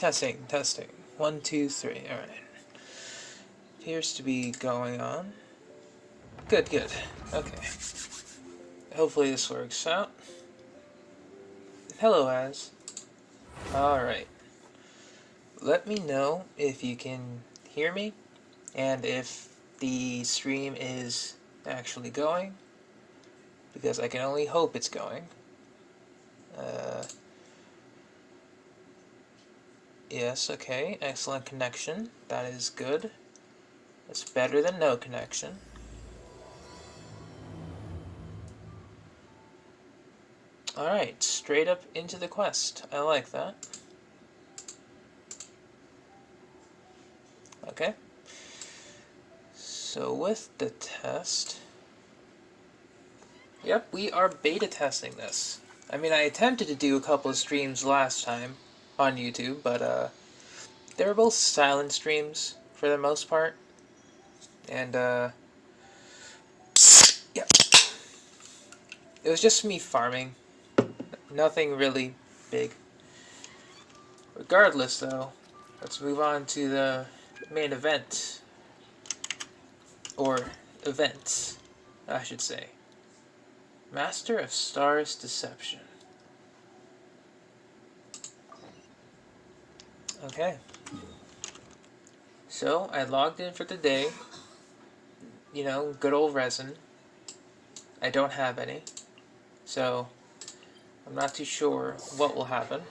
Testing, testing. 1, 2, 3. Alright. Appears to be going on. Good, good. Okay. Hopefully this works out. Hello, Az. Alright. Let me know if you can hear me, and if the stream is actually going, because I can only hope it's going. Yes, okay, excellent connection. That is good. It's better than no connection. Alright, straight up into the quest. I like that. Okay. So with the test... Yep, we are beta testing this. I mean, I attempted to do a couple of streams last time on YouTube, but they were both silent streams for the most part. And yeah. It was just me farming. Nothing really big. Regardless, though, let's move on to the main event. Or events, I should say. Master of Stars Deception. Okay. So, I logged in for today. You know, good old resin. I don't have any. So, I'm not too sure what will happen.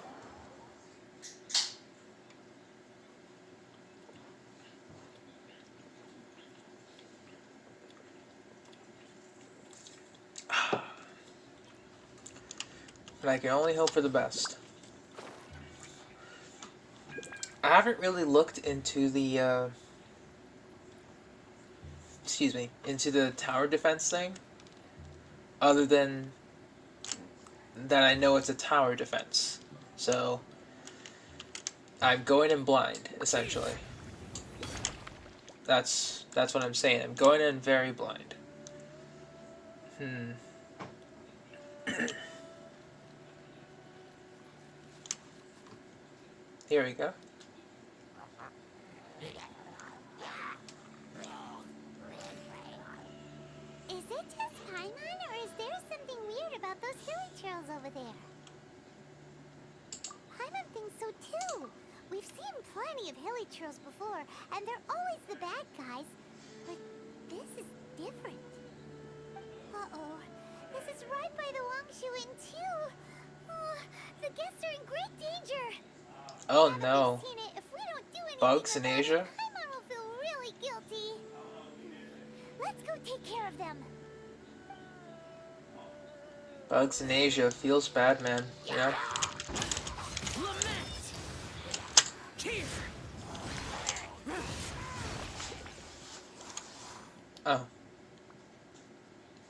But I can only hope for the best. I haven't really looked into the, into the tower defense thing, other than that I know it's a tower defense. So, I'm going in blind, essentially. That's what I'm saying. I'm going in very blind. Here we go. Is it just Paimon, or is there something weird about those hilly trails over there? Paimon thinks so too. We've seen plenty of hilly trails before, and they're always the bad guys. But this is different. Uh-oh. This is right by the Wangshu Inn too. The guests are in great danger. Oh no. If we don't do anything Bugs in about it, Asia? Paimon will feel really guilty. Let's go take care of them. Bugs in Asia feels bad, man. Yeah. Oh.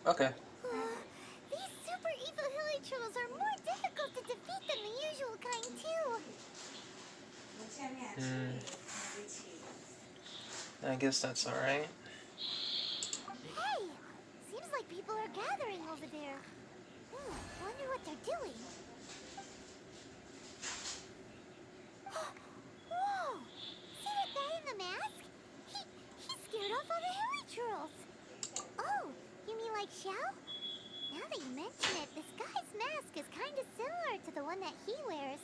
Okay. These super evil hilly trolls are more difficult to defeat than the usual kind too. I guess that's alright. Hey! Seems like people are gathering over there. Wonder what they're doing. Whoa! See that guy in the mask? He scared off all the hilly trolls. Oh, you mean like Xiao? Now that you mention it, this guy's mask is kind of similar to the one that he wears.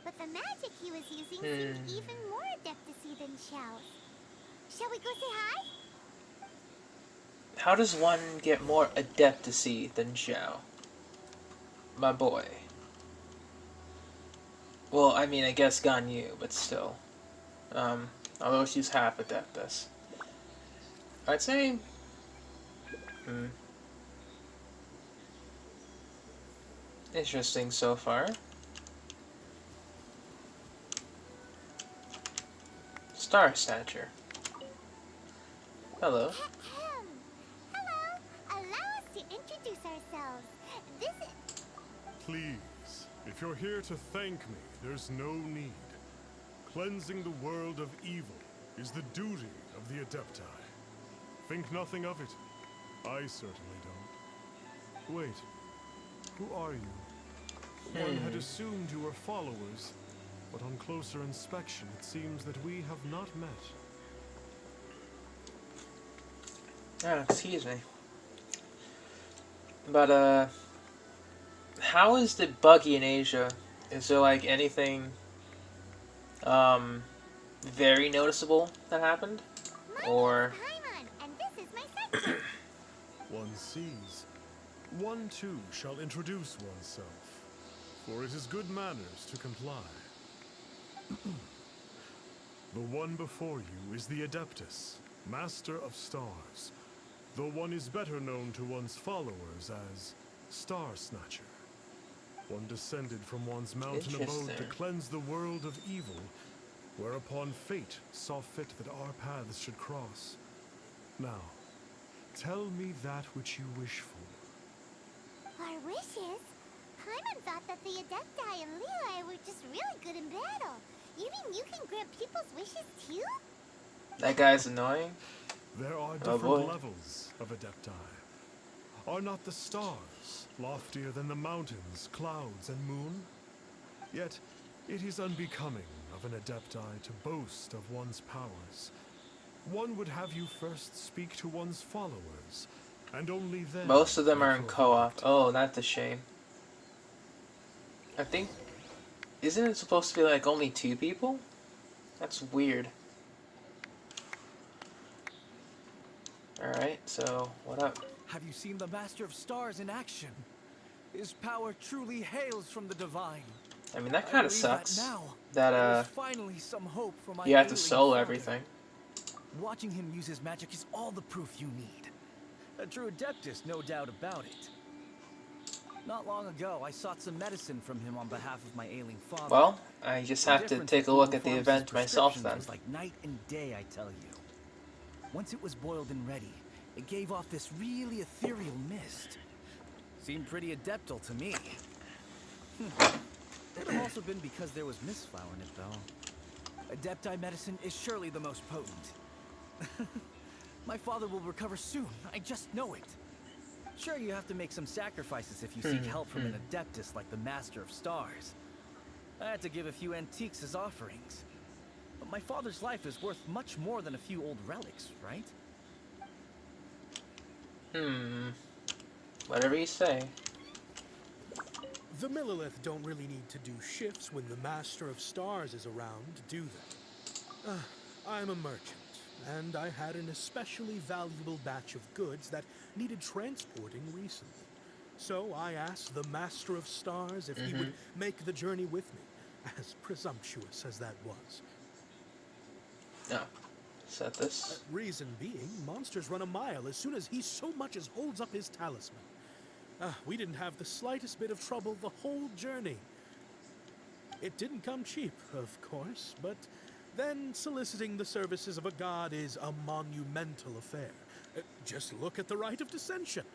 But the magic he was using seemed even more adeptacy than Xiao's. Shall we go say hi? How does one get more adeptacy than Xiao? My boy. Well, I mean, I guess Ganyu, but still. Although she's half adeptus. I'd say... Interesting so far. Star stature. Hello. Hello. Allow us to introduce ourselves. This is... Please, if you're here to thank me, there's no need. Cleansing the world of evil is the duty of the Adepti. Think nothing of it. I certainly don't. Wait, who are you? One had assumed you were followers. but on closer inspection it seems that we have not met. Oh, excuse me. But, how is it buggy in Asia? Is there, like, anything, very noticeable that happened? My Or... name's Paimon, and this is my section. One sees. One too shall introduce oneself, for it is good manners to comply. The one before you is the Adeptus, Master of Stars, though one is better known to one's followers as Star Snatcher. One descended from one's mountain abode to Interesting. cleanse the world of evil, whereupon fate saw fit that our paths should cross. Now, tell me that which you wish for. Our wishes? Paimon thought that the Adepti and Levi were just really good in battle. You mean you can grant people's wishes too? That guy's annoying? There are Oh, different boy. levels of Adepti. Are not the stars loftier than the mountains, clouds, and moon? Yet, it is unbecoming of an Adepti to boast of one's powers. One would have you first speak to one's followers, and only then... Most of them are in make your co-op. verdict. Oh, that's a shame. I think... Isn't it supposed to be like only 2 people? That's weird. Alright, so what up? Have you seen the Master of Stars in action? His power truly hails from the divine. I mean, that I kind of believe sucks. That now, That, there is finally some hope for my you have to ailing solo father. everything. Watching him use his magic is all the proof you need. A true Adeptus, no doubt about it. Not long ago, I sought some medicine from him on behalf of my ailing father. Well, I just The have to difference take a between look at the pharmacist's event myself prescriptions then. was like night and day, I tell you. Once it was boiled and ready, it gave off this really ethereal mist. Seemed pretty adeptal to me. Could have also been because there was mistflower in it, though. Adepti medicine is surely the most potent. My father will recover soon, I just know it. Sure, you have to make some sacrifices if you seek help from an Adeptus like the Master of Stars. I had to give a few antiques as offerings. But my father's life is worth much more than a few old relics, right? Whatever you say. The Millilith don't really need to do shifts when the Master of Stars is around, do they? I'm a merchant, and I had an especially valuable batch of goods that needed transporting recently. So I asked the Master of Stars if he would make the journey with me, as presumptuous as that was. No. Set this. Reason being, monsters run a mile as soon as he so much as holds up his talisman. We didn't have the slightest bit of trouble the whole journey. It didn't come cheap, of course, but then soliciting the services of a god is a monumental affair. Just look at the Rite of Dissension.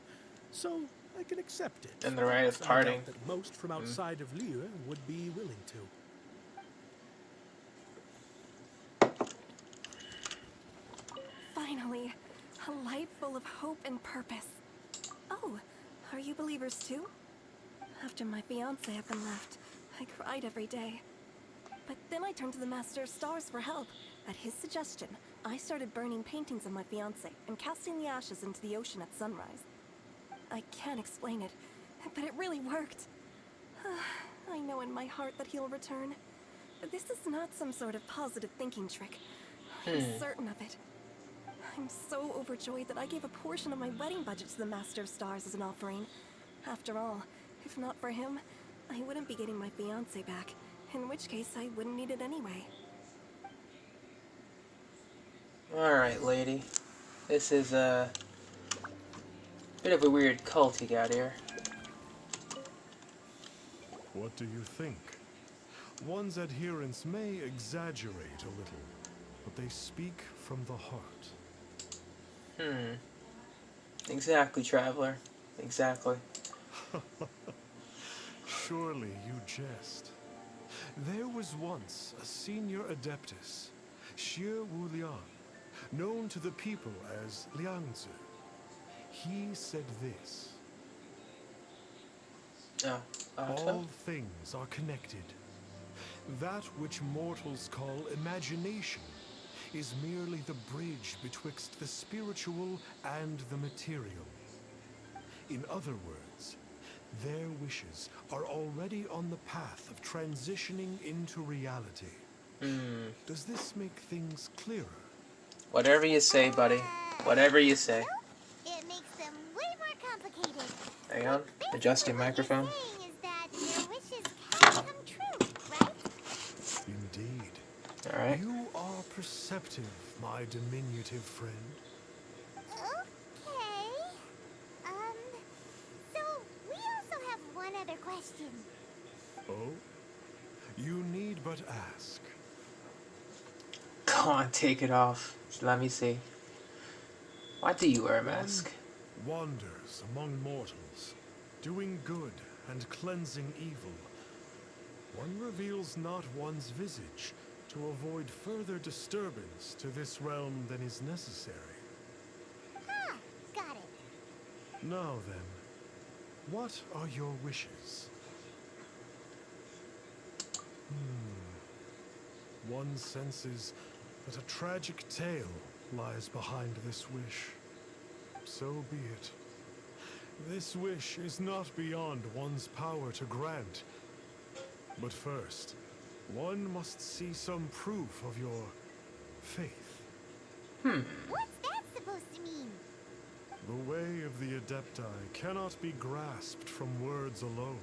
So I can accept it. And the Rite of I doubt Parting. that most from outside of Liyue would be willing to. Finally, a life full of hope and purpose. Oh, are you believers too? After my fiancé had been left, I cried every day. But then I turned to the Master of Stars for help. At his suggestion, I started burning paintings of my fiancé and casting the ashes into the ocean at sunrise. I can't explain it, but it really worked. I know in my heart that he'll return. But this is not some sort of positive thinking trick. I'm certain of it. I'm so overjoyed that I gave a portion of my wedding budget to the Master of Stars as an offering. After all, if not for him, I wouldn't be getting my fiancé back, in which case I wouldn't need it anyway. Alright, lady. This is a bit of a weird cult you got here. What do you think? One's adherents may exaggerate a little, but they speak from the heart. Exactly, traveler. Exactly. Surely you jest. There was once a senior adeptus, Xie Wulian, known to the people as Liangzi. He said this: Oh. all things are connected. That which mortals call imagination is merely the bridge betwixt the spiritual and the material. In other words, their wishes are already on the path of transitioning into reality. Does this make things clearer? Whatever you say, buddy. Whatever you say. Nope. It makes them way more complicated. Hang on. Adjust your microphone. What you're saying is that their wishes can come true, right? Indeed. Alright. You are perceptive, my diminutive friend. Okay. So we also have one other question. Oh? You need but ask. Come on, take it off. Let me see. Why do you wear a mask? One wanders among mortals, doing good and cleansing evil. One reveals not one's visage to avoid further disturbance to this realm than is necessary. Ah, got it. Now then, what are your wishes? One senses that a tragic tale lies behind this wish. So be it. This wish is not beyond one's power to grant. But first, one must see some proof of your faith. What's that supposed to mean? The way of the Adepti cannot be grasped from words alone.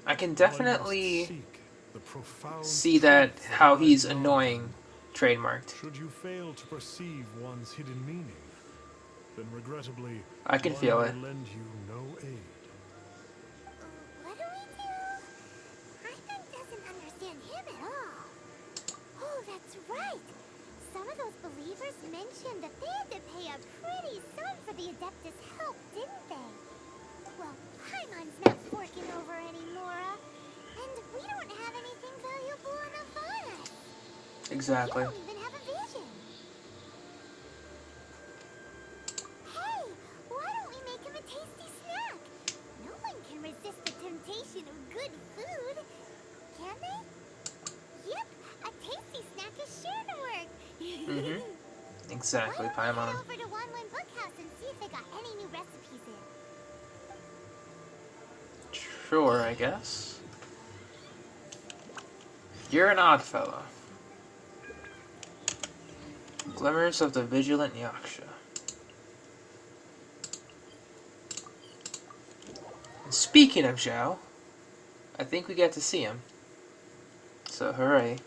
I can One must definitely seek the profound see that truth how lies he's beyond annoying them. trademarked. Should you fail to perceive one's hidden meaning, then regrettably, I can one feel will it. lend you no aid. What do we do? Hyman doesn't understand him at all. Oh, that's right. Some of those believers mentioned that they had to pay a pretty sum for the Adeptus' help, didn't they? Well, Hyman's not forking over anymore, and we don't have anything valuable enough on us. Exactly. You don't even have a vision. Hey, why don't we make him a tasty snack? No one can resist the temptation of good food, can they? Yep, a tasty snack is sure to work. Exactly, Why don't we Paimon. head over to Wanwan Bookhouse and see if they got any new recipes in? Sure, I guess. You're an odd fellow. Glimmers of the Vigilant Yaksha. And speaking of Zhao, I think we get to see him. So hooray.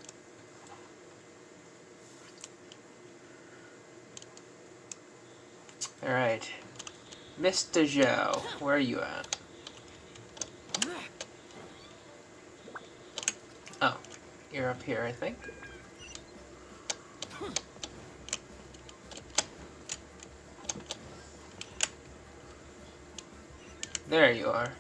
Alright. Mr. Zhao, where are you at? Oh, you're up here, I think. There you are.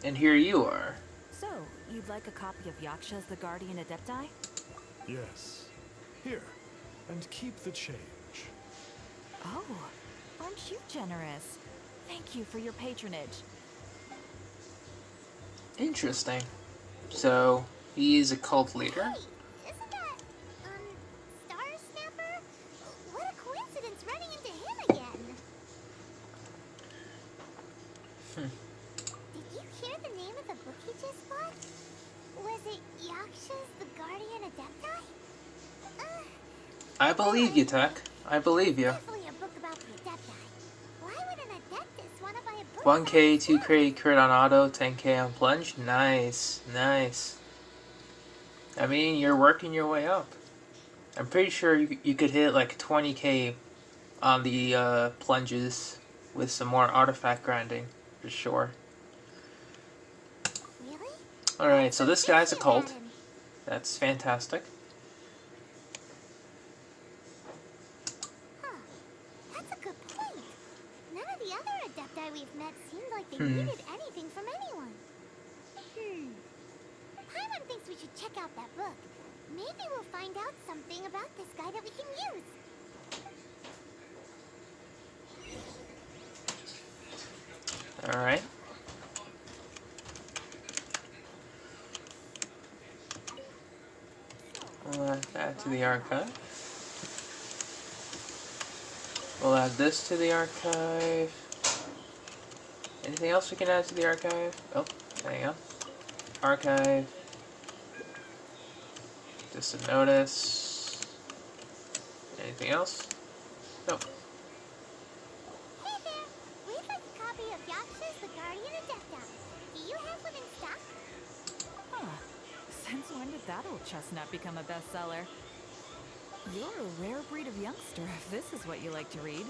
And here you are. So, you'd like a copy of Yaksha's The Guardian Adepti? Yes. Here, and keep the change. Oh, aren't you generous? Thank you for your patronage. Interesting. So, he's a cult leader? Hey, isn't that, Star Snapper? What a coincidence running into him again. Did you hear the name of the book he just bought? Was it Yaksha's The Guardian Adepti? I believe you, Tech. I believe you. Definitely a book about the Adepti. Why would an Adeptus want to buy a book 1k, about 2k crit on auto, 10k on plunge. Nice, nice. I mean, you're working your way up. I'm pretty sure you could hit like 20k on the plunges with some more artifact grinding, for sure. Really? Alright, so this guy's a About cult. him. That's fantastic. Huh. That's a good point. None of the other Adepti we've met seemed like they needed anything from anyone. Paimon thinks we should check out that book. Maybe we'll find out something about this guy that we can use. Alright. We'll add that to the archive. We'll add this to the archive. Anything else we can add to the archive? Oh, hang on. Archive. Just a notice. Anything else? Nope. Hey there! We'd like a copy of Yaksha's The Guardian Adepta. Do you have one in stock? Huh. Since when did that old chestnut become a bestseller? You're a rare breed of youngster if this is what you like to read.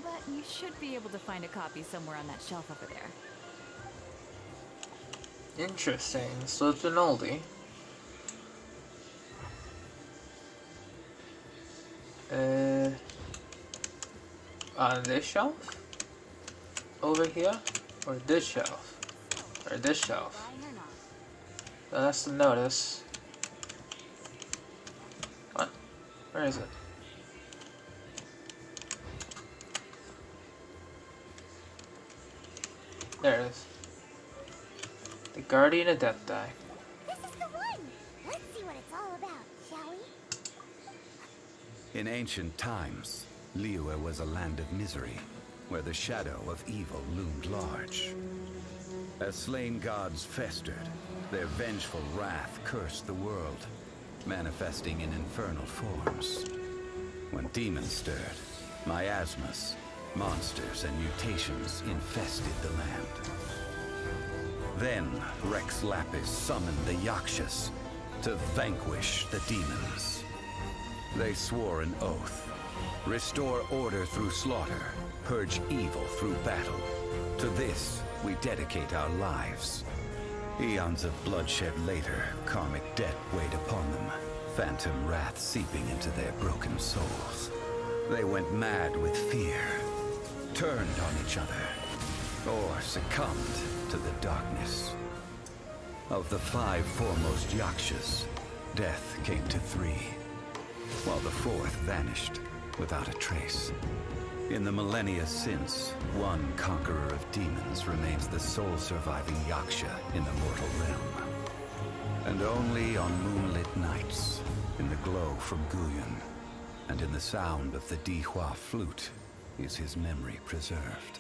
But you should be able to find a copy somewhere on that shelf over there. Interesting. So it's an oldie. On this shelf? Over here? Or this shelf? Or this shelf? Oh, that's the notice. What? Where is it? There it is. The Guardian Adepti. This is the one! Let's see what it's all about, shall we? In ancient times, Liyue was a land of misery, where the shadow of evil loomed large. As slain gods festered, their vengeful wrath cursed the world, manifesting in infernal forms. When demons stirred, miasmas, monsters and mutations infested the land. Then Rex Lapis summoned the Yakshas to vanquish the demons. They swore an oath: restore order through slaughter, purge evil through battle. To this, we dedicate our lives. Eons of bloodshed later, karmic debt weighed upon them, phantom wrath seeping into their broken souls. They went mad with fear, turned on each other, or succumbed to the darkness. Of the 5 foremost Yakshas, death came to 3, while the 4th vanished without a trace. In the millennia since, one conqueror of demons remains the sole surviving Yaksha in the mortal realm. And only on moonlit nights, in the glow from Guyon, and in the sound of the Dihua flute, is his memory preserved.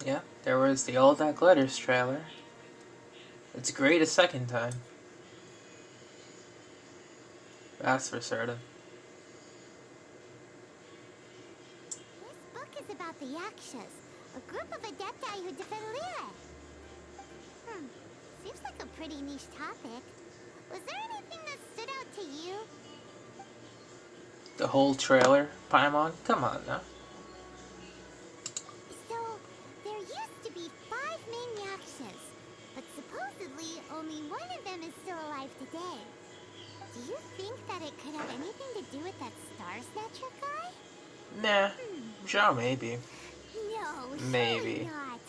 Yeah, there was the old Dark Letters trailer. It's great a second time. That's for certain. This book is about the Yakshas, a group of adepti who defend Liyue. Seems like a pretty niche topic. Was there anything that stood out to you? The whole trailer, Paimon? Come on now. So, there used to be 5 main Yakshas, but supposedly only one of them is still alive today. Do you think that it could have anything to do with that Star Snatcher guy? Nah, sure, maybe. No, Maybe. surely not.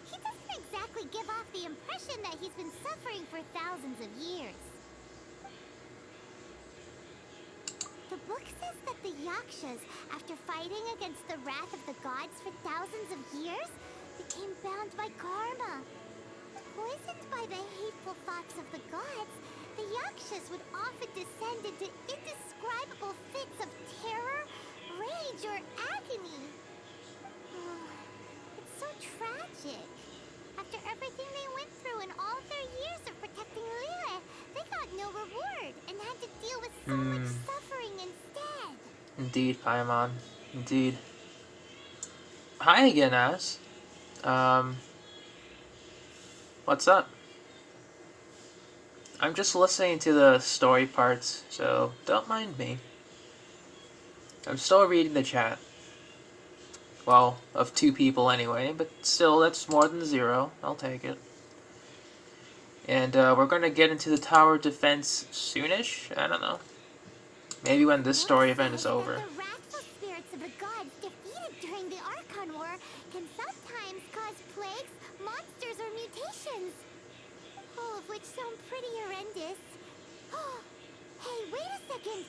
He doesn't exactly give off the impression that he's been suffering for thousands of years. The book says that the Yakshas, after fighting against the wrath of the gods for thousands of years, became bound by karma. Poisoned by the hateful thoughts of the gods, the Yakshas would often descend into indescribable fits of terror, rage, or agony. It's so tragic. After everything they went through and all their years of protecting Liyue, they got no reward and had to deal with so much suffering instead. Indeed, Paimon. Indeed. Hi again, Az. What's up? I'm just listening to the story parts, so don't mind me. I'm still reading the chat. Well, of 2 people anyway, but still, that's more than 0. I'll take it. And we're gonna get into the tower defense soonish? I don't know. Maybe when this story event is over. The wrathful spirits of the gods defeated during the Archon War can sometimes cause plagues, monsters, or mutations. All of which sound pretty horrendous. Hey, wait a second.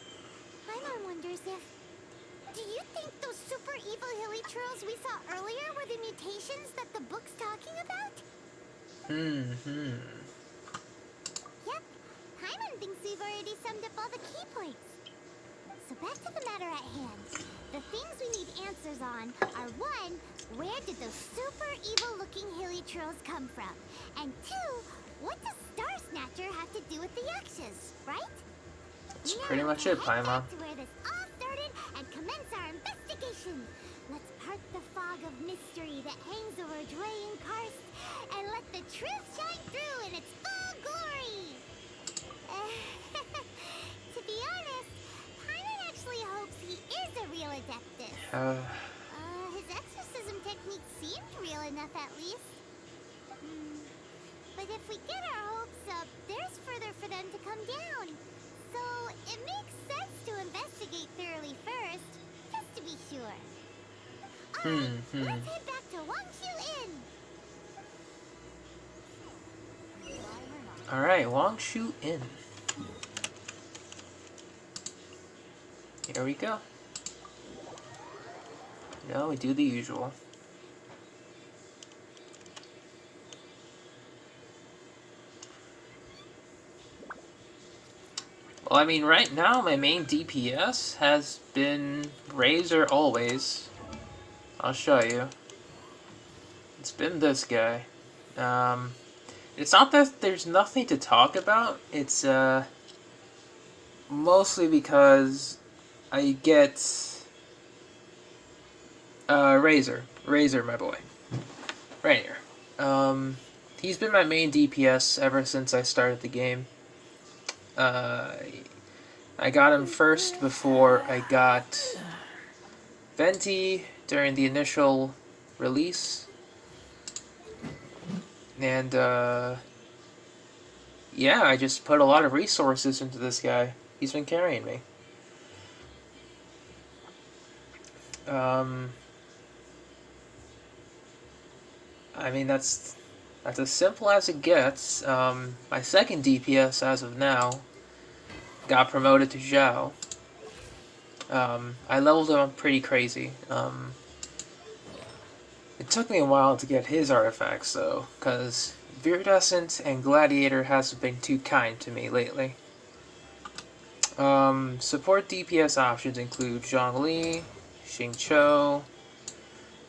Paimon wonders if... Do you think those super evil hilly churls we saw earlier were the mutations that the book's talking about? Yep, thinks we've already summed up all the key points. So back to the matter at hand. The things we need answers on are 1, where did those super evil-looking hilly trolls come from? And 2, what does Star Snatcher have to do with the Yakshas, right? That's pretty much it, Paimon. Back to where this all started and commence our investigation. Let's part the fog of mystery that hangs over Dway and Karst and let the truth shine through in its full glory. To be honest, Paimon actually hopes he is a real Adeptus. His exorcism technique seemed real enough at least. But if we get our hopes up, there's further for them to come down. So it makes sense to investigate thoroughly first, just to be sure. Alright, let's head back to Wangshu Inn. Alright, Wangshu Inn. Here we go. No, we do the usual. Well, I mean, right now my main DPS has been Razor always. I'll show you. It's been this guy. It's not that there's nothing to talk about. It's mostly because I get Razor, my boy, right here. He's been my main DPS ever since I started the game. I got him first before I got Venti during the initial release. And, yeah, I just put a lot of resources into this guy. He's been carrying me. I mean, that's as simple as it gets. My second DPS as of now got promoted to Zhao. I leveled him up pretty crazy. It took me a while to get his artifacts though, because Viridescent and Gladiator hasn't been too kind to me lately. Support DPS options include Zhongli, Xingqiu.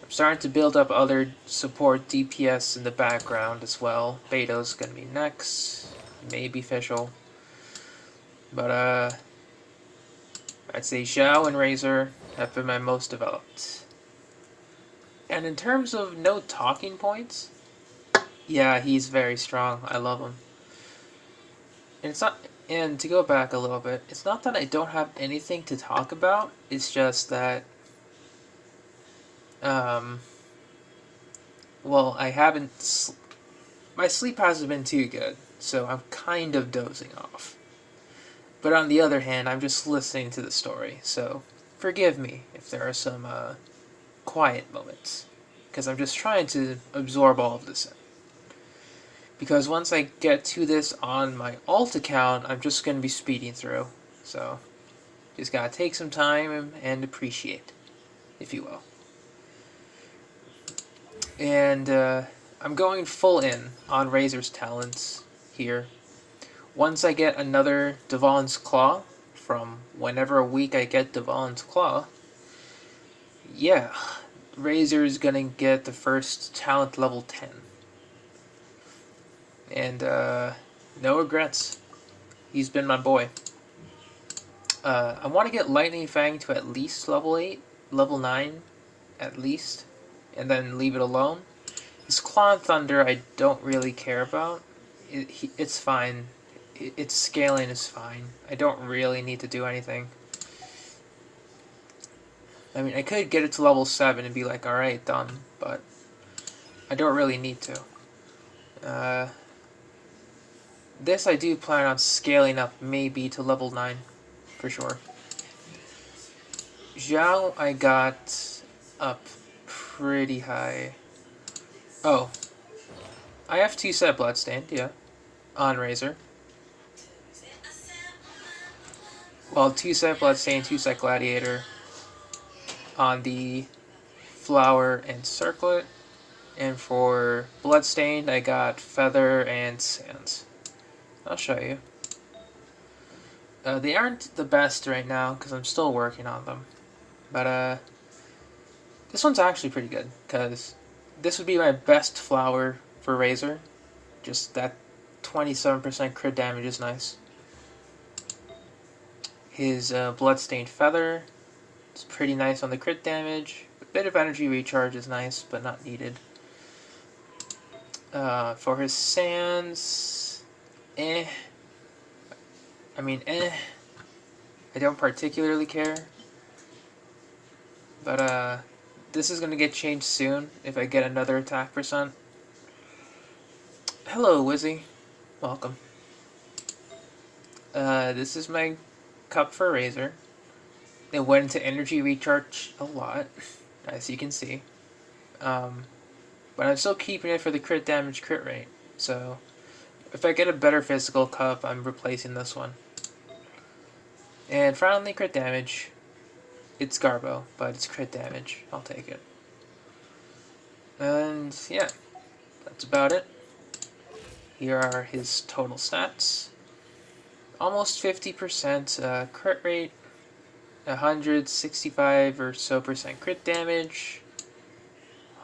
I'm starting to build up other support DPS in the background as well. Beto's gonna be next, maybe Fischl. But I'd say Zhao and Razor have been my most developed. And in terms of no talking points, yeah, he's very strong. I love him. And it's not. And to go back a little bit, it's not that I don't have anything to talk about. It's just that, well, I haven't. My sleep hasn't been too good, so I'm kind of dozing off. But on the other hand, I'm just listening to the story, so forgive me if there are some quiet moments, because I'm just trying to absorb all of this in. Because once I get to this on my alt account, I'm just going to be speeding through, so just gotta take some time and appreciate, if you will. And I'm going full in on Razor's talents here. Once I get another Devon's Claw, from whenever a week I get Devon's Claw, yeah, Razor's gonna get the first talent level 10. And no regrets. He's been my boy. I want to get Lightning Fang to at least level 8, level 9 at least, and then leave it alone. His Claw and Thunder I don't really care about. It's fine. Its scaling is fine. I don't really need to do anything. I mean, I could get it to level 7 and be like, alright, done, but I don't really need to. This I do plan on scaling up maybe to level 9, for sure. Zhao I got up pretty high. Oh. I have 2 set Bloodstained, yeah. On Razor. Well, 2 set Bloodstained, 2 set Gladiator. On the Flower and Circlet. And for Bloodstained, I got Feather and Sands. I'll show you. They aren't the best right now because I'm still working on them. But this one's actually pretty good because this would be my best flower for Razor. Just that 27% crit damage is nice. His Bloodstained Feather is pretty nice on the crit damage. A bit of energy recharge is nice, but not needed. For his Sands, I mean, I don't particularly care. But this is going to get changed soon if I get another attack percent. Hello, Wizzy. Welcome. This is my cup for Razor. It went into energy recharge a lot, as you can see. But I'm still keeping it for the crit damage crit rate. So, if I get a better physical cup, I'm replacing this one. And finally, crit damage. It's Garbo, but it's crit damage. I'll take it. And yeah, that's about it. Here are his total stats. Almost 50% crit rate, 165 or so percent crit damage,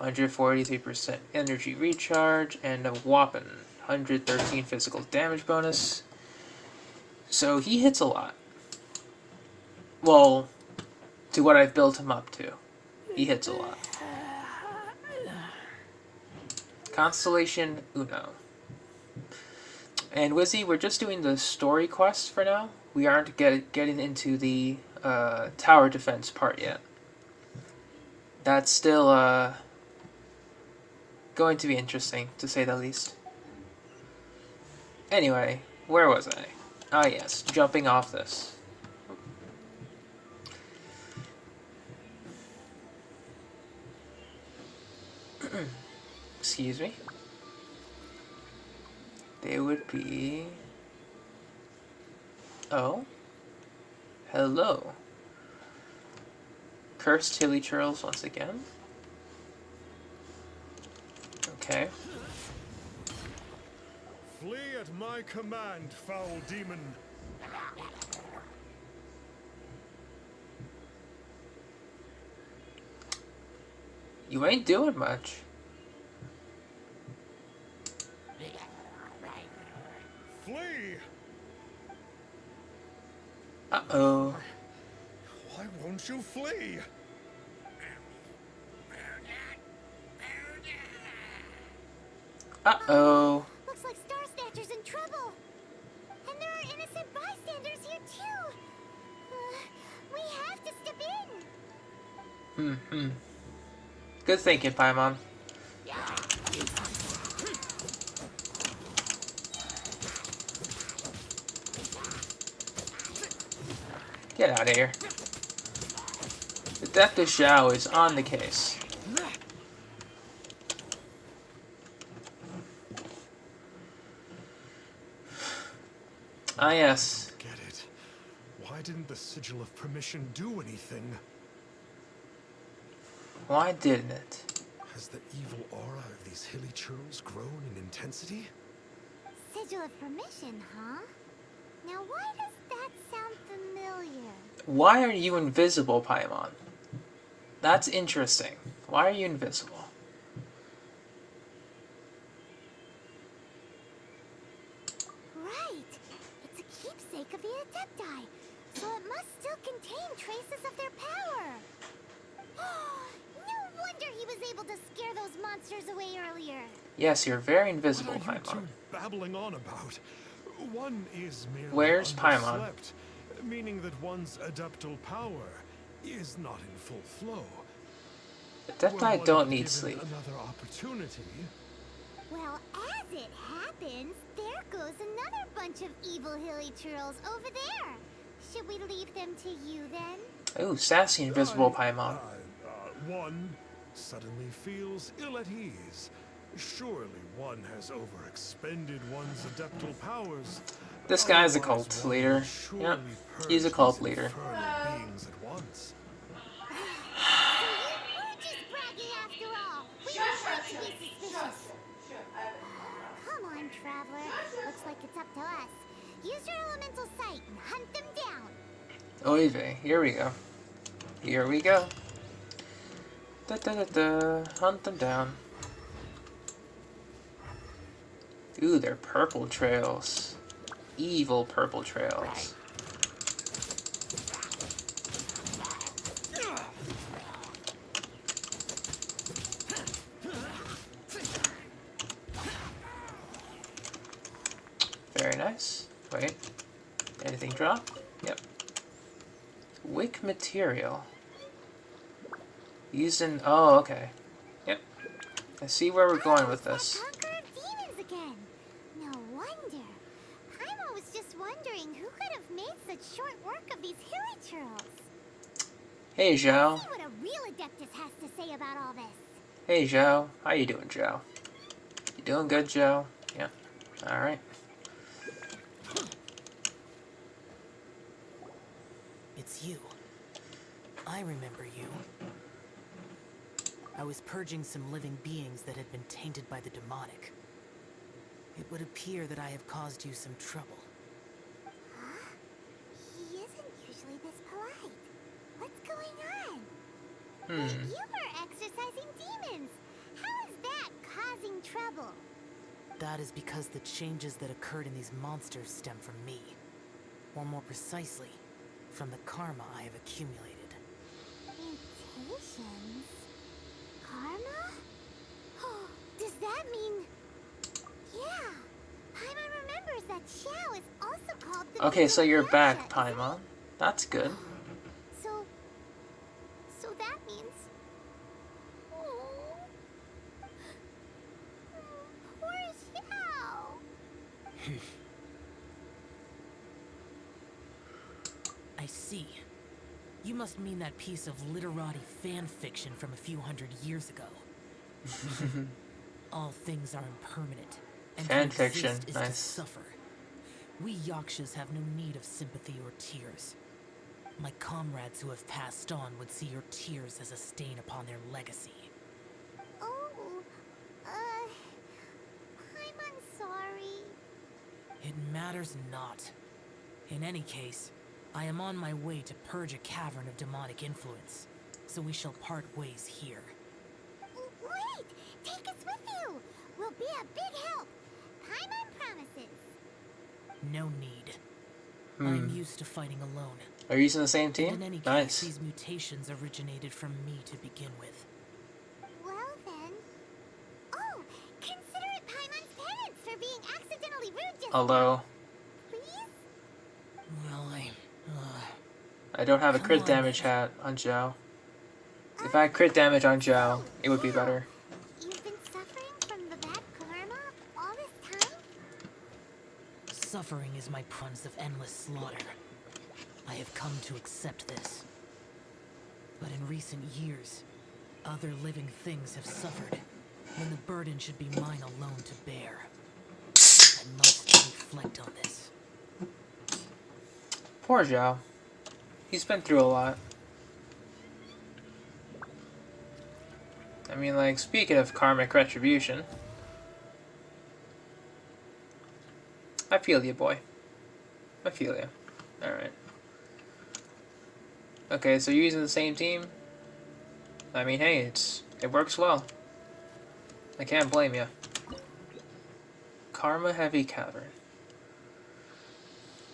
143% energy recharge, and a whopping 113 physical damage bonus. So he hits a lot. Well, to what I've built him up to. He hits a lot. Constellation Uno. And Wizzy, we're just doing the story quest for now. We aren't getting into the tower defense part yet. That's still going to be interesting, to say the least. Anyway, where was I? Ah yes, jumping off this. Excuse me. They would be... Oh. Hello. Cursed hilly churls once again. Okay. Flee at my command, foul demon. You ain't doing much. Flee! Uh-oh. Why won't you flee? Uh-oh. Looks like Star Snatcher's in trouble. And there are innocent bystanders here too. We have to step in. Mm-hmm. Good thinking, Paimon. Get out of here. The Death of Xiao is on the case. Ah, yes. Get it. Why didn't the Sigil of Permission do anything? Why didn't it? Has the evil aura of these hilly churls grown in intensity? Sigil of Permission, huh? Now why does that sound familiar? Why are you invisible, Paimon? That's interesting. Why are you invisible? Right. It's a keepsake of the Adepti, so it must still contain traces of their power. No wonder he was able to scare those monsters away earlier. Yes, you're very invisible, What are you two Paimon. babbling on about? One is merely Where's Paimon? underslept, meaning that one's adeptal power is not in full flow. Were Adepti one don't need given sleep. Another opportunity. Well, as it happens, there goes another bunch of evil hilly churls over there. Should we leave them to you then? Ooh, sassy invisible Paimon. One suddenly feels ill at ease. Surely one has overexpended one's adeptal powers. This guy's a Otherwise, cult one leader. would surely Yep, purge he's a cult these leader. infernal beings at once. So you were just bragging after all. We were right to be suspicious. Come on, Traveler. Looks like it's up to us. Use your elemental sight and hunt them down. Oy vey, here we go. Here we go. Da da da da. Hunt them down. Ooh, they're purple trails. Evil purple trails. Very nice. Wait. Anything drop? Yep. Wick material. Using... Oh, okay. Yep. I see where we're going with this. Conqueror of demons again. No wonder. Paimon was just wondering who could have made such short work of these hilly churls. Hey, Zhao. See what a real Adeptus has to say about all this. Hey, Zhao. How you doing, Zhao? You doing good, Zhao? Yeah. Alright. It's you. I remember you. I was purging some living beings that had been tainted by the demonic. It would appear that I have caused you some trouble. Huh? He isn't usually this polite. What's going on? But you were exercising demons. How is that causing trouble? That is because the changes that occurred in these monsters stem from me. Or more precisely, from the karma I have accumulated. Mutations? Karma? Does that mean... Yeah. Paimon remembers that Xiao is also called the... Okay, so you're back, Paimon. Paimon. That's good. So that means... Oh. Poor Xiao. I see. You must mean that piece of literati fan fiction from a few hundred years ago. All things are impermanent, and Fan to fiction, exist is to nice. suffer. We Yakshas have no need of sympathy or tears. My comrades who have passed on would see your tears as a stain upon their legacy. Oh, I'm sorry. It matters not. In any case, I am on my way to purge a cavern of demonic influence, so we shall part ways here. Wait! Take us with you! We'll be a big help! Paimon promises. No need. I am used to fighting alone. Are you using the same And team? in any case, Nice. these mutations originated from me to begin with. Well then... Oh! Consider it Paimon's penance for being accidentally rude just Although, Please? Well, I don't have a Come crit on. damage hat on Zhao. If I had crit damage on Zhao, it would be better. You've been suffering from the bad karma all this time? suffering is my price of endless slaughter. I have come to accept this. But in recent years, other living things have suffered, when the burden should be mine alone to bear. I must reflect on this. Poor Zhao. He's been through a lot. I mean, like, speaking of karmic retribution, I feel you, boy. I feel you. Alright. Okay, so you're using the same team? I mean, hey, it works well. I can't blame you. Karma Heavy Cavern.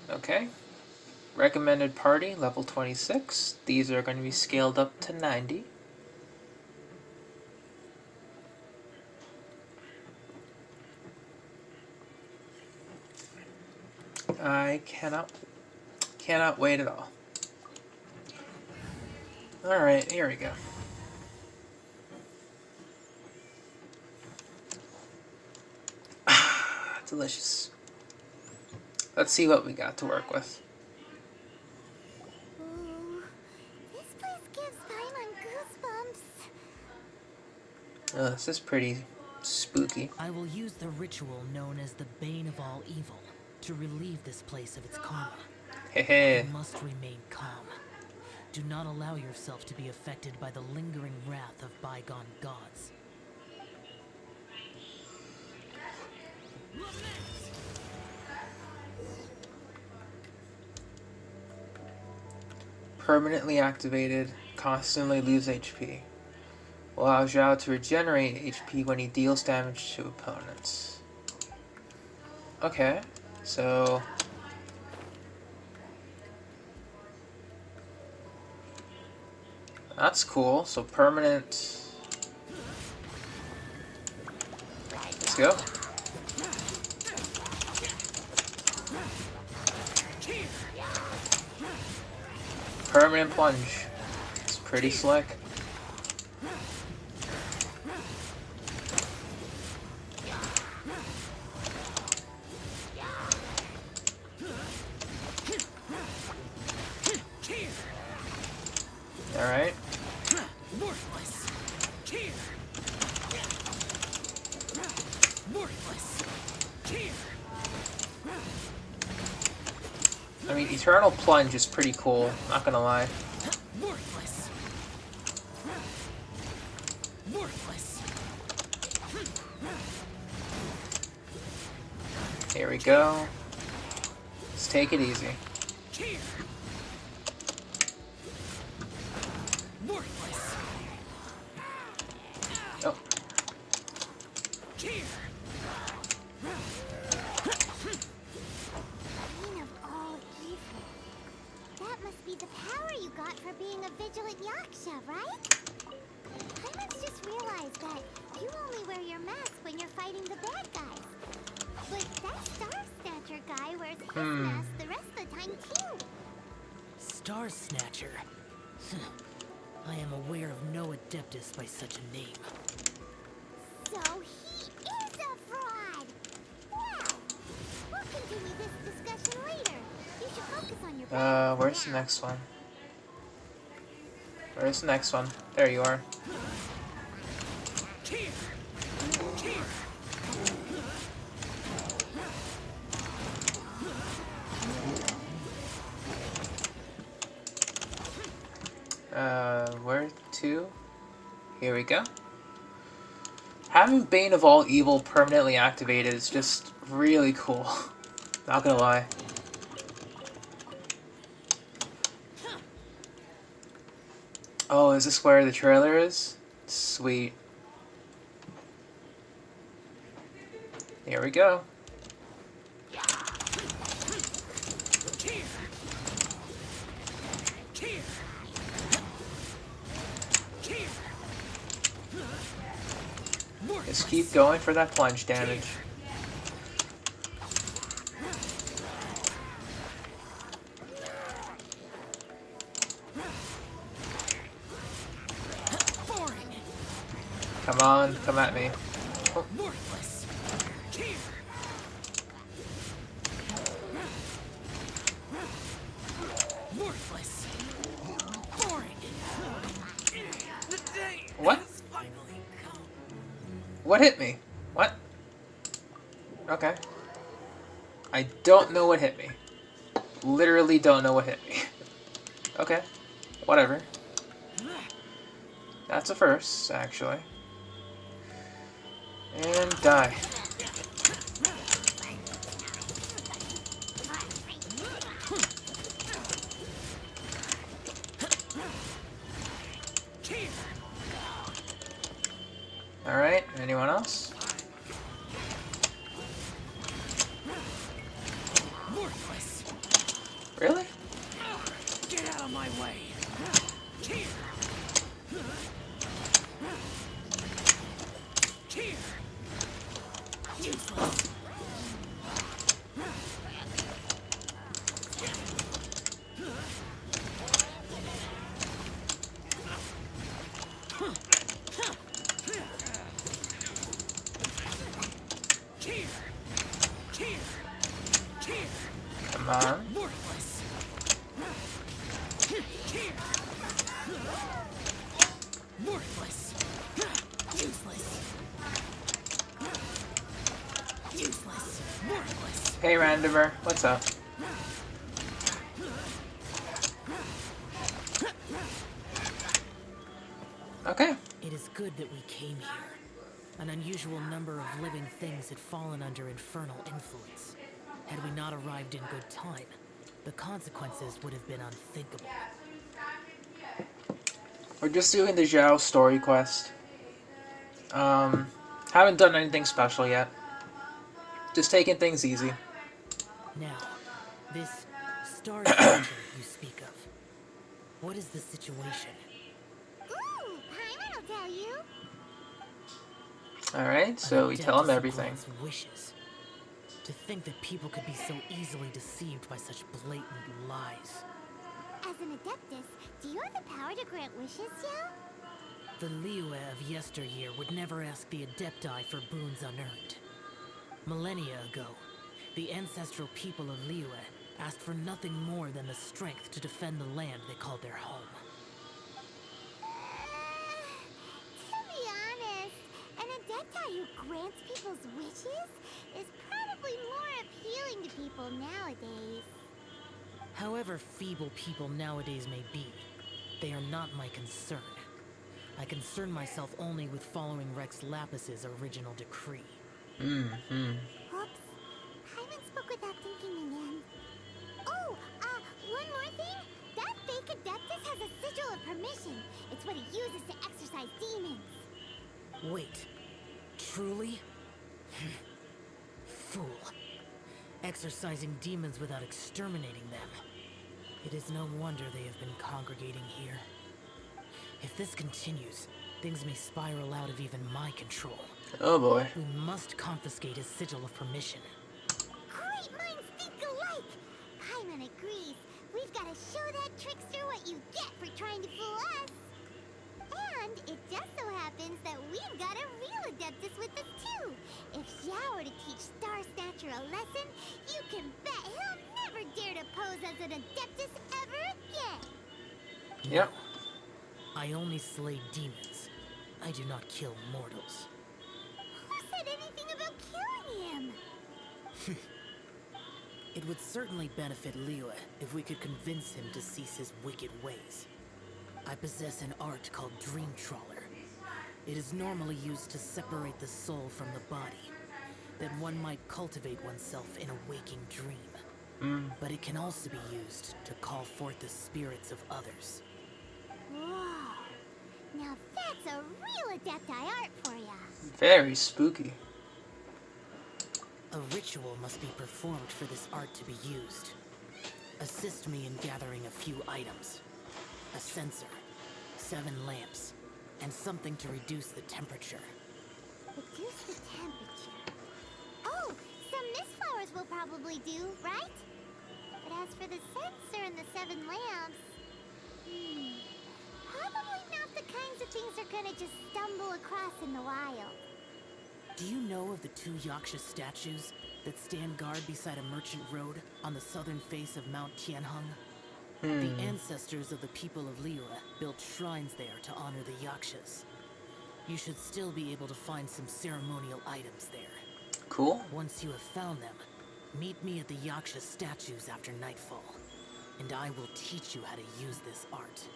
Okay. Recommended party, level 26. These are going to be scaled up to 90. I cannot wait at all. Alright, here we go. Delicious. Let's see what we got to work with. Ooh, this place gives Paimon goosebumps. This is pretty spooky. I will use the ritual known as the Bane of All Evil to relieve this place of its karma. Hehe. You must remain calm. Do not allow yourself to be affected by the lingering wrath of bygone gods. Permanently activated. Constantly lose HP. Allows Zhao to regenerate HP when he deals damage to opponents. Okay, so... that's cool. So permanent... let's go. Permanent plunge. It's pretty slick. Alright. I mean, Eternal Plunge is pretty cool, not gonna lie. Here we go. Let's take it easy. Oh. Queen of all evil. That must be the power you got for being a vigilant Yaksha, right? I must just realize that you only wear your mask when you're fighting the bad guys. But that Star Snatcher guy wears his mask the rest of the time too. Star Snatcher. I am aware of no Adeptus by such a name. So he is a fraud! Well, we'll continue this discussion later. You should focus on your Where's the next one? Where's the next one? There you are. Where to? Here we go. Having Bane of All Evil permanently activated is just really cool. Not gonna lie. Oh, is this where the trailer is? Sweet. Here we go. Just keep going for that plunge damage. Come on, come at me. Oh. What? What hit me? What? Okay. I don't know what hit me. Literally don't know what hit me. Okay. Whatever. That's a first, actually. And die. Alright, anyone else? Really? Get out of my way. Useless. Come on. Worthless. Useless. Useless. Worthless. Hey, Randomer, what's up? Okay. It is good that we came here. An unusual number of living things had fallen under infernal influence. Had we not arrived in good time, the consequences would have been unthinkable. We're just doing the Zhao story quest. Haven't done anything special yet. Just taking things easy. Now, this star center you speak of. What is the situation? Ooh, Paimon will tell you. Alright, so we tell him Adeptus everything. grants wishes. To think that people could be so easily deceived by such blatant lies. As an Adeptus, do you have the power to grant wishes, Xiao? The Liyue of yesteryear would never ask the Adepti for boons unearned. Millennia ago, the ancestral people of Liyue asked for nothing more than the strength to defend the land they called their home. To be honest, an Adepti who grants people's wishes is probably more appealing to people nowadays. However feeble people nowadays may be, they are not my concern. I concern myself only with following Rex Lapis's original decree. Oops. Paimon spoke without thinking again. Oh, one more thing. That fake Adeptus has a sigil of permission. It's what he uses to exorcise demons. Wait, truly? Fool. Exorcising demons without exterminating them. It is no wonder they have been congregating here. If this continues, things may spiral out of even my control. Oh boy. We must confiscate his sigil of permission. Great minds think alike. Paimon agrees. We've got to show that trickster what you get for trying to fool us. And it just so happens that we've got a real Adeptus with us too. If Xiao were to teach Star Snatcher a lesson, you can bet he'll never dare to pose as an Adeptus ever again. Yep. I only slay demons. I do not kill mortals. Who said anything about killing him? It would certainly benefit Liyue if we could convince him to cease his wicked ways. I possess an art called Dream Trawler. It is normally used to separate the soul from the body, that one might cultivate oneself in a waking dream. But it can also be used to call forth the spirits of others. Whoa. Now that's a real Adepti art for ya. Very spooky. A ritual must be performed for this art to be used. Assist me in gathering a few items. A censer, 7 lamps, and something to reduce the temperature. Reduce the temperature. Oh, some mist flowers will probably do, right? But as for the censer and the 7 lamps, probably not the kinds of things they're gonna just stumble across in the wild. Do you know of the 2 Yaksha statues that stand guard beside a merchant road on the southern face of Mount Tianheng? The ancestors of the people of Liyue built shrines there to honor the Yakshas. You should still be able to find some ceremonial items there. Cool. Once you have found them, meet me at the Yaksha statues after nightfall, and I will teach you how to use this art.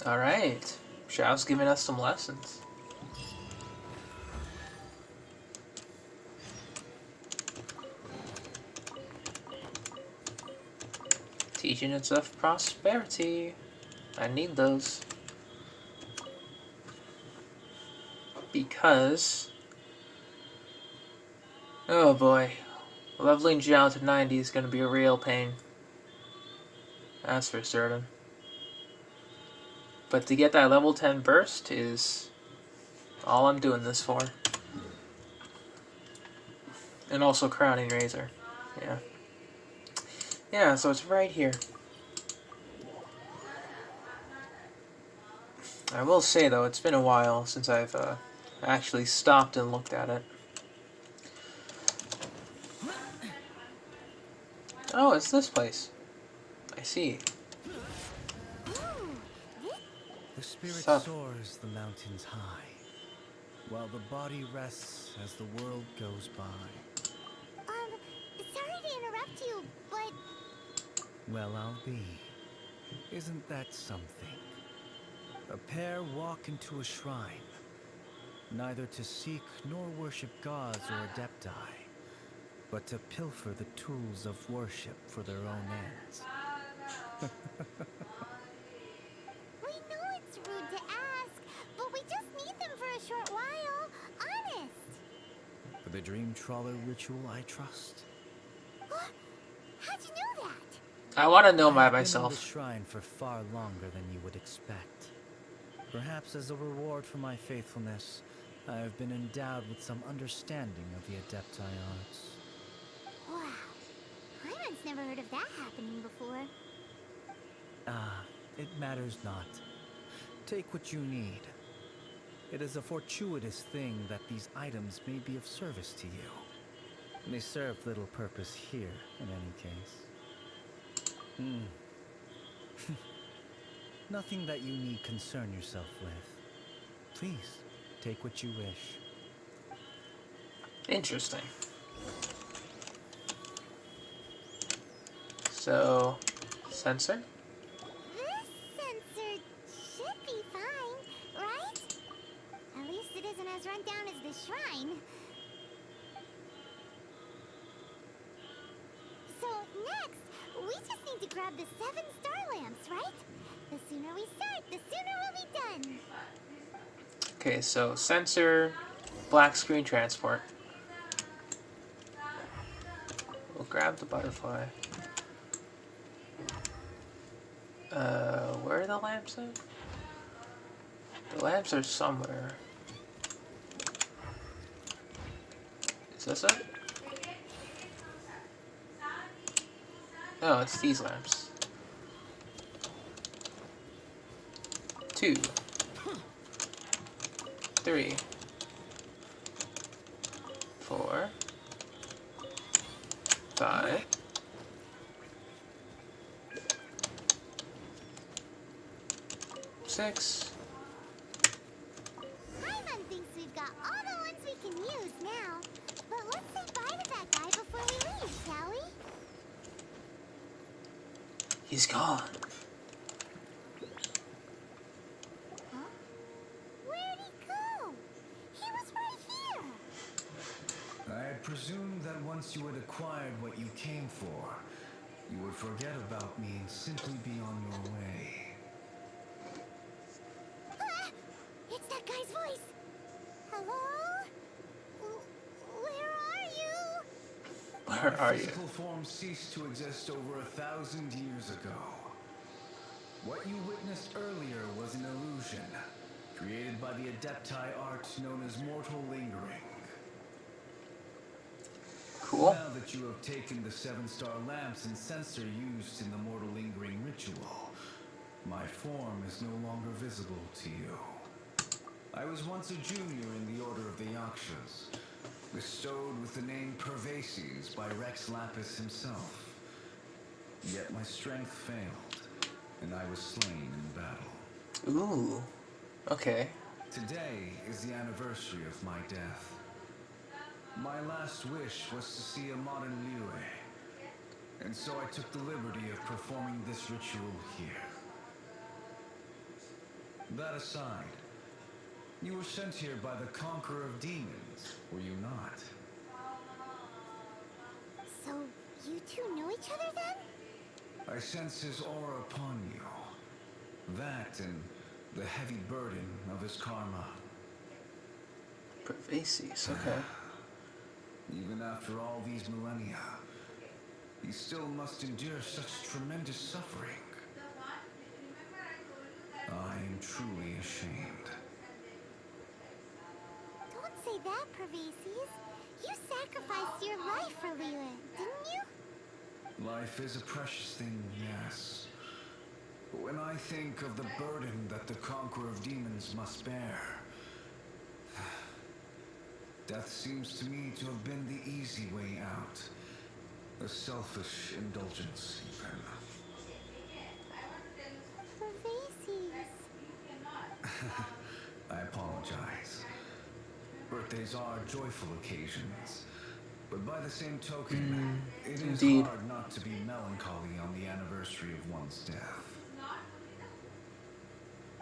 Alright. Zhao's giving us some lessons. Teachings of prosperity. I need those. Because... oh boy. Leveling Zhao to 90 is going to be a real pain. That's for certain. But to get that level 10 burst is all I'm doing this for. And also Crowning Razor. Yeah. Yeah, so it's right here. I will say though, it's been a while since I've actually stopped and looked at it. Oh, it's this place. I see. The spirit Sup? soars the mountains high, while the body rests as the world goes by. Sorry to interrupt you, but... Well, I'll be. Isn't that something? A pair walk into a shrine, neither to seek nor worship gods or adepti, but to pilfer the tools of worship for their own ends. We The Dream Trawler ritual, I trust. How'd you know that? I want to know by I've been in the myself. shrine for far longer than you would expect. Perhaps as a reward for my faithfulness, I have been endowed with some understanding of the Adepti arts. Wow. Hyman's never heard of that happening before. It matters not. Take what you need. It is a fortuitous thing that these items may be of service to you. They serve little purpose here, in any case. Nothing that you need concern yourself with. Please, take what you wish. Interesting. So, sensor? This sensor should be fine, right? At least it isn't as run down as the shrine. So next, we just need to grab the 7 star lamps, right? The sooner we start, the sooner we'll be done. Okay, so sensor, black screen transport. We'll grab the butterfly. Where are the lamps at? The lamps are somewhere. Is this it? No, it's these lamps. 2, 3, 4, 5. 6. Hyman thinks we've got all the ones we can use now. But let's say bye to that guy before we leave, shall we? He's gone. Huh? Where'd he go? He was right here. I had presumed that once you had acquired what you came for, you would forget about me and simply be on your way. Ah, it's that guy's voice. Hello? Where are you? Where are you? Physical form ceased to exist over 1,000 years ago. What you witnessed earlier was an illusion, created by the Adepti art known as mortal lingering. Cool. Now that you have taken the 7-star lamps and sensor used in the mortal lingering ritual, my form is no longer visible to you. I was once a junior in the Order of the Yakshas, bestowed with the name Pervases by Rex Lapis himself. Yet my strength failed, and I was slain in battle. Ooh. Okay. Today is the anniversary of my death. My last wish was to see a modern Liyue, and so I took the liberty of performing this ritual here. That aside, you were sent here by the Conqueror of Demons, were you not? So, you two know each other then? I sense his aura upon you. That and the heavy burden of his karma. Pervases, okay. Even after all these millennia, he still must endure such tremendous suffering. I am truly ashamed. Don't say that, Pervases. You sacrificed your life for Liyue, didn't you? Life is a precious thing, yes. But when I think of the burden that the Conqueror of Demons must bear, death seems to me to have been the easy way out. A selfish indulgence, even. Pervases. I apologize. Birthdays are joyful occasions. But by the same token, it is indeed. hard not to be melancholy on the anniversary of one's death.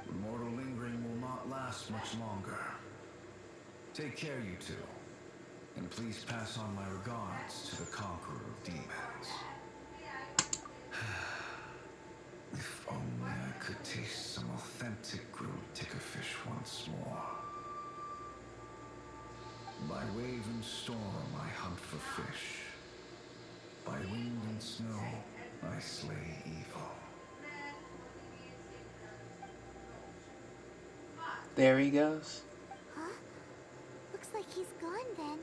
The mortal lingering will not last much longer. Take care, you two. And please pass on my regards to the Conqueror of Demons. If only I could taste some authentic grilled tickerfish once more. By wave and storm I hunt for fish. By wind and snow I slay evil. There he goes. Huh? Looks like he's gone then.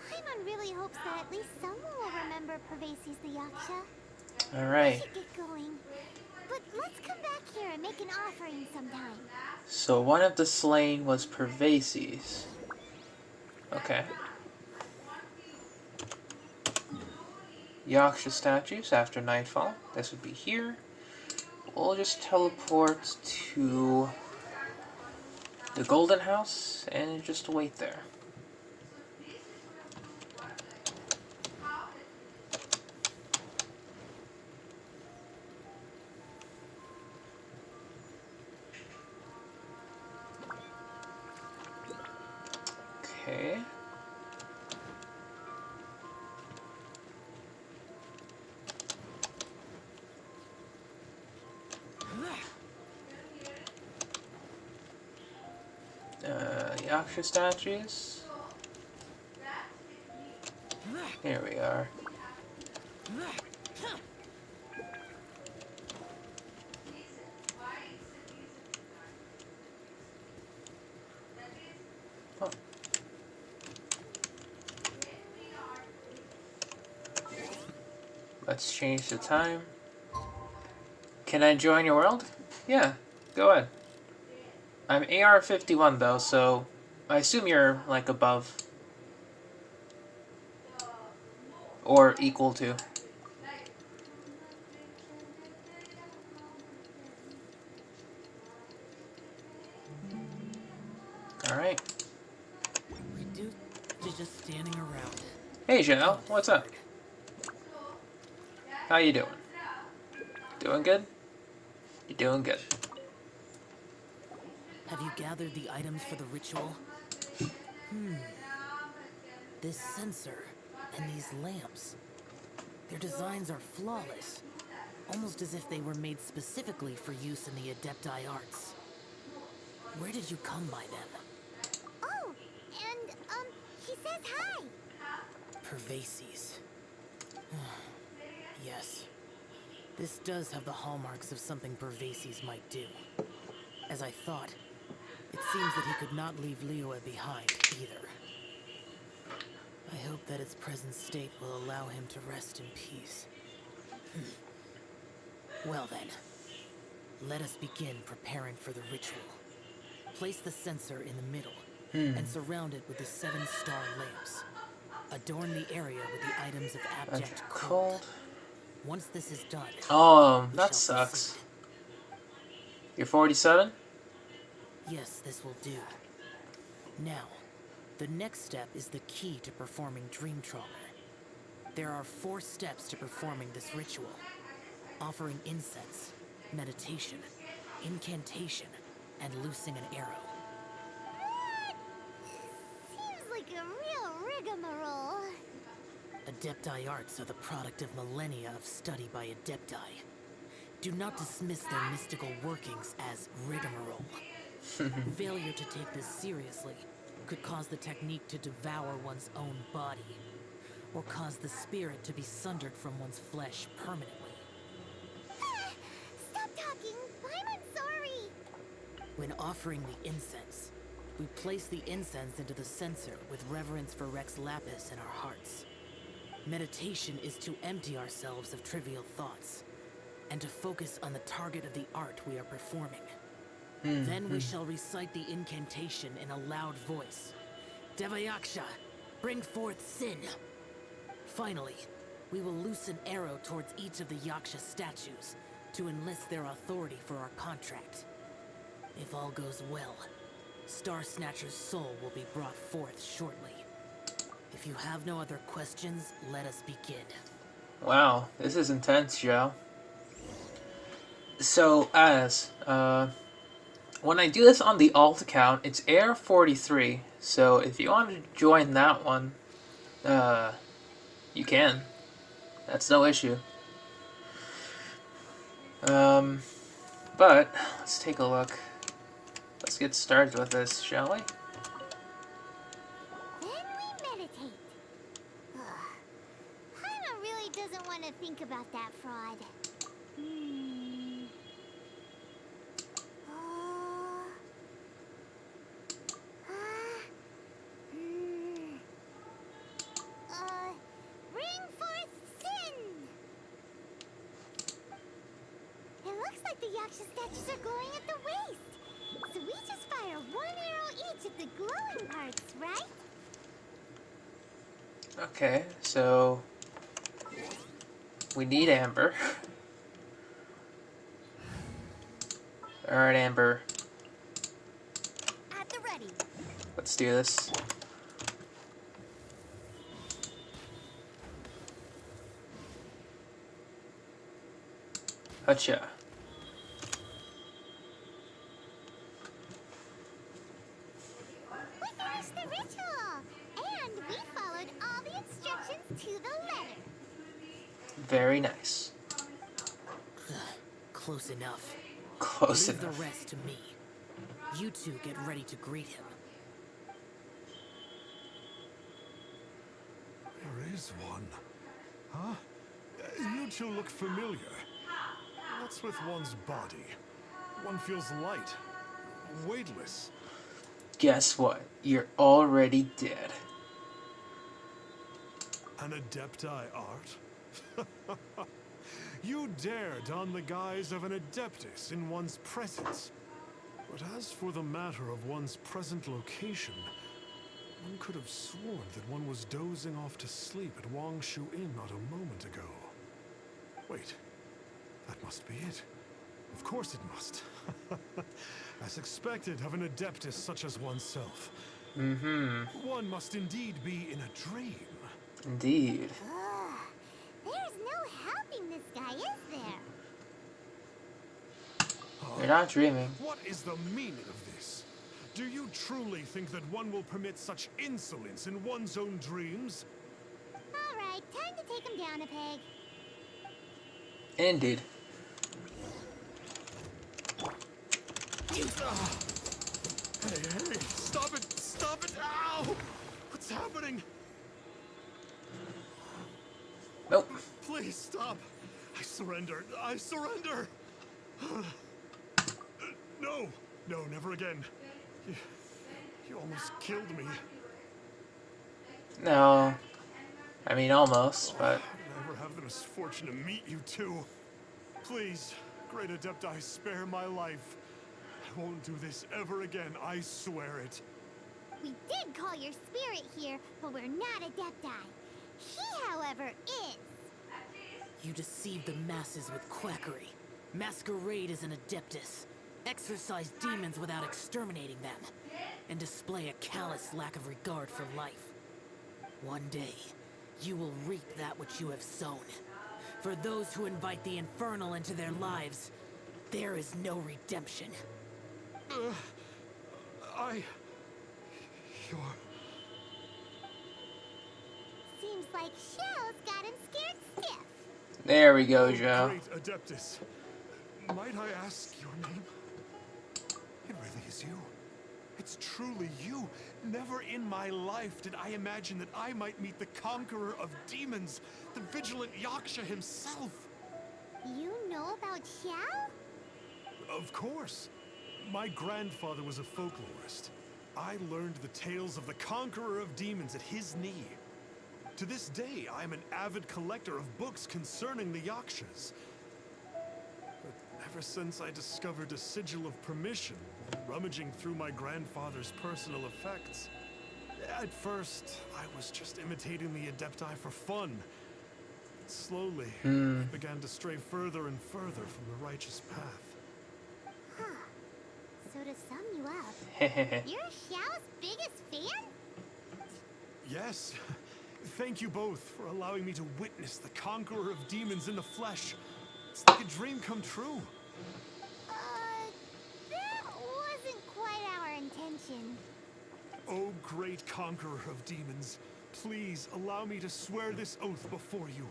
Paimon really hopes that at least someone will remember Pervases the Yaksha. We Alright. should get going. But let's come back here and make an offering sometime. So one of the slain was Pervases. Okay. Yaksha statues after nightfall. This would be here. We'll just teleport to the Golden House and just wait there. Okay. Yaksha statues. Here we are. Oh. Let's change the time. Can I join your world? Yeah, go ahead. I'm AR-51 though, so I assume you're like above or equal to. Alright. We do just standing around. Hey Zhao, what's up? How you doing? Doing good? You're doing good. Have you gathered the items for the ritual? This sensor and these lamps. Their designs are flawless. Almost as if they were made specifically for use in the Adepti arts. Where did you come by them? Oh, and, he says hi. Pervases. Yes. This does have the hallmarks of something Pervases might do. As I thought, it seems that he could not leave Liyue behind, either. I hope that its present state will allow him to rest in peace. Well then, let us begin preparing for the ritual. Place the sensor in the middle, and surround it with the 7-star lamps. Adorn the area with the items of abject cold. Once this is done, that sucks. You're 47? Yes, this will do. Now, the next step is the key to performing Dream Trawler. There are 4 steps to performing this ritual. Offering incense, meditation, incantation, and loosing an arrow. Seems like a real rigmarole. Adepti arts are the product of millennia of study by Adepti. Do not dismiss their mystical workings as rigmarole. Failure to take this seriously could cause the technique to devour one's own body, or cause the spirit to be sundered from one's flesh permanently. Stop talking! I'm sorry! When offering the incense, we place the incense into the censer with reverence for Rex Lapis in our hearts. Meditation is to empty ourselves of trivial thoughts, and to focus on the target of the art we are performing. Then we shall recite the incantation in a loud voice. Devayaksha, bring forth sin! Finally, we will loose an arrow towards each of the Yaksha statues to enlist their authority for our contract. If all goes well, Star Snatcher's soul will be brought forth shortly. If you have no other questions, let us begin. Wow, this is intense, Joe. So, when I do this on the alt account, it's Air 43. So if you want to join that one, you can. That's no issue. But let's take a look. Let's get started with this, shall we? Then doesn't want to think about that fraud. Bring forth sin! It looks like the Yaksha statues are glowing at the waist. So we just fire 1 arrow each at the glowing parts, right? Okay, so we need Amber. Alright, Amber. At the ready. Let's do this. Gotcha. We finished the ritual! And we followed all the instructions to the letter. Very nice. Close enough. Close Leave enough. the rest to me. You two get ready to greet him. There is one. Huh? You two look familiar. What's with one's body? One feels light, weightless. Guess what? You're already dead. An Adepti art? You dare don the guise of an Adeptus in one's presence. But as for the matter of one's present location, one could have sworn that one was dozing off to sleep at Wangshu Inn not a moment ago. Wait, that must be it. Of course it must. As expected of an Adeptus such as oneself. One must indeed be in a dream. Indeed. There's no helping this guy, is there? You're not dreaming. What is the meaning of this? Do you truly think that one will permit such insolence in one's own dreams? Alright, time to take him down a peg. Indeed. Hey, stop it! Stop it! Ow! What's happening? Nope. Please stop! I surrender! I surrender! No! No, never again. You almost killed me. No. I mean, almost, but... How did I ever have the misfortune to meet you two? Please, Great Adepti, spare my life. I won't do this ever again, I swear it. We did call your spirit here, but we're not Adepti. He, however, is. You deceive the masses with quackery. Masquerade as an Adeptus. Exorcise demons without exterminating them. And display a callous lack of regard for life. One day, you will reap that which you have sown. For those who invite the infernal into their lives, there is no redemption. You're... Seems like Shell's got him scared stiff. There we go, Joe. Great Adeptus. Might I ask your name? It really is you. It's truly you. Never in my life did I imagine that I might meet the conqueror of demons, the vigilant Yaksha himself. You know about Shell? Of course. My grandfather was a folklorist. I learned the tales of the conqueror of demons at his knee. To this day, I am an avid collector of books concerning the Yakshas. But ever since I discovered a sigil of permission, rummaging through my grandfather's personal effects, at first, I was just imitating the Adepti for fun. Slowly, I began to stray further and further from the righteous path. So to sum you up, Hehehe. you're Xiao's biggest fan? Yes. Thank you both for allowing me to witness the conqueror of demons in the flesh. It's like a dream come true. That wasn't quite our intention. Oh, great conqueror of demons, please allow me to swear this oath before you.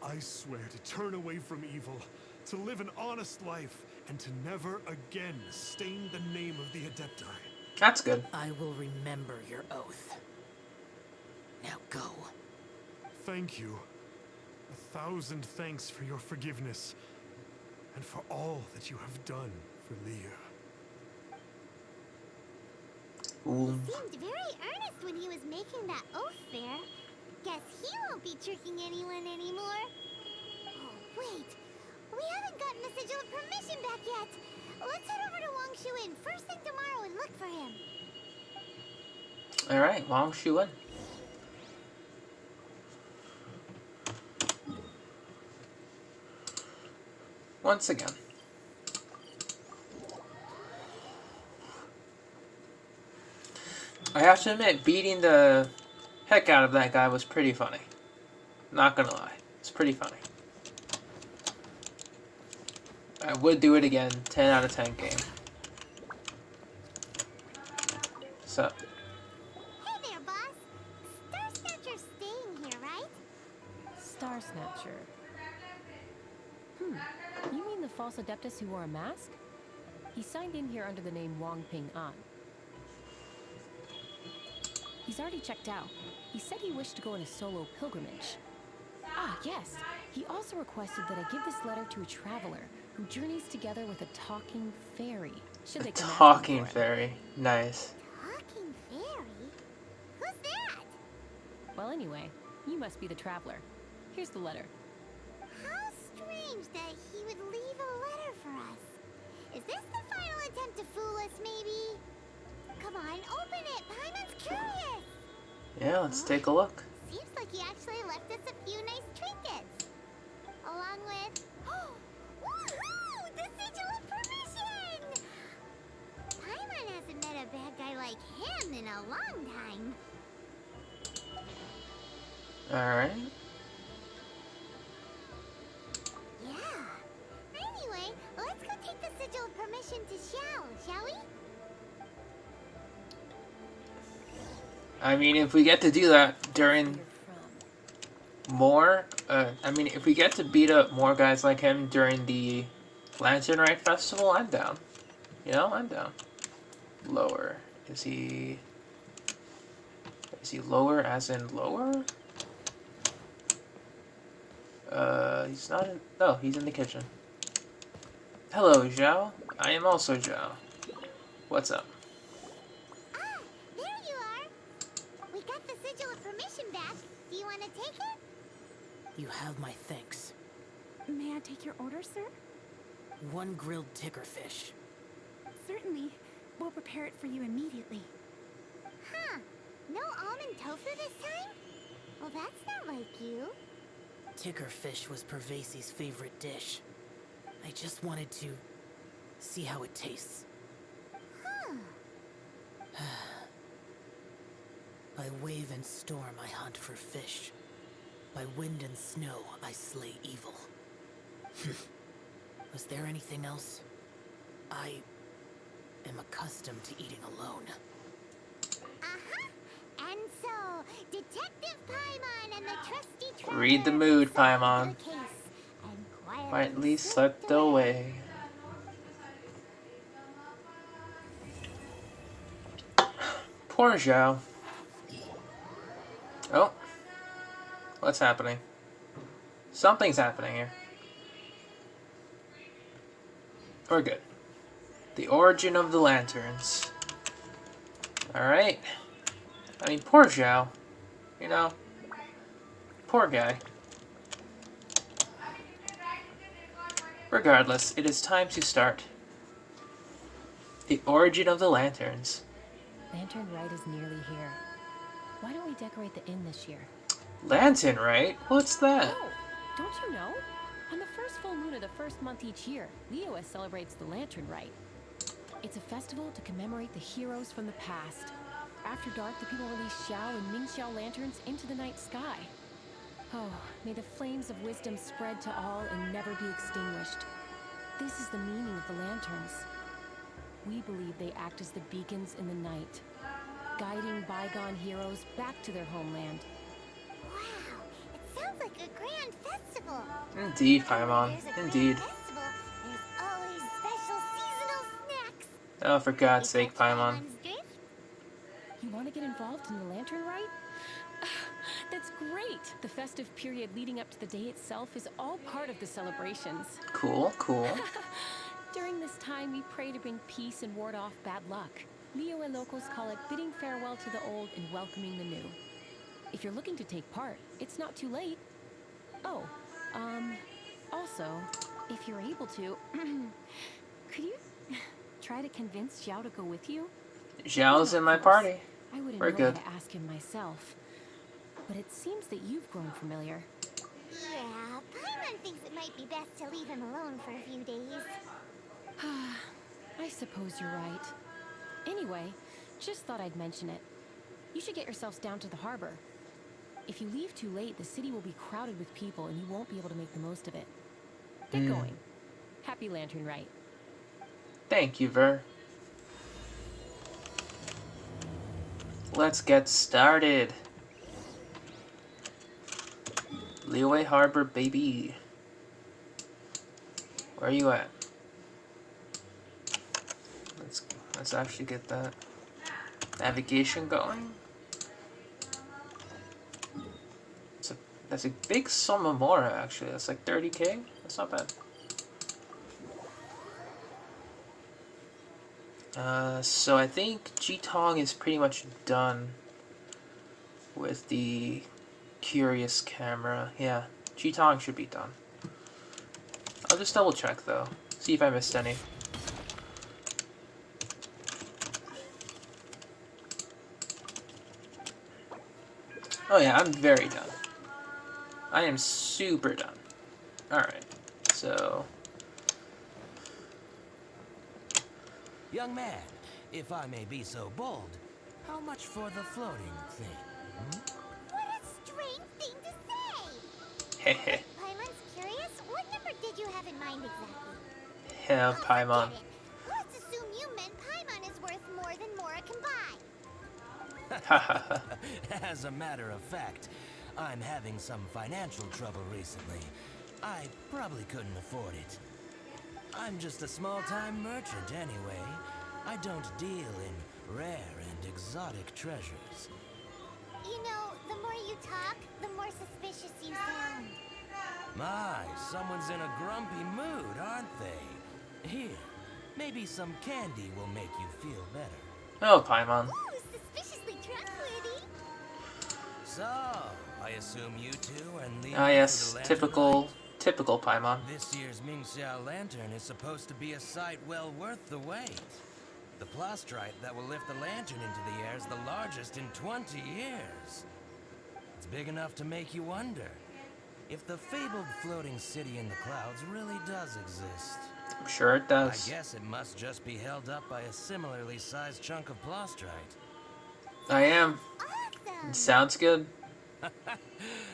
I swear to turn away from evil, to live an honest life, and to never again stain the name of the Adepti. That's good. I will remember your oath. Now go. Thank you. 1,000 thanks for your forgiveness, and for all that you have done for Leah. Ooh. He seemed very earnest when he was making that oath there. Guess he won't be tricking anyone anymore. Oh, wait. We haven't gotten the sigil of permission back yet. Let's head over to Wang Shuin first thing tomorrow and look for him. Alright, Wang Shuin. Once again. I have to admit, beating the heck out of that guy was pretty funny. Not gonna lie. It's pretty funny. I would do it again. 10 out of 10 game. So. Hey there, boss. Star Snatcher's staying here, right? Star Snatcher. You mean the false adeptus who wore a mask? He signed in here under the name Wang Ping An. He's already checked out. He said he wished to go on a solo pilgrimage. Ah, yes. He also requested that I give this letter to a traveler who journeys together with a talking fairy. Should they come after Talking him for it. fairy. Nice. Talking fairy? Who's that? Well, anyway, you must be the traveler. Here's the letter. How strange that he would leave a letter for us. Is this the final attempt to fool us, maybe? Come on, open it. Paimon's curious. Yeah, let's take a look. Seems like he actually left us a few nice trinkets. Along with... Woohoo! The sigil of permission! Paimon hasn't met a bad guy like him in a long time. Alright. Yeah. Anyway, let's go take the sigil of permission to Xiao, shall we? I mean, if we get to do that during You're from. more, if we get to beat up more guys like him during the Lantern Rite Festival, I'm down. You know, I'm down. Lower. Is he lower as in lower? He's not in... No, he's in the kitchen. Hello, Zhao. I am also Zhao. What's up? Ah, there you are. We got the sigil of permission back. Do you want to take it? You have my thanks. May I take your order, sir? 1 grilled tickerfish. Certainly. We'll prepare it for you immediately. Huh. No almond tofu this time? Well, that's not like you. Tickerfish was Pervasi's favorite dish. I just wanted to see how it tastes. Huh. By wave and storm I hunt for fish. By wind and snow I slay evil. Was there anything else? I am accustomed to eating alone. Uh-huh. And so, Detective Paimon and the trusty traveler Read the mood, solved Paimon. the case and quietly Quietly slipped away. Poor Zhao. Oh. What's happening? Something's happening here. We're good. The origin of the lanterns. Alright. I mean, poor Zhao. You know. Poor guy. Regardless, it is time to start. The origin of the lanterns. Lantern Rite is nearly here. Why don't we decorate the inn this year? Lantern, right? What's that? Oh, don't you know? On the first full moon of the first month each year, Leois celebrates the Lantern Rite. It's a festival to commemorate the heroes from the past. After dark, the people release Xiao and Mingxiao lanterns into the night sky. Oh, may the flames of wisdom spread to all and never be extinguished. This is the meaning of the lanterns. We believe they act as the beacons in the night, guiding bygone heroes back to their homeland. Wow, it sounds like a grand festival. Indeed, And when Paimon. there's a grand Indeed. festival, there's always special seasonal snacks. Oh, for God's Is sake, that Paimon. Paimon's drift? You want to get involved in the Lantern Rite? That's great! The festive period leading up to the day itself is all part of the celebrations. Cool, cool. During this time, we pray to bring peace and ward off bad luck. Liyue locals call it bidding farewell to the old and welcoming the new. If you're looking to take part, it's not too late. Oh, also, if you're able to, could you try to convince Xiao to go with you? Xiao's in my party. I wouldn't We're know good. how to ask him myself. But it seems that you've grown familiar. Yeah, Paimon thinks it might be best to leave him alone for a few days. I suppose you're right. Anyway, just thought I'd mention it. You should get yourselves down to the harbor. If you leave too late, the city will be crowded with people and you won't be able to make the most of it. Get going. Happy Lantern Rite. Thank you, Ver. Let's get started. Liyue Harbor, baby. Where are you at? Let's actually get that navigation going. That's a big sum of more, actually. That's like 30k. That's not bad. So I think Jitong is pretty much done with the Curious camera. Yeah, Jitong should be done. I'll just double check though, see if I missed any. Oh yeah, I'm very done. I am super done. Alright, so... Young man, if I may be so bold, how much for the floating thing? What a strange thing to say! Hehe. Paimon's curious? What number did you have in mind exactly? Yeah, Paimon. Forget it. Let's assume you meant Paimon is worth more than Mora can buy. As a matter of fact, I'm having some financial trouble recently. I probably couldn't afford it. I'm just a small-time merchant anyway. I don't deal in rare and exotic treasures. You know, the more you talk, the more suspicious you sound. My, someone's in a grumpy mood, aren't they? Here, maybe some candy will make you feel better. Oh, Paimon. Ooh, suspiciously trustworthy. So, I assume you two and Lee. Ah yes, typical Paimon. This year's Mingxiao Lantern is supposed to be a sight well worth the wait. The plastrite that will lift the lantern into the air is the largest in 20 years. It's big enough to make you wonder if the fabled floating city in the clouds really does exist. I'm sure it does. I guess it must just be held up by a similarly sized chunk of plastrite. I am. Awesome. It sounds good.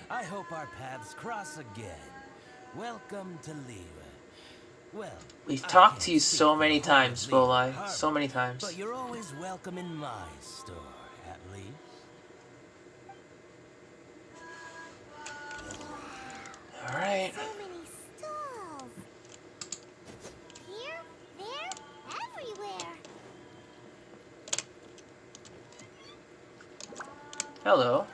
I hope our paths cross again. Welcome to Liyue. Well, We've I talked can't to you speak so for many the whole times, Liyue Volai. Harbor, So many times. but you're always welcome in my store, at least. Alright. So many stalls. Here, there, everywhere. Hello.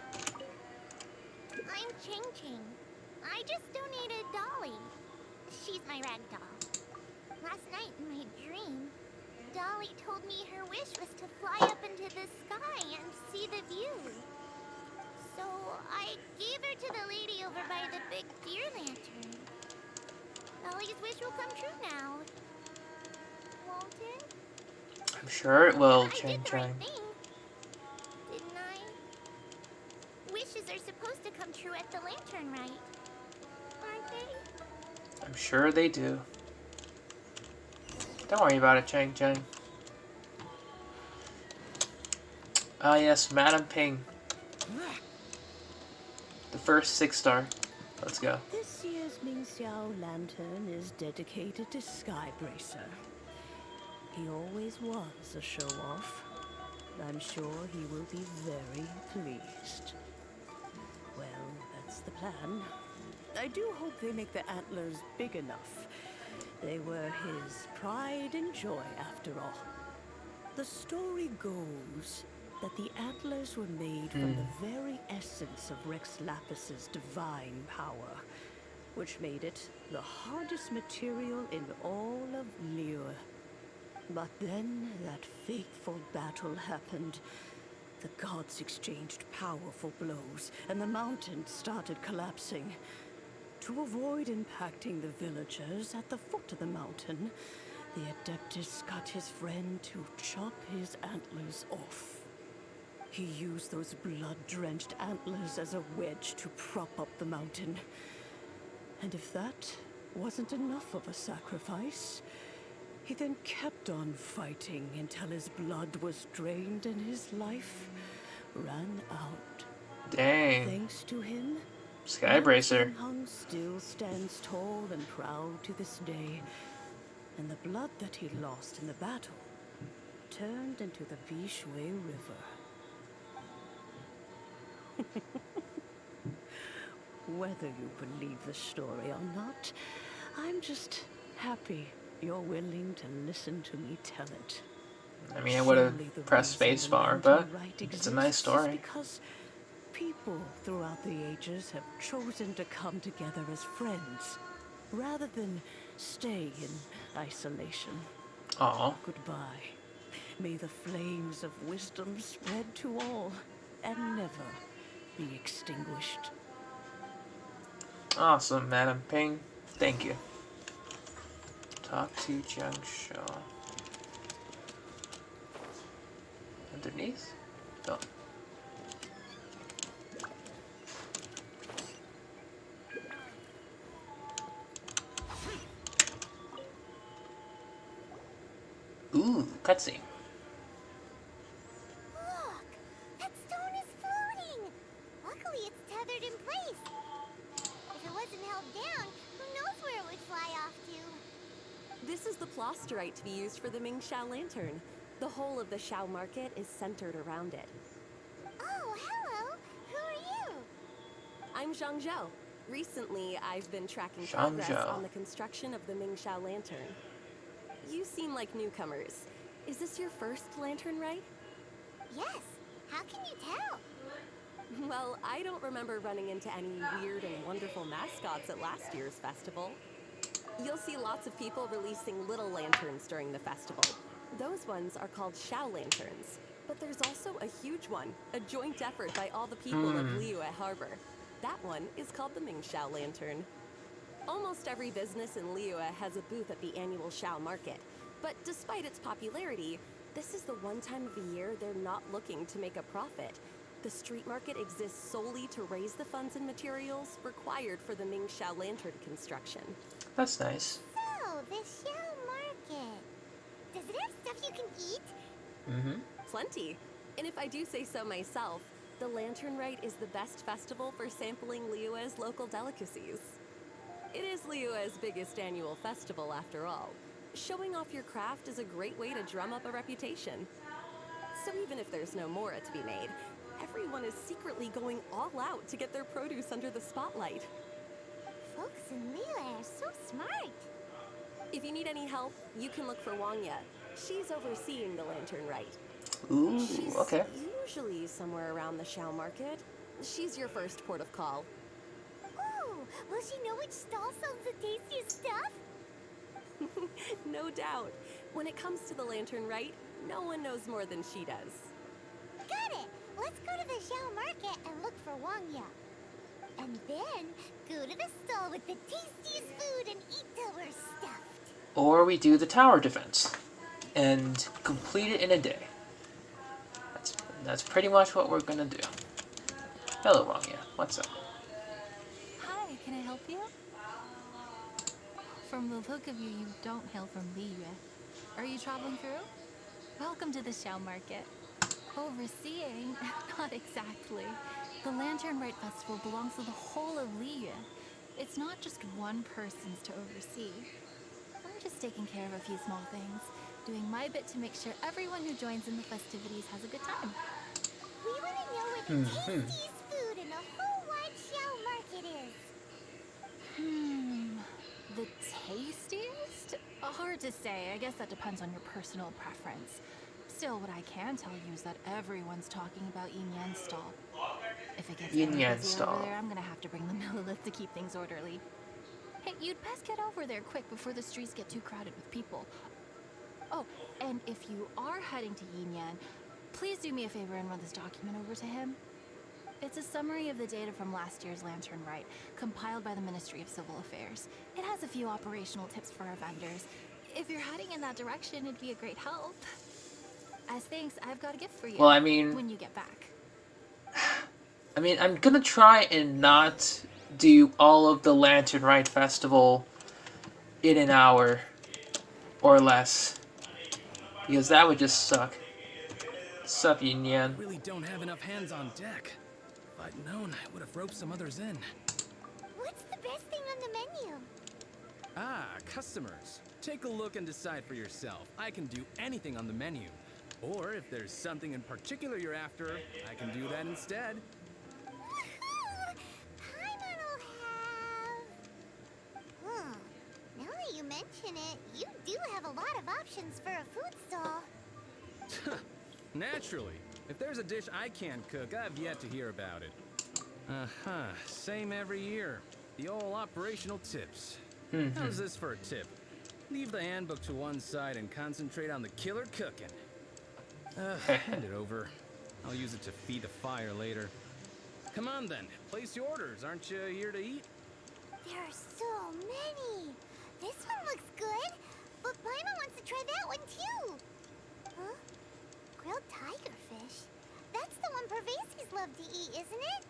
I'm Ching Ching. I just donated Dolly. She's my rag doll. Last night in my dream, Dolly told me her wish was to fly up into the sky and see the view. So I gave her to the lady over by the big deer lantern. Dolly's wish will come true now. Won't it? I'm sure it will, I Chang did the right Chang. thing, didn't I? Wishes are supposed to come true at the lantern, right? Aren't they? I'm sure they do. Don't worry about it, Chang Chang. Ah yes, Madam Ping. The first 6-star. Let's go. This year's Mingxiao Lantern is dedicated to Skybracer. He always was a show-off. I'm sure he will be very pleased. Well, that's the plan. I do hope they make the antlers big enough. They were his pride and joy, after all. The story goes, that the antlers were made from the very essence of Rex Lapis's divine power, which made it the hardest material in all of Liyue. But then that fateful battle happened. The gods exchanged powerful blows, and the mountain started collapsing. To avoid impacting the villagers at the foot of the mountain, the Adeptus got his friend to chop his antlers off. He used those blood-drenched antlers as a wedge to prop up the mountain. And if that wasn't enough of a sacrifice, he then kept on fighting until his blood was drained and his life ran out. Dang. Thanks to him, Skybracer. Hung still stands tall and proud to this day, and the blood that he lost in the battle turned into the Bishui River. Whether you believe the story or not, I'm just happy you're willing to listen to me tell it. I mean, I would have Surely the pressed reason the spacebar, but Lantern Rite it's a nice exists is story. because people throughout the ages have chosen to come together as friends, rather than stay in isolation. Aw. Goodbye. May the flames of wisdom spread to all, and never be extinguished. Awesome, Madam Ping. Thank you. Talk to Jiangshaw. Underneath? Oh. Ooh, cutscene. Look! That stone is floating! Luckily it's tethered in place. If it wasn't held down, who knows where it would fly off to? This is the plasterite to be used for the Mingxiao lantern. The whole of the Xiao market is centered around it. Oh, hello! Who are you? I'm Zhang Zhou. Recently, I've been tracking Zhang progress Zhou. on the construction of the Mingxiao lantern. You seem like newcomers. Is this your first lantern, right? Yes. How can you tell? Well, I don't remember running into any weird and wonderful mascots at last year's festival. You'll see lots of people releasing little lanterns during the festival. Those ones are called Xiao lanterns. But there's also a huge one, a joint effort by all the people of Liyue Harbor. That one is called the Mingxiao lantern. Almost every business in Liyue has a booth at the annual Xiao market. But despite its popularity, this is the one time of the year they're not looking to make a profit. The street market exists solely to raise the funds and materials required for the Mingxiao lantern construction. That's nice. So, the Xiao market. Does it have stuff you can eat? Mm-hmm. Plenty. And if I do say so myself, the Lantern Rite is the best festival for sampling Liyue's local delicacies. It is Liyue's biggest annual festival, after all. Showing off your craft is a great way to drum up a reputation. So even if there's no mora to be made, everyone is secretly going all out to get their produce under the spotlight. Folks in Liyue are so smart. If you need any help, you can look for Wangya. She's overseeing the Lantern Rite. Ooh, She's okay. usually somewhere around the Xiao market. She's your first port of call. Ooh, will she know which stall sells the tastiest stuff? No doubt. When it comes to the Lantern Rite, no one knows more than she does. Got it! Let's go to the Xiao market and look for Wangya. And then, go to the stall with the tastiest food and eat till we're stuffed. Or we do the tower defense and complete it in a day. That's pretty much what we're gonna do. Hello, Wangya. What's up? Hi, can I help you? From the look of you, you don't hail from Liyue. Are you traveling through? Welcome to the Xiao market. Overseeing? Not exactly. The Lantern Rite Festival belongs to the whole of Liyue. It's not just one person's to oversee. I'm just taking care of a few small things, doing my bit to make sure everyone who joins in the festivities has a good time. We want to know where the tastiest food in the whole wide Xiao market is. The tastiest? Hard to say. I guess that depends on your personal preference. Still, what I can tell you is that everyone's talking about Yin Yan's stall. If it gets Yin any Yang busier over stall. there, I'm gonna have to bring the Millilith to keep things orderly. Hey, you'd best get over there quick before the streets get too crowded with people. Oh, and if you are heading to Yin Yan, please do me a favor and run this document over to him. It's a summary of the data from last year's Lantern Rite, compiled by the Ministry of Civil Affairs. It has a few operational tips for our vendors. If you're heading in that direction, it'd be a great help. As thanks, I've got a gift for you. Well, I mean... when you get back. I'm gonna try and not do all of the Lantern Rite Festival in an hour or less. Because that would just suck. Sup, Yin Yan? Really don't have enough hands on deck. If I'd known, I would have roped some others in. What's the best thing on the menu? Ah, customers. Take a look and decide for yourself. I can do anything on the menu. Or if there's something in particular you're after, I can do that instead. Paimon will have... Now that you mention it, you do have a lot of options for a food stall. Naturally. If there's a dish I can't cook, I've yet to hear about it. Uh-huh. Same every year. The old operational tips. How's this for a tip? Leave the handbook to one side and concentrate on the killer cooking. Hand it over. I'll use it to feed the fire later. Come on then, place your orders. Aren't you here to eat? There are so many. This one looks good, but Paimon wants to try that one too. Huh? Grilled tigerfish? That's the one Pervasives love to eat, isn't it?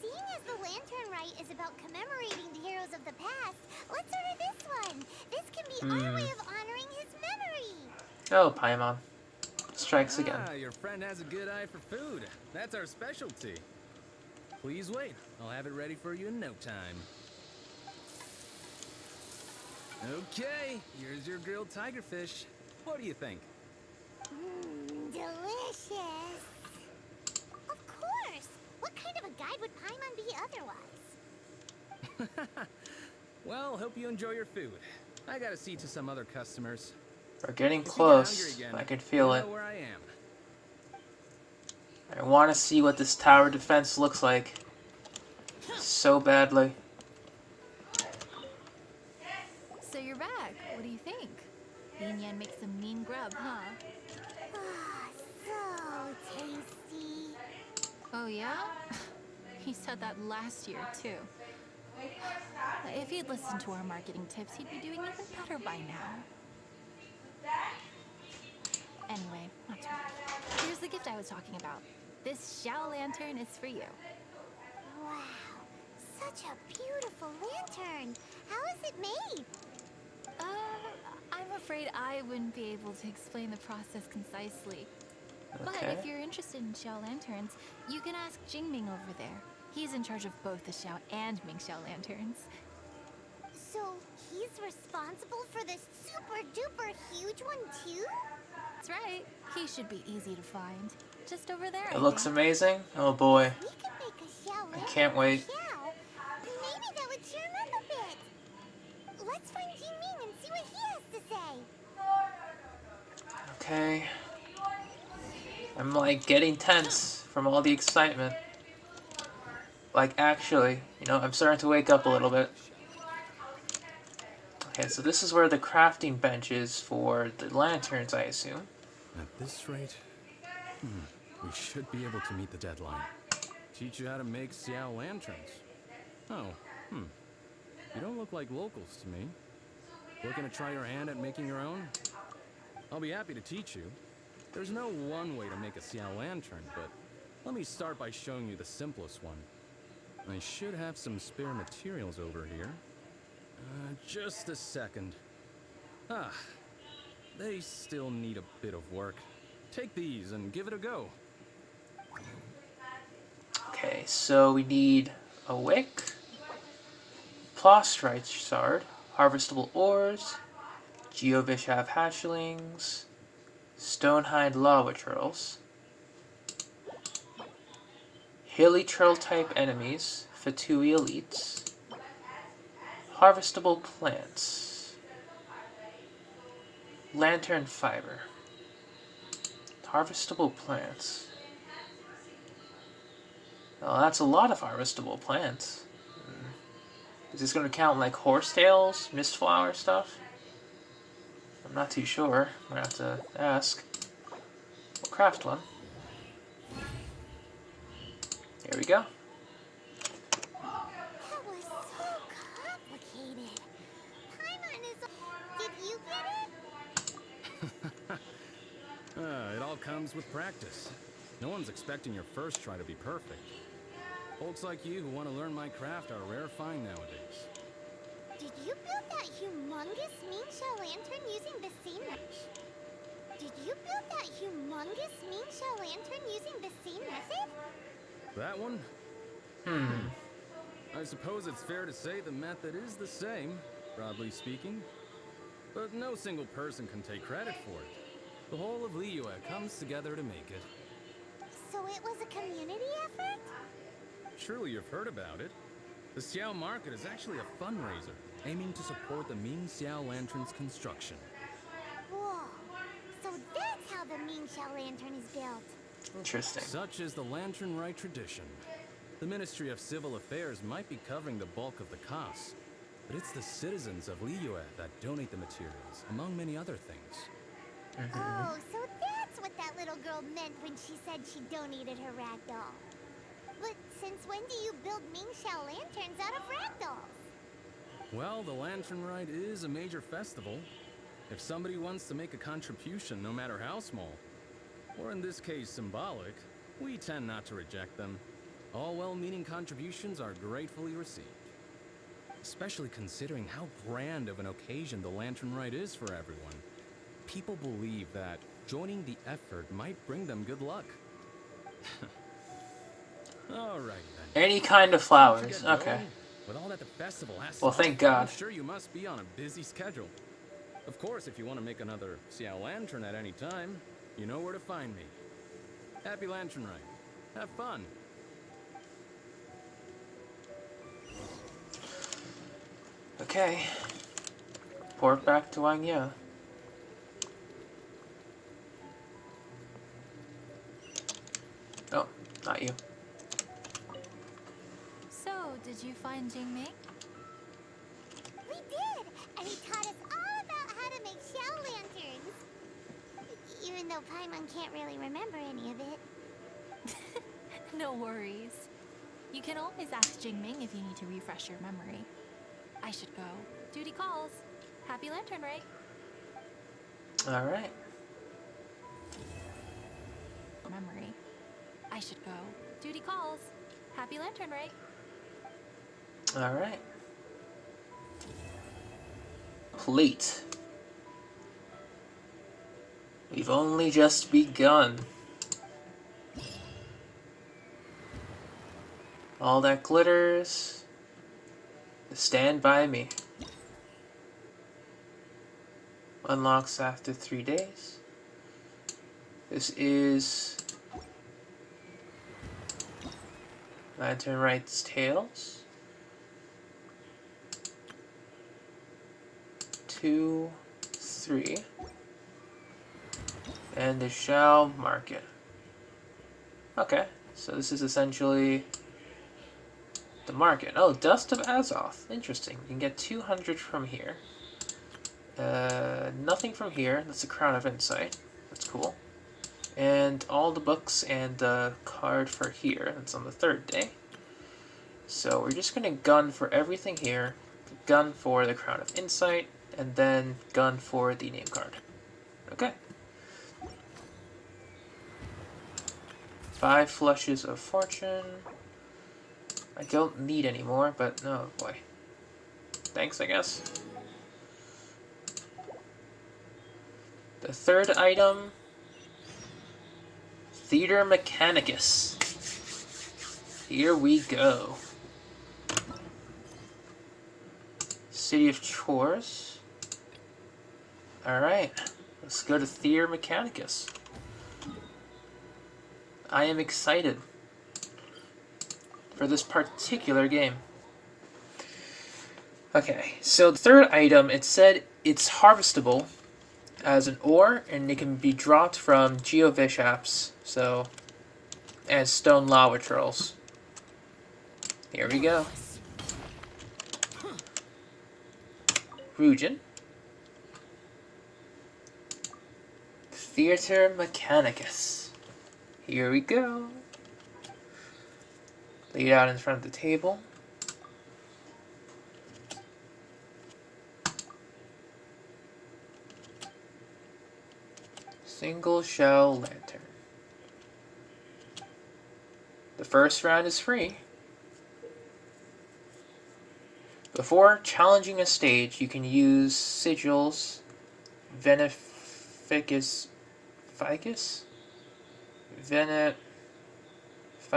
Seeing as the Lantern Rite is about commemorating the heroes of the past, let's order this one. This can be our way of honoring his memory. Oh, Paimon. Strikes again. Ah, your friend has a good eye for food. That's our specialty. Please wait. I'll have it ready for you in no time. Okay, here's your grilled tigerfish. What do you think? Delicious. Of course. What kind of a guide would Paimon be otherwise? Well, hope you enjoy your food. I gotta see to some other customers. We're getting If you get close. hungry again, I can feel you it. know where I am. I want to see what this tower defense looks like. So badly. So you're back. What do you think? Yin Yan makes some mean grub, huh? So tasty. Oh yeah? He said that last year too. If he'd listened to our marketing tips, he'd be doing even better by now. Anyway, not too much. Here's the gift I was talking about. This Xiao lantern is for you. Wow. Such a beautiful lantern. How is it made? I'm afraid I wouldn't be able to explain the process concisely. But Okay. if you're interested in Xiao lanterns, you can ask Jingming over there. He's in charge of both the Xiao and Mingxiao lanterns. So he's responsible for this super duper huge one too? That's right. He should be easy to find. Just over there. It looks amazing. Oh boy. We could make a Xiao lantern can't wait. for Xiao. Maybe that would cheer him up a bit. Let's find Jingming and see what he has to say. Okay. I'm like getting tense from all the excitement. Like actually, I'm starting to wake up a little bit. Okay, so this is where the crafting bench is for the lanterns, I assume. At this rate, we should be able to meet the deadline. Teach you how to make Xiao lanterns. Oh, You don't look like locals to me. Looking to try your hand at making your own? I'll be happy to teach you. There's no one way to make a Xiao lantern, but let me start by showing you the simplest one. I should have some spare materials over here. Just a second. They still need a bit of work. Take these and give it a go. Okay, so we need a wick, plastrite shard, harvestable ores, geovishav hatchlings, stonehide lava turtles, hilly turtle type enemies, Fatui elites, harvestable plants, lantern fiber. Harvestable plants. Oh, that's a lot of harvestable plants. Is this going to count like horsetails, mistflower stuff? I'm not too sure. I'm going to have to ask. We'll craft one. Here we go. That was so complicated. Paimon is... Did you get it? It all comes with practice. No one's expecting your first try to be perfect. Folks like you who want to learn my craft are a rare find nowadays. Did you build that humongous mean shell lantern using the same... Did you build that humongous mean shell lantern using the same method? That one? I suppose it's fair to say the method is the same, broadly speaking. But no single person can take credit for it. The whole of Liyue comes together to make it. So it was a community effort? Surely you've heard about it. The Xiao Market is actually a fundraiser, aiming to support the Ming Xiao Lantern's construction. Whoa. So that's how the mean shell lantern is built. Interesting. Such is the Lantern Rite tradition. The Ministry of Civil Affairs might be covering the bulk of the costs, but it's the citizens of Liyue that donate the materials, among many other things. Oh, so that's what that little girl meant when she said she donated her ragdoll. But since when do you build Ming Shell lanterns out of ragdolls? Well, the Lantern Rite is a major festival. If somebody wants to make a contribution, no matter how small, or in this case symbolic, we tend not to reject them. All well-meaning contributions are gratefully received. Especially considering how grand of an occasion the Lantern Rite is for everyone. People believe that joining the effort might bring them good luck. All right then. Any kind of flowers. Okay. With all that the festival has Well, thank God. I'm sure you must be on a busy schedule. Of course, if you want to make another Xiao Lantern at any time, you know where to find me. Happy Lantern Rite. Have fun. Okay. Port back to Wangya. Oh, not you. So, did you find Jingming? We did! And he taught us all about how to make shell lanterns. Even though Paimon can't really remember any of it. No worries. You can always ask Jingming if you need to refresh your memory. I should go. Duty calls. Happy Lantern Rite. Alright. Memory. I should go. Duty calls. Happy Lantern Rite. Alright. Plate. We've only just begun. All that glitters. Stand by me. Unlocks after 3 days. This is Lantern Rite's Tales. 2, 3. And the Shao Market. Okay, so this is essentially the market. Oh, Dust of Azoth. Interesting. You can get 200 from here. Nothing from here. That's a Crown of Insight. That's cool. And all the books and the card for here. That's on the 3rd day. So we're just going to gun for everything here. Gun for the Crown of Insight. And then gun for the name card. Okay. 5 Flushes of Fortune. I don't need any more, but oh boy. Thanks, I guess. The 3rd item, Theater Mechanicus. Here we go. City of Chores. Alright, let's go to Theater Mechanicus. I am excited for this particular game. Okay, so the 3rd item, it said it's harvestable as an ore, and it can be dropped from Geovishaps, so as stone lava trolls. Here we go. Rugin. Theater Mechanicus. Here we go. Laid out in front of the table. Single shell lantern. The first round is free. Before challenging a stage, you can use sigils, Veneficus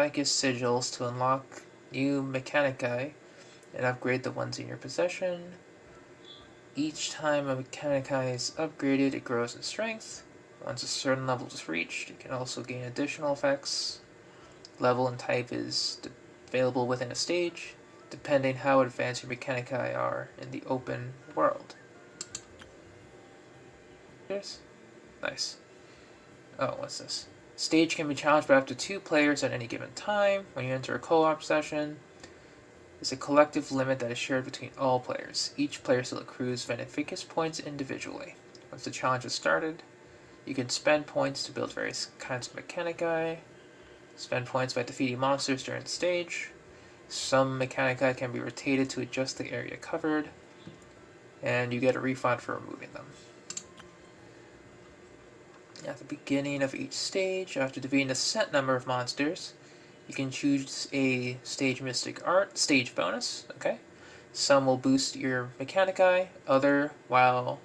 sigils to unlock new Mechanici and upgrade the ones in your possession. Each time a Mechanici is upgraded, it grows in strength. Once a certain level is reached, it can also gain additional effects. Level and type is available within a stage, depending how advanced your Mechanici are in the open world. Yes. Nice. Oh, what's this? Stage can be challenged by up to 2 players at any given time. When you enter a co-op session, there's a collective limit that is shared between all players. Each player still accrues Veneficus points individually. Once the challenge is started, you can spend points to build various kinds of Mechanici, spend points by defeating monsters during the stage. Some Mechanici can be rotated to adjust the area covered, and you get a refund for removing them. At the beginning of each stage, after defeating a set number of monsters, you can choose a stage bonus. Okay, some will boost your Mechanici, other, while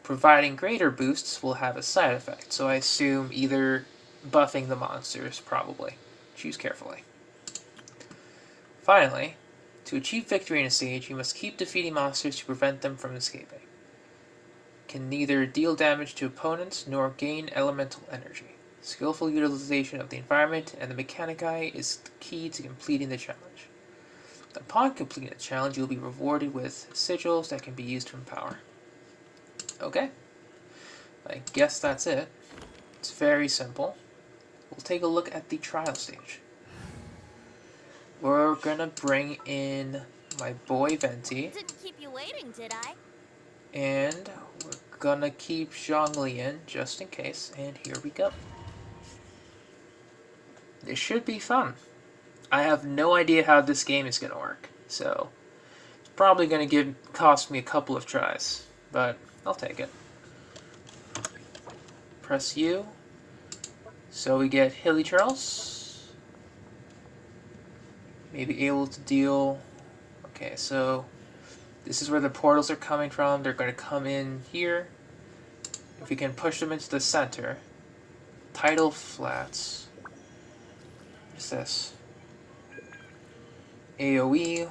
providing greater boosts, will have a side effect. So I assume either buffing the monsters, probably. Choose carefully. Finally, to achieve victory in a stage, you must keep defeating monsters to prevent them from escaping. Can neither deal damage to opponents nor gain elemental energy. Skillful utilization of the environment and the Mechanici is the key to completing the challenge. Upon completing the challenge, you will be rewarded with sigils that can be used to empower. Okay, I guess that's it. It's very simple. We'll take a look at the trial stage. We're gonna bring in my boy Venti. Didn't keep you waiting, did I? And we're gonna keep Zhongli in just in case. And here we go. This should be fun. I have no idea how this game is gonna work, so it's probably gonna cost me a couple of tries, but I'll take it. Press U. So we get Hilly Charles. Maybe able to deal. Okay, so this is where the portals are coming from. They're going to come in here. If we can push them into the center. Tidal flats. What's this? AoE,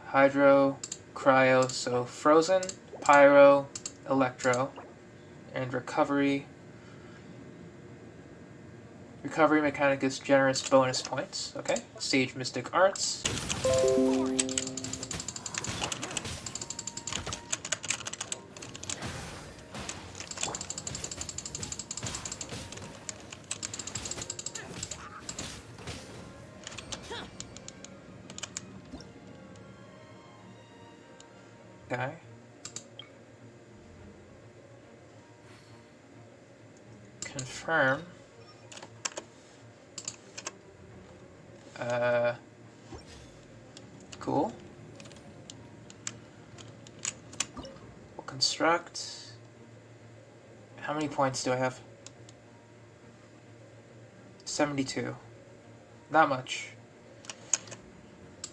Hydro, Cryo, so Frozen, Pyro, Electro, and Recovery. Recovery Mechanicus generous bonus points. Okay. Sage Mystic Arts. Okay. Confirm. Cool. We'll construct. How many points do I have? 72. Not much.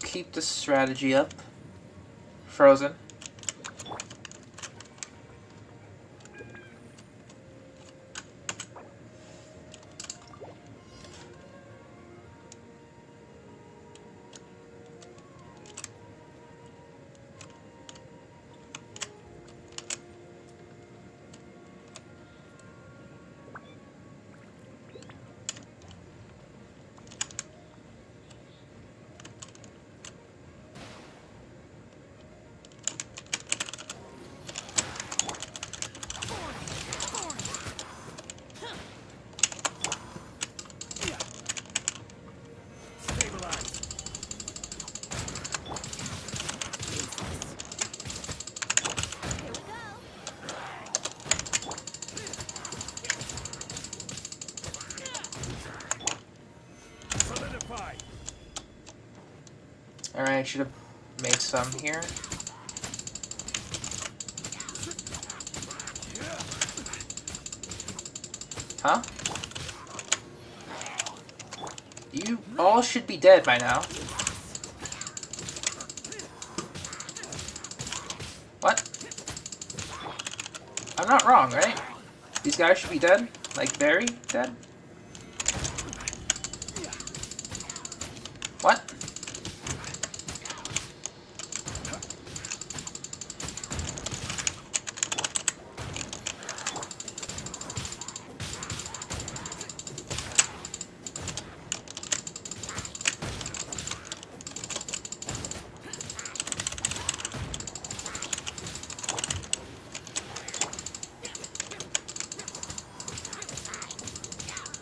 Keep the strategy up. Frozen. Alright, I should have made some here. Huh? You all should be dead by now. What? I'm not wrong, right? These guys should be dead? Like, very dead? What?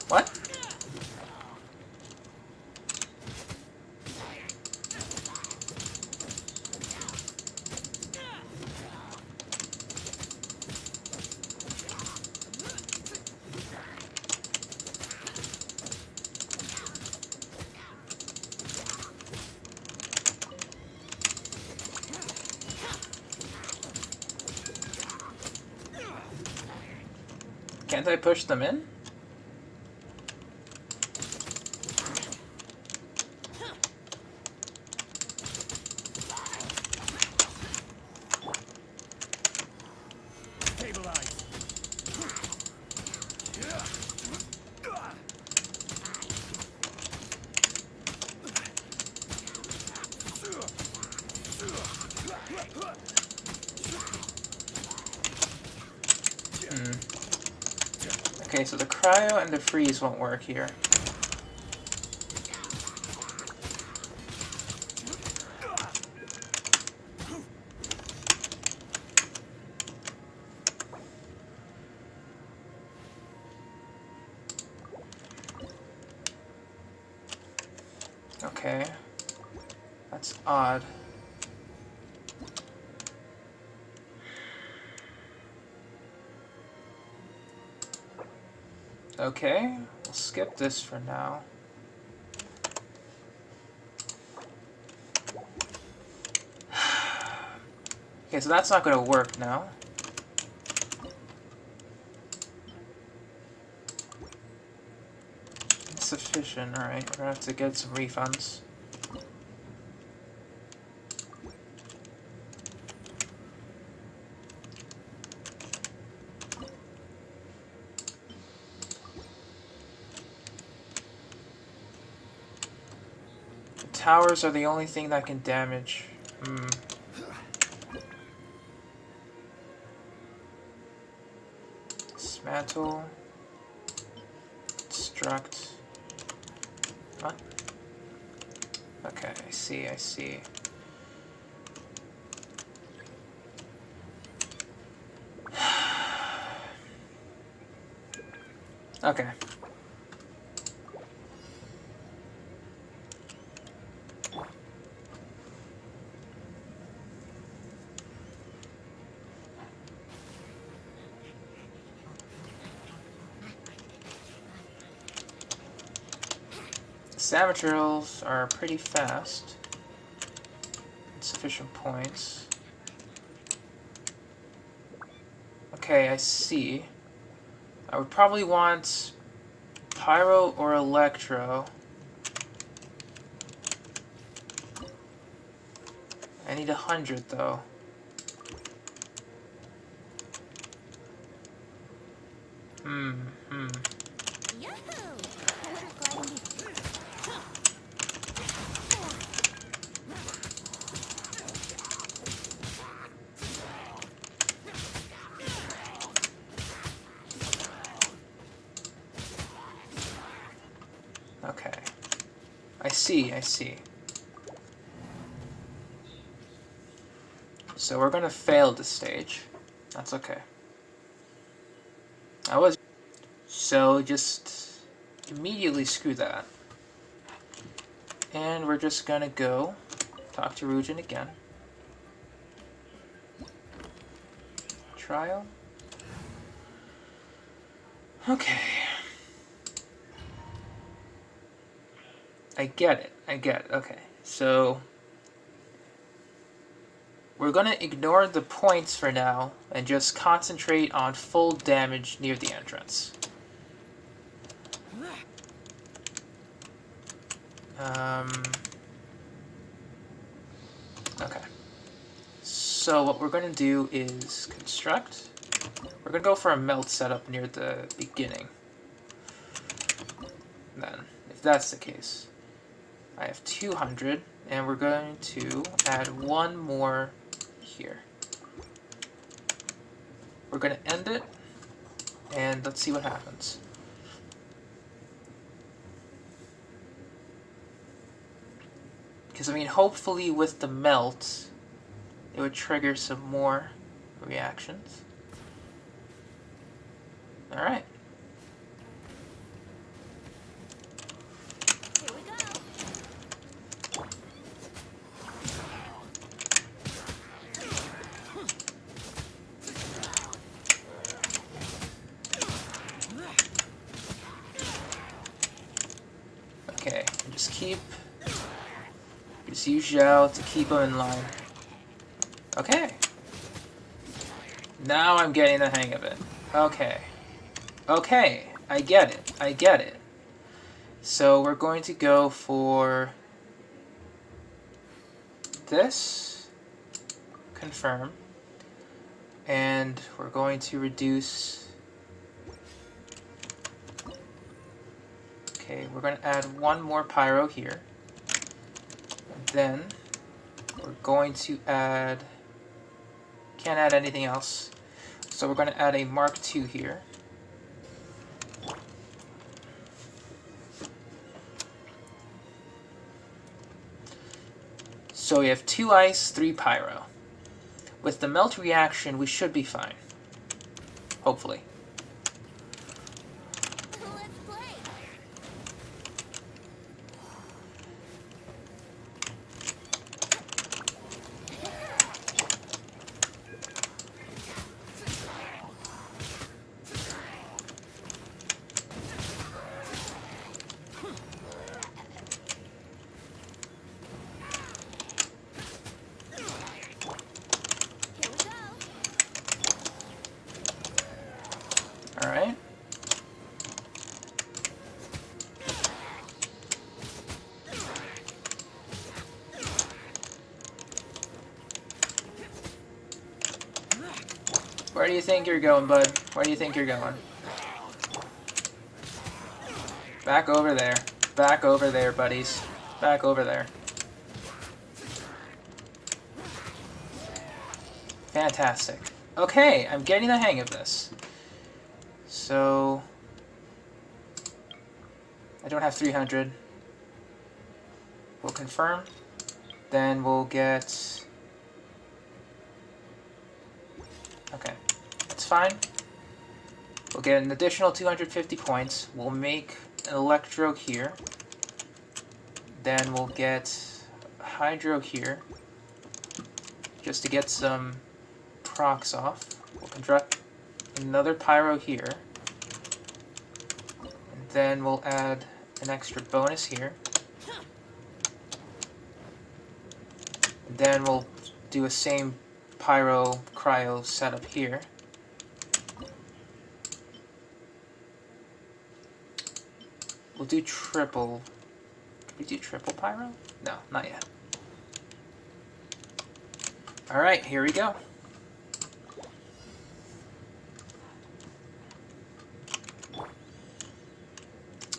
What? Can't I push them in? Okay, so the cryo and the freeze won't work here. Okay. That's odd. Okay, we'll skip this for now. Okay, so that's not going to work now. Insufficient, alright, we're going to have to get some refunds. The towers are the only thing that can damage. Dismantle. Destruct. What? Okay, I see, I see. Okay. Sabotrails are pretty fast. Insufficient points. Okay, I see. I would probably want Pyro or Electro. I need 100 though. Okay. I see. So we're gonna fail this stage. That's okay. So just immediately screw that. And we're just gonna go talk to Rujin again. Trial. Okay. I get it. Okay. So we're going to ignore the points for now and just concentrate on full damage near the entrance. Okay. So what we're going to do is construct. We're going to go for a melt setup near the beginning. Then, if that's the case, I have 200, and we're going to add one more here. We're going to end it, and let's see what happens. Because, I mean, hopefully with the melt, it would trigger some more reactions. Alright. Here we go. Okay, and just use Zhao to keep them in line. Okay. Now I'm getting the hang of it. Okay. Okay, I get it. I get it. So we're going to go for this. Confirm. And we're going to reduce. Okay, we're going to add one more pyro here. And then we're going to add. Can't add anything else. So we're going to add a Mark II here. So we have 2 ice, 3 pyro. With the melt reaction, we should be fine. Hopefully. Let's play. Alright. Where do you think you're going, bud? Where do you think you're going? Back over there. Back over there, buddies. Back over there. Fantastic. Okay, I'm getting the hang of this. So I don't have 300. We'll confirm. Then we'll get. Okay, that's fine. We'll get an additional 250 points. We'll make an Electro here. Then we'll get Hydro here. Just to get some procs off. We'll construct another Pyro here. And then we'll add an extra bonus here. And then we'll do a same Pyro Cryo setup here. We'll do triple. Can we do triple Pyro? No, not yet. Alright, here we go.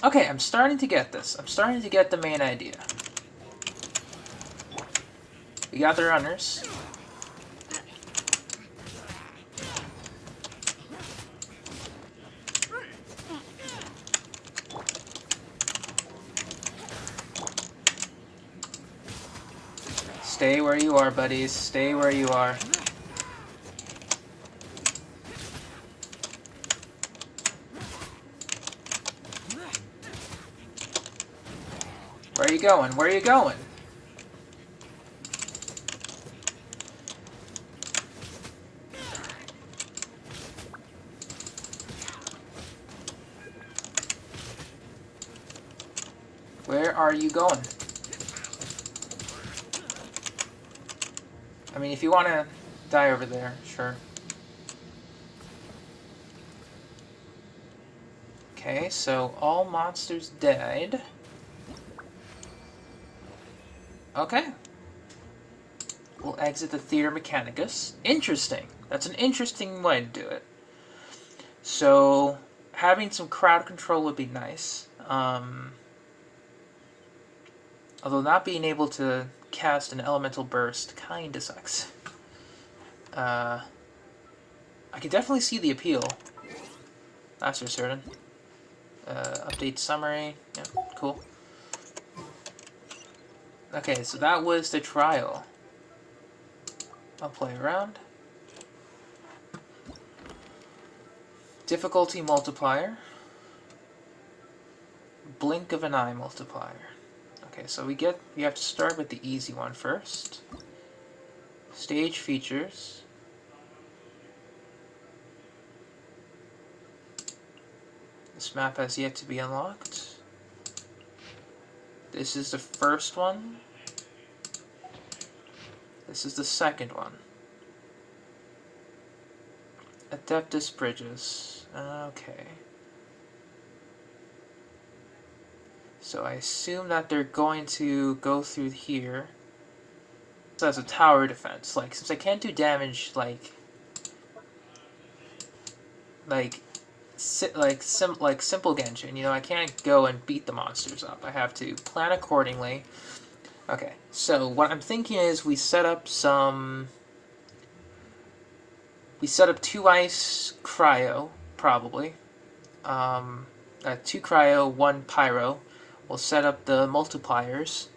Okay, I'm starting to get this. I'm starting to get the main idea. We got the runners. Stay where you are, buddies. Stay where you are. Where are you going? Where are you going? Where are you going? I mean, if you want to die over there, sure. Okay, so all monsters died. Okay. We'll exit the Theater Mechanicus. Interesting. That's an interesting way to do it. So, having some crowd control would be nice. Although not being able to cast an elemental burst kinda sucks. I can definitely see the appeal. That's for certain. Update summary. Yeah, cool. Okay, so that was the trial. I'll play around. Difficulty multiplier. Blink of an eye multiplier. Okay, so we have to start with the easy one first. Stage features. This map has yet to be unlocked. This is the first one. This is the second one. Adeptus Bridges. Okay. So I assume that they're going to go through here. So that's a tower defense. Like, since I can't do damage, simple Genshin, you know, I can't go and beat the monsters up. I have to plan accordingly. Okay, so what I'm thinking is we set up 2 ice cryo, probably. 2 cryo, 1 pyro. We'll set up the multipliers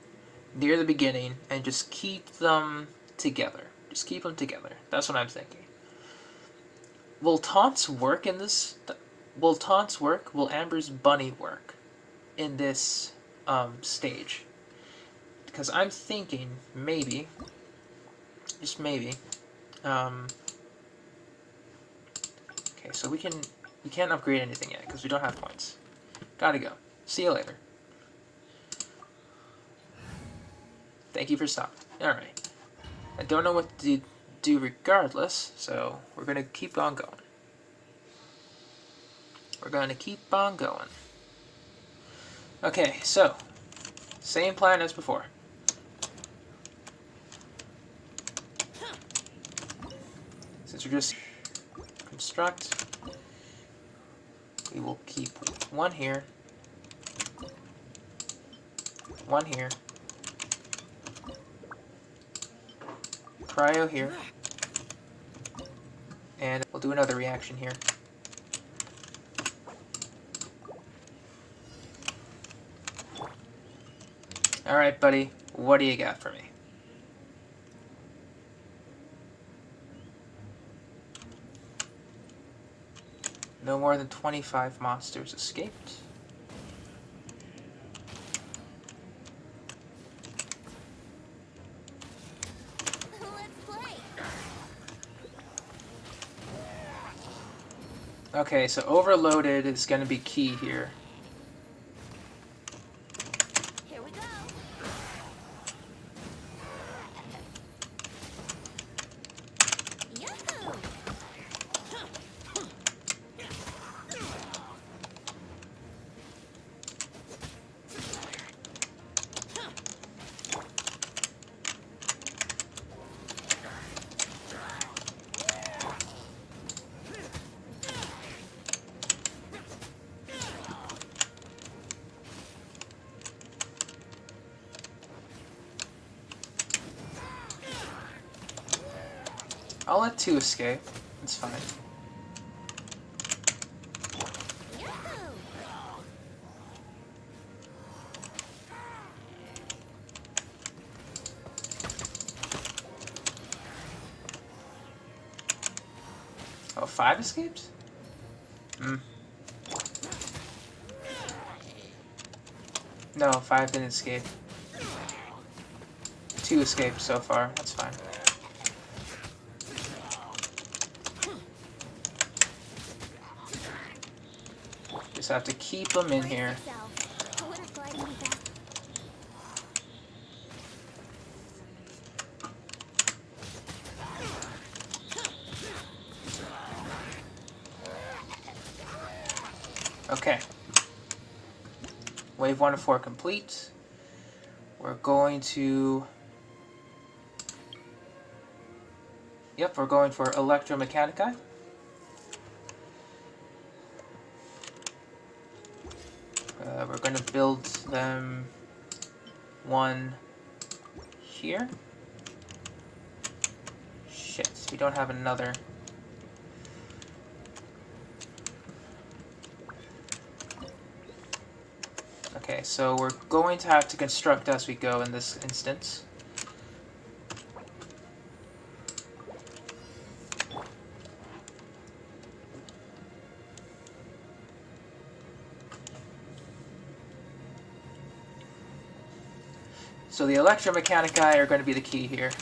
near the beginning and just keep them together. Just keep them together. That's what I'm thinking. Will taunts work in this? Will taunts work? Will Amber's bunny work in this stage? Because I'm thinking maybe, just maybe. Okay, so we can't upgrade anything yet because we don't have points. Gotta go. See you later. Thank you for stopping. Alright. I don't know what to do regardless, so we're gonna keep on going. We're gonna keep on going. Okay, so same plan as before. Since we're just construct, we will keep 1 here, 1 here, cryo here, and we'll do another reaction here. Alright, buddy, what do you got for me? No more than 25 monsters escaped. Okay, so overloaded is going to be key here. Here we go. Yahoo! I'll let 2 escape. It's fine. Oh, 5 escapes? No, 5 didn't escape. 2 escaped so far. That's fine. Just have to keep them in here. Okay. Wave 1 of 4 complete. We're going to... Yep, we're going for Mechanicus. We're going to build them one here. Shit, we don't have another. Okay, so we're going to have to construct as we go in this instance. So the Mechanicus are going to be the key here.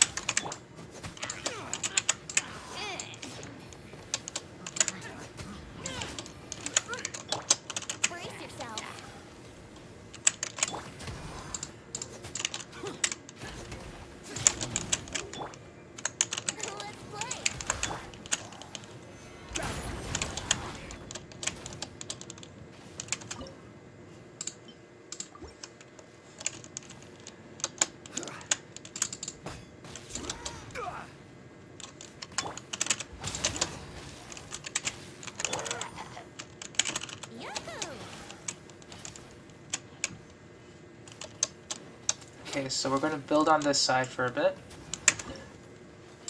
Okay, so we're going to build on this side for a bit.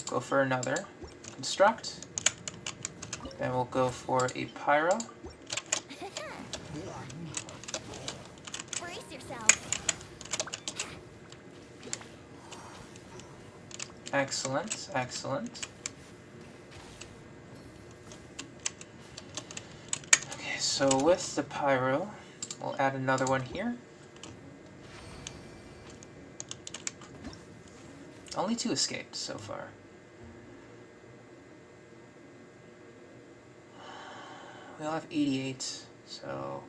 Go for another. Construct. Then we'll go for a pyro. Brace yourself. Excellent, excellent. Okay, so with the pyro, we'll add another one here. Only 2 escaped so far. We all have 88, so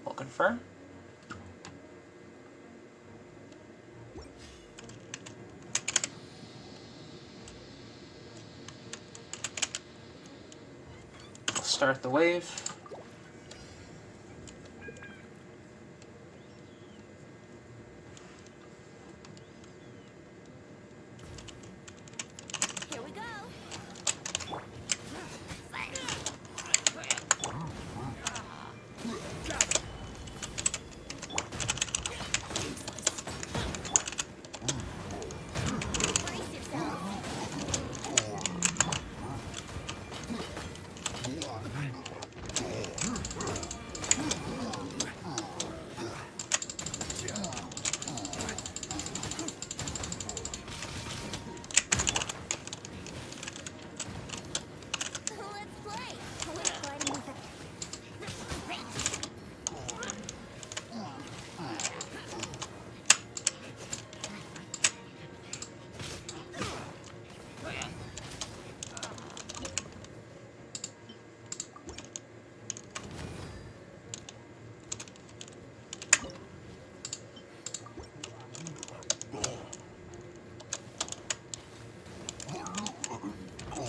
we'll confirm. We'll start the wave.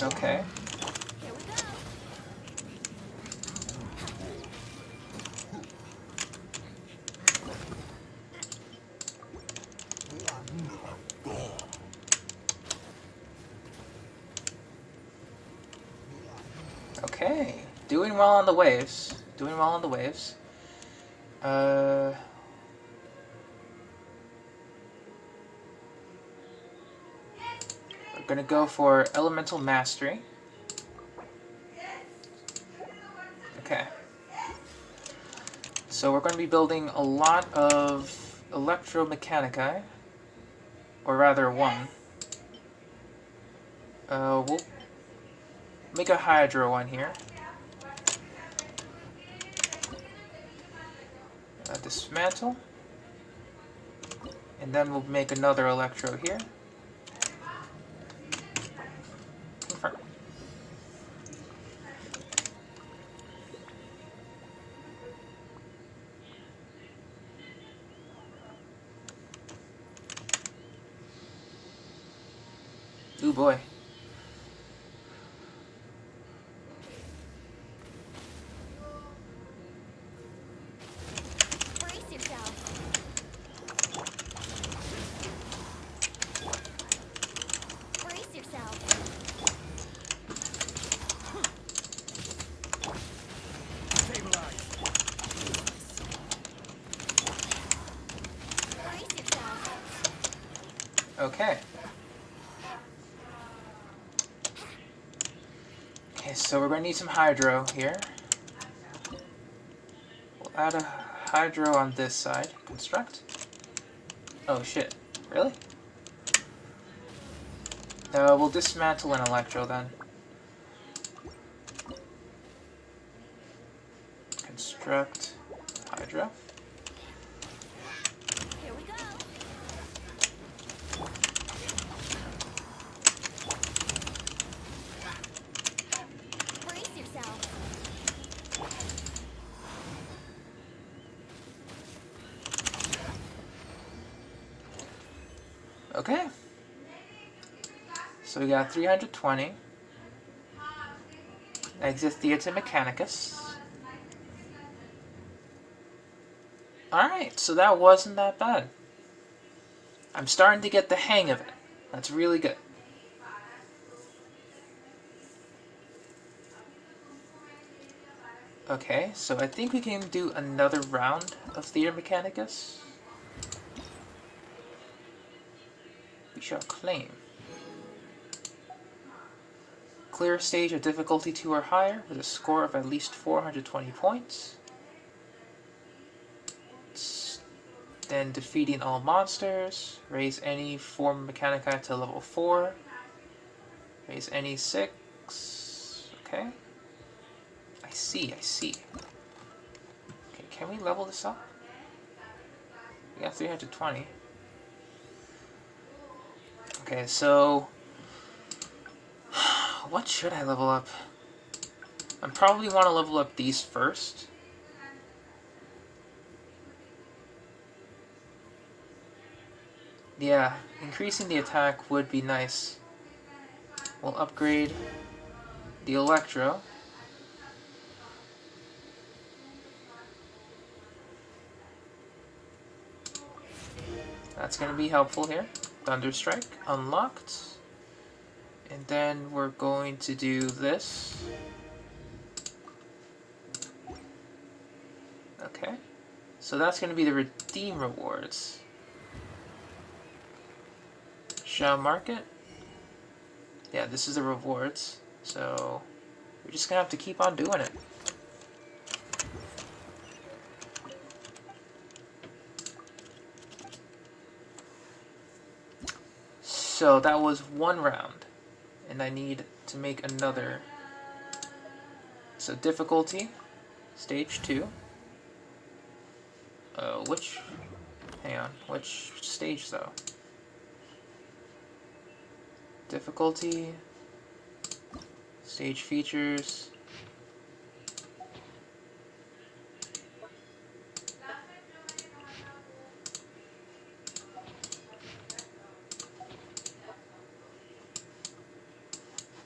Okay. Okay. Doing well on the waves. Doing well on the waves. We're gonna go for Elemental Mastery. Okay. So we're going to be building a lot of Mechanicus, or rather one. We'll make a Hydro one here. Dismantle. And then we'll make another Electro here. Confirm. Ooh boy. Okay. Okay, so we're going to need some hydro here. We'll add a hydro on this side. Construct. Oh shit. Really? We'll dismantle an electro then. Construct hydro. Here we go. Brace yourself. Okay. So we got 320. Exit Theater Mechanicus. Alright, so that wasn't that bad. I'm starting to get the hang of it. That's really good. Okay, so I think we can do another round of Theater Mechanicus. We shall claim. Clear a stage of difficulty 2 or higher with a score of at least 420 points. Then defeating all monsters. Raise any form of Mechanicus to level 4. Raise any 6. Okay. I see. Okay, can we level this up? We got 320. Okay, so what should I level up? I probably want to level up these first. Yeah, increasing the attack would be nice. We'll upgrade the Electro. That's going to be helpful here. Thunderstrike unlocked. And then we're going to do this. Okay. So that's going to be the redeem rewards. Shall mark it? Yeah, this is the rewards. So we're just going to have to keep on doing it. So that was one round, and I need to make another. So difficulty, stage 2. Which stage though? Difficulty, stage features.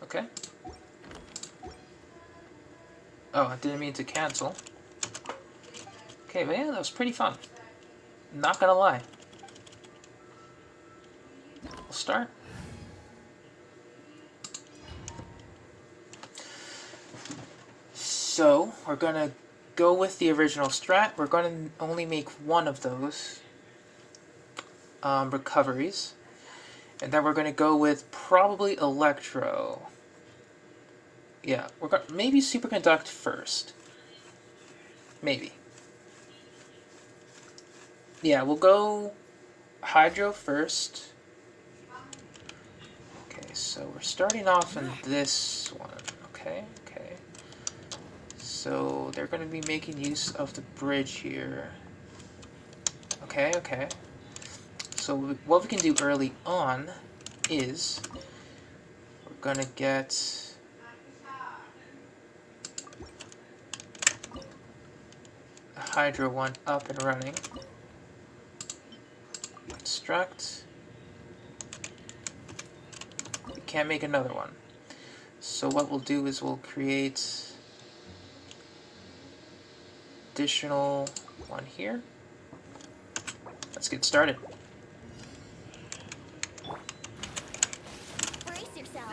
Okay. Oh, I didn't mean to cancel. Okay, but yeah, that was pretty fun. Not gonna lie. We'll start. So, we're gonna go with the original strat. We're gonna only make one of those recoveries. And then we're gonna go with probably Electro. Yeah, we're gonna maybe Superconduct first. Maybe. Yeah, we'll go Hydro first. Okay, so we're starting off in this one. Okay. So they're going to be making use of the bridge here. Okay. So what we can do early on is we're going to get a Hydro one up and running. Construct. We can't make another one. So what we'll do is we'll create additional one here. Let's get started. Brace yourself.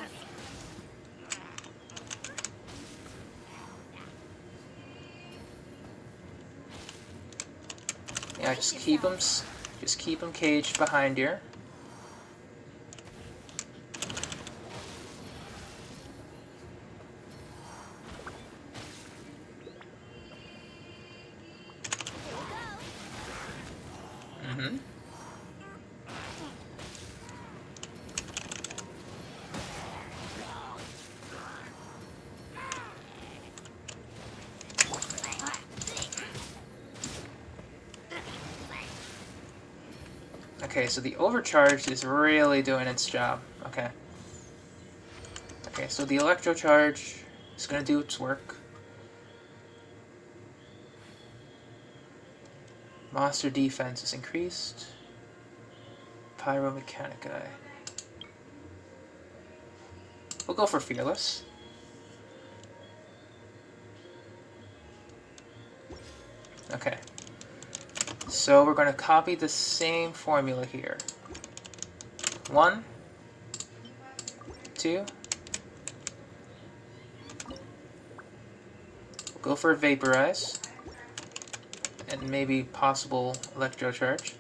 Yeah, just keep them caged behind here. Okay, so the overcharge is really doing its job. Okay. Okay, so the electro charge is going to do its work. Monster defense is increased. Pyro Mechanicus. We'll go for Fearless. Okay. So we're going to copy the same formula here. 1, 2. We'll go for Vaporize. And maybe possible Electro Charge.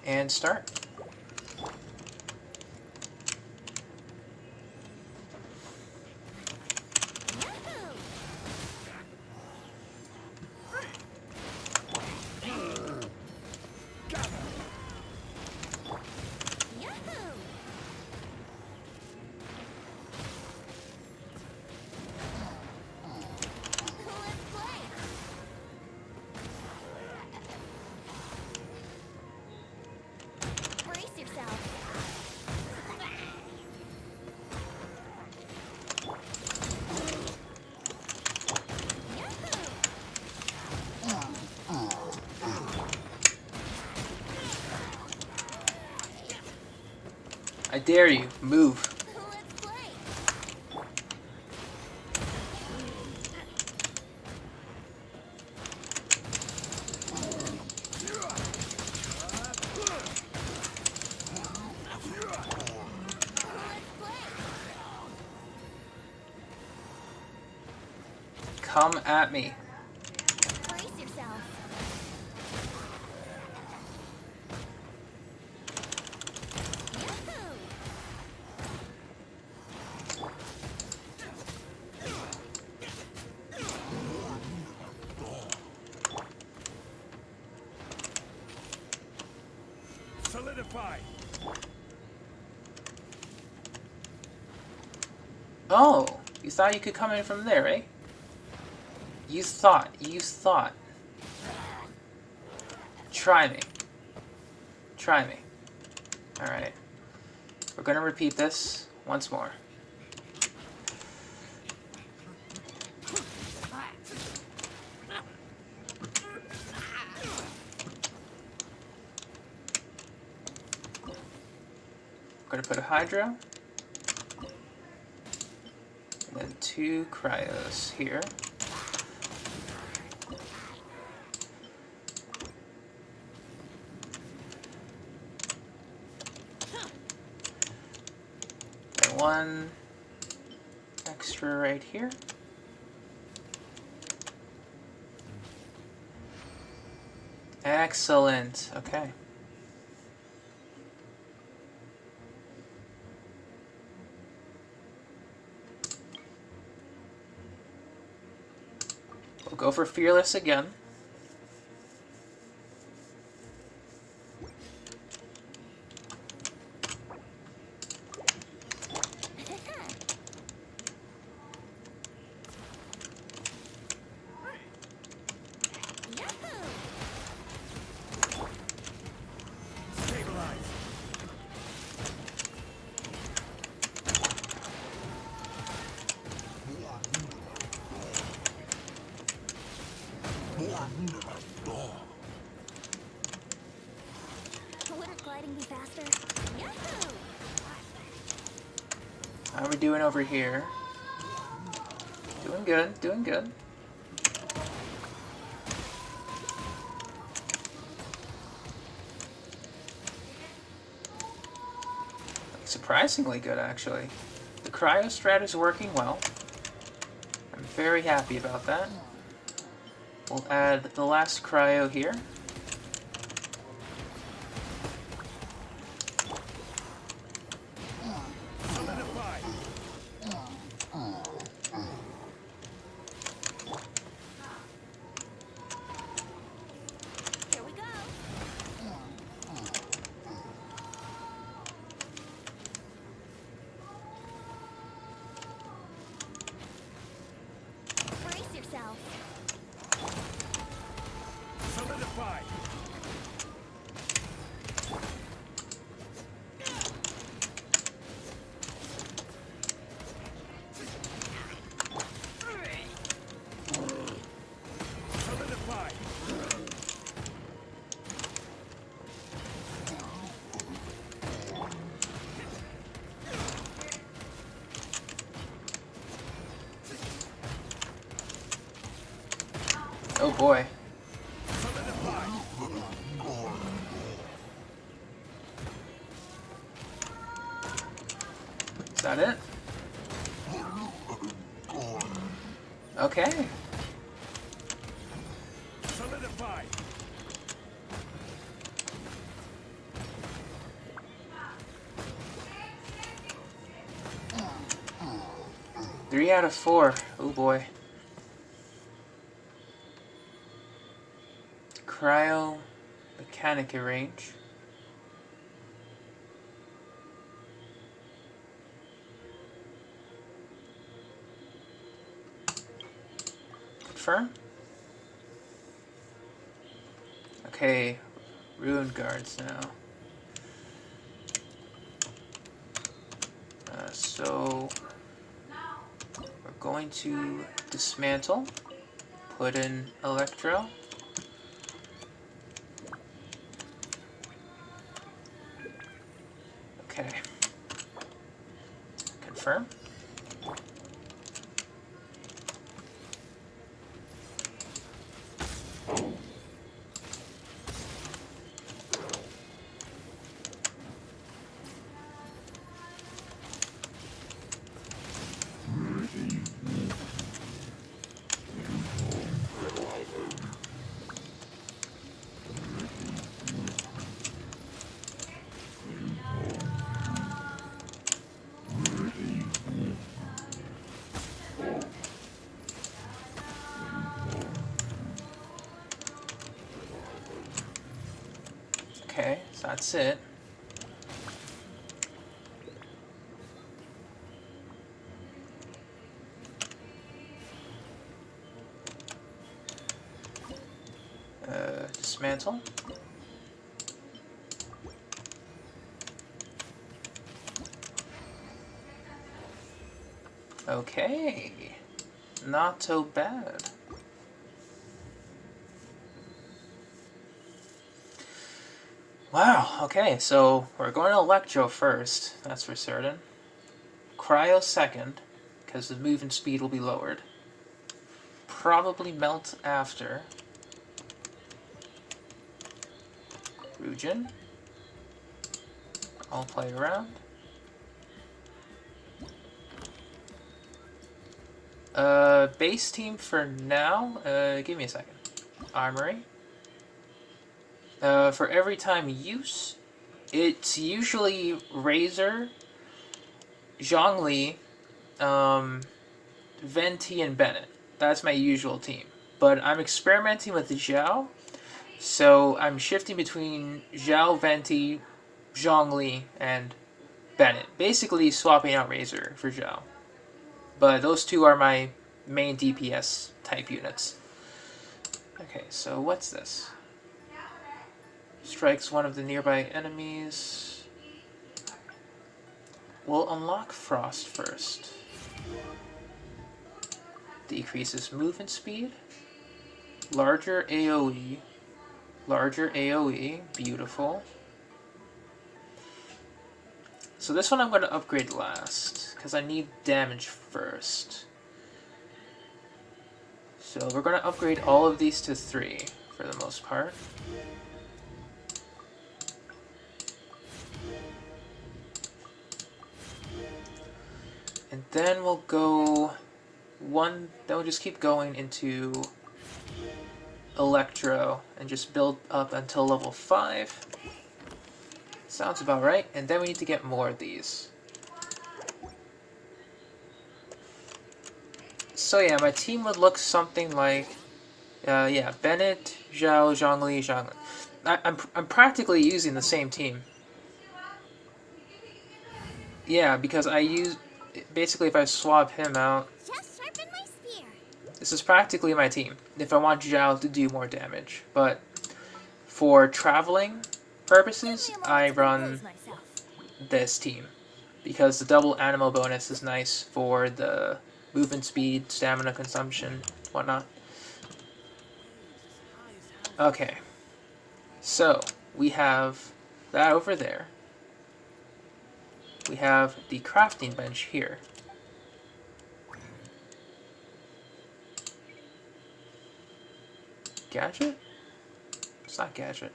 And start. I dare you, move. Come at me. Brace yourself. Solidify. Oh, you thought you could come in from there, eh? You thought. Try me. Try me. Alright. We're gonna repeat this once more. We're gonna put a Hydro. And then 2 Cryos here. And 1 extra right here. Excellent. Okay. We'll go for Fearless again. Wouldn't gliding be faster? Yahoo! How are we doing over here? Doing good, doing good. Surprisingly good, actually. The cryo strat is working well. I'm very happy about that. We'll add the last cryo here. Here we go. Brace yourself. Solidify. boy. Is that it? Okay. Solidify. 3 out of 4. Oh boy. Cryo Mechanicus range. Confirm. Okay, Ruined Guards now. So we're going to dismantle, put in Electro. Okay. Confirm. Okay, so that's it. Dismantle. Okay, not so bad. Wow, okay, so we're going to Electro first, that's for certain. Cryo second, because the movement speed will be lowered. Probably Melt after. Rujin. I'll play around. Base team for now. Give me a second. Armory. For every time use, it's usually Razor, Zhongli, Venti, and Bennett. That's my usual team. But I'm experimenting with Zhao, so I'm shifting between Zhao, Venti, Zhongli, and Bennett. Basically swapping out Razor for Zhao. But those two are my main DPS type units. Okay, so what's this? Strikes one of the nearby enemies. We'll unlock Frost first. Decreases movement speed. Larger AoE. Larger AoE. Beautiful. So this one I'm going to upgrade last, because I need damage first. So we're going to upgrade all of these to 3 for the most part. And then we'll go then we'll just keep going into Electro and just build up until level 5. Sounds about right. And then we need to get more of these. So yeah, my team would look something like, yeah, Bennett, Zhao, Zhongli, Zhongli. I'm practically using the same team. Yeah, because I use, basically if I swap him out, Just sharpen my spear. this is practically my team, if I want Zhao to do more damage. But for traveling purposes, I run this team, because the double animal bonus is nice for the movement speed, stamina consumption, whatnot. Okay, so we have that over there. We have the crafting bench here. Gadget? It's not gadget.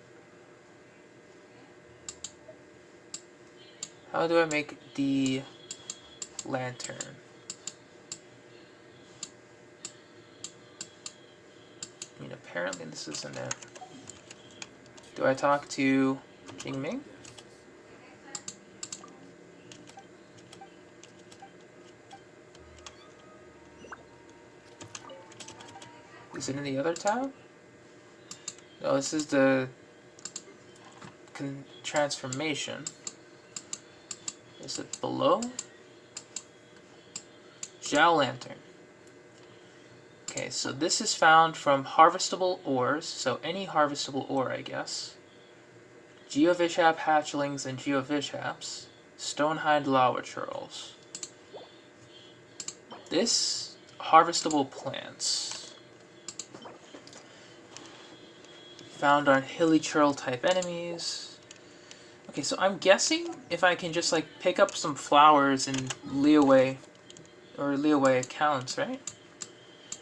How do I make the lantern? I mean, apparently this isn't it. Do I talk to Jingming? Is it in the other tab? No, this is the transformation. Is it below? Zhao Lantern. Okay, so this is found from harvestable ores, so any harvestable ore, I guess. Geovishap hatchlings and Geovishaps. Stonehide lava churls. This, harvestable plants. Found on hilly churl type enemies. Okay, so I'm guessing if I can just like pick up some flowers in Liyue or Liyue accounts, right?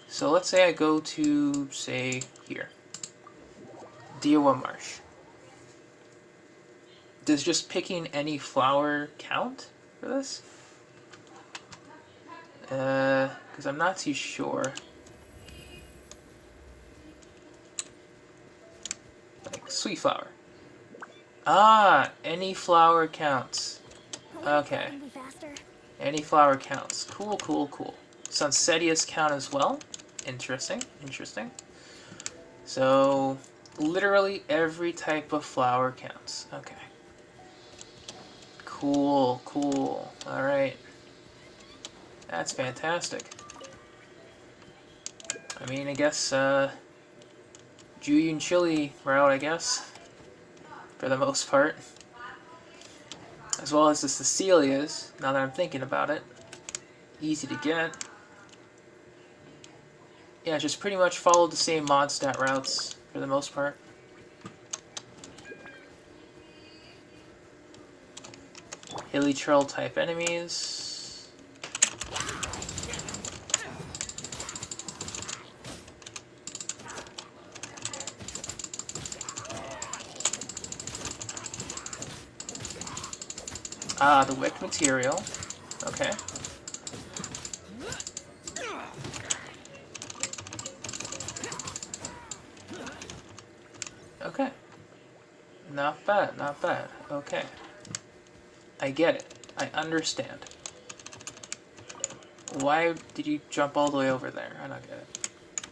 So let's say I go to, say, here. Diowa Marsh. Does just picking any flower count for this? Because I'm not too sure. Like, sweet flower. Ah, any flower counts. Okay. Any flower counts. Cool, cool, cool. Sunsetias count as well. Interesting, interesting. So, literally every type of flower counts. Okay. Cool, cool. Alright. That's fantastic. I mean, I guess, Julian Chili route, I guess. For the most part. As well as the Cecilias, now that I'm thinking about it. Easy to get. Yeah, just pretty much follow the same mod stat routes for the most part. Hilly Trail type enemies. Ah, the wick material. Okay. Okay. Not bad, not bad. Okay. I get it. I understand. Why did you jump all the way over there? I don't get it.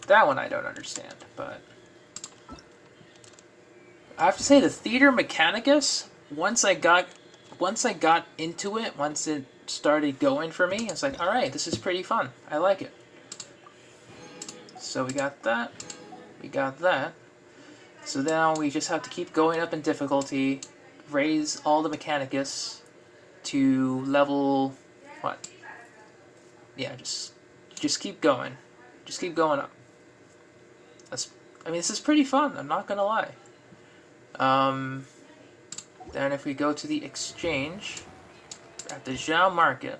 That one I don't understand, but... I have to say, the Theater Mechanicus, once I got into it, once it started going for me, it's like, alright, this is pretty fun. I like it. So we got that. We got that. So now we just have to keep going up in difficulty, raise all the Mechanicus to level, what? Yeah, just keep going. Just keep going up. I mean, this is pretty fun, I'm not gonna lie. Then if we go to the exchange at the Zhao Market,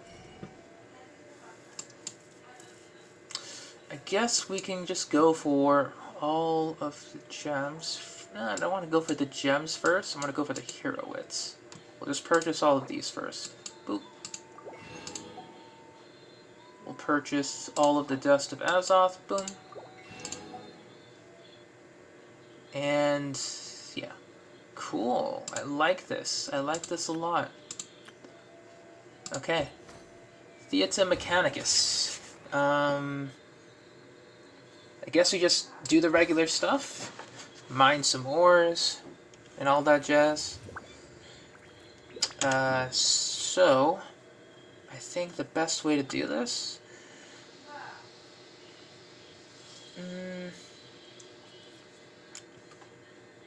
I guess we can just go for all of the gems. No, I don't want to go for the gems first. I'm going to go for the hero wits. We'll just purchase all of these first. Boop. We'll purchase all of the Dust of Azoth. Boom. And yeah. Cool. I like this. I like this a lot. Okay. Theater Mechanicus. I guess we just do the regular stuff. Mine some ores. And all that jazz. So... I think the best way to do this...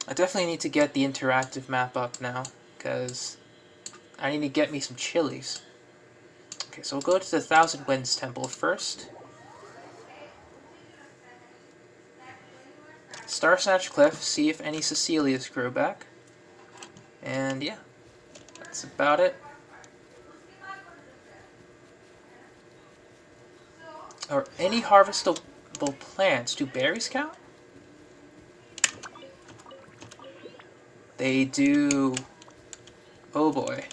I definitely need to get the interactive map up now, because I need to get me some chilies. Okay, so we'll go to the Thousand Winds Temple first. Star Snatch Cliff, see if any Cecilias grow back. And yeah, that's about it. Or any harvestable plants. Do berries count? They do... Oh boy.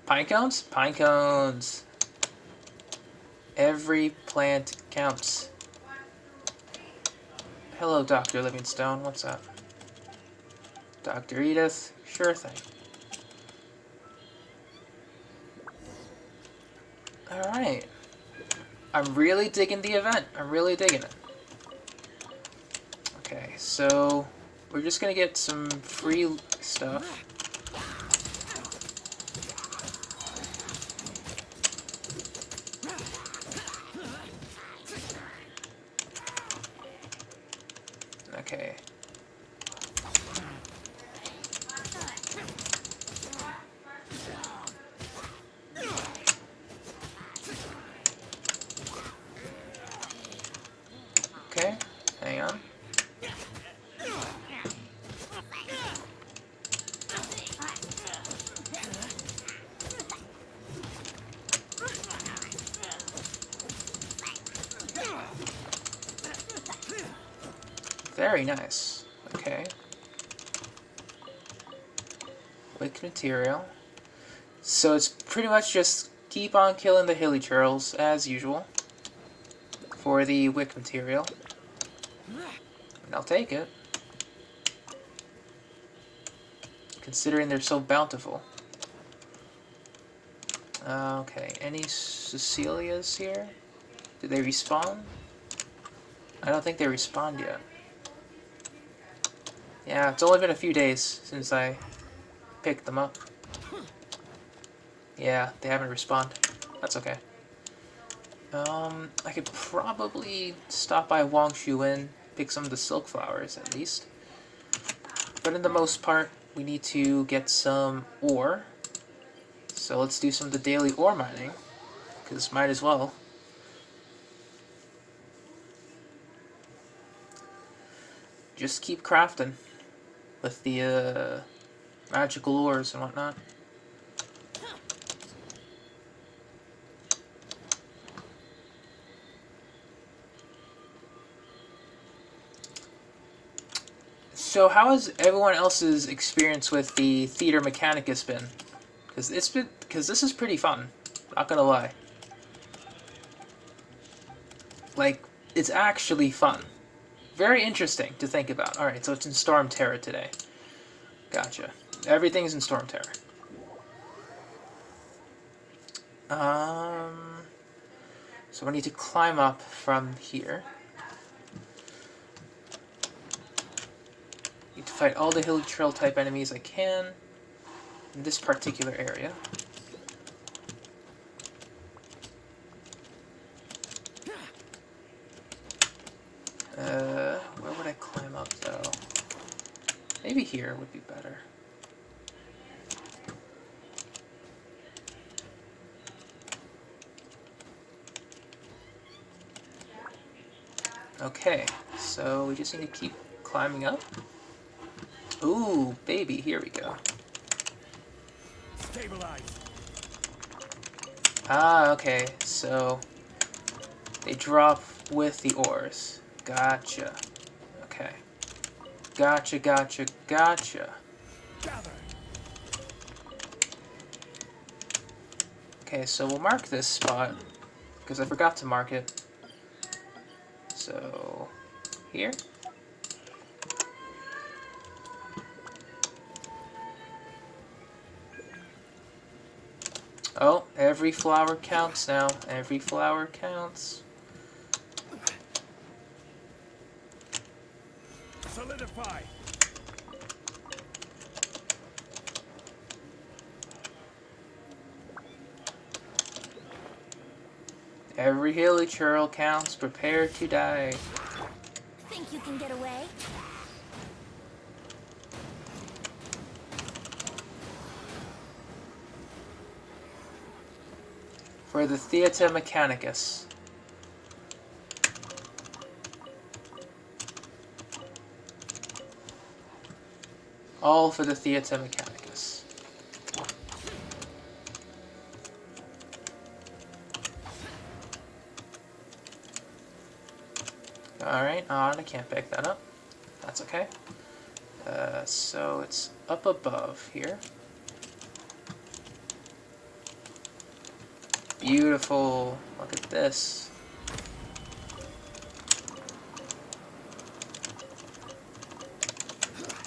Pine cones? Pine cones. Every plant counts. Hello, Dr. Livingstone. What's up? Dr. Edith? Sure thing. Alright. I'm really digging the event. I'm really digging it. Okay, so we're just gonna get some free stuff. Okay. Okay, hang on. Very nice. Okay. Wick material. So it's pretty much just keep on killing the hilly churls as usual for the wick material. And I'll take it, considering they're so bountiful. Okay, any Cecilias here? Do they respawn? I don't think they respawned yet. Yeah, it's only been a few days since I picked them up. Yeah, they haven't respawned. That's okay. I could probably stop by Wang Shuin, pick some of the silk flowers at least. But in the most part, we need to get some ore. So let's do some of the daily ore mining, because might as well. Just keep crafting with the magical ores and whatnot. So how has everyone else's experience with the Theater Mechanicus been? Because this is pretty fun, not gonna lie. Like, it's actually fun. Very interesting to think about. Alright, so it's in Storm Terror today. Gotcha. Everything's in Storm Terror. So I need to climb up from here. Need to fight all the Hilly Trail type enemies I can in this particular area. Where would I climb up though? Maybe here would be better. Okay, so we just need to keep climbing up. Ooh, baby, here we go. Stabilize. Ah, okay, so they drop with the ores. Gotcha. Okay. Gotcha, gotcha, gotcha. Okay, so we'll mark this spot, because I forgot to mark it. So, here. Oh, every flower counts now. Every flower counts. Solidify. Every hilly churl counts. Prepare to die. Think you can get away? For the Theater Mechanicus. All for the Theater Mechanicus. Alright, I can't pick that up. That's okay. So it's up above here. Beautiful. Look at this.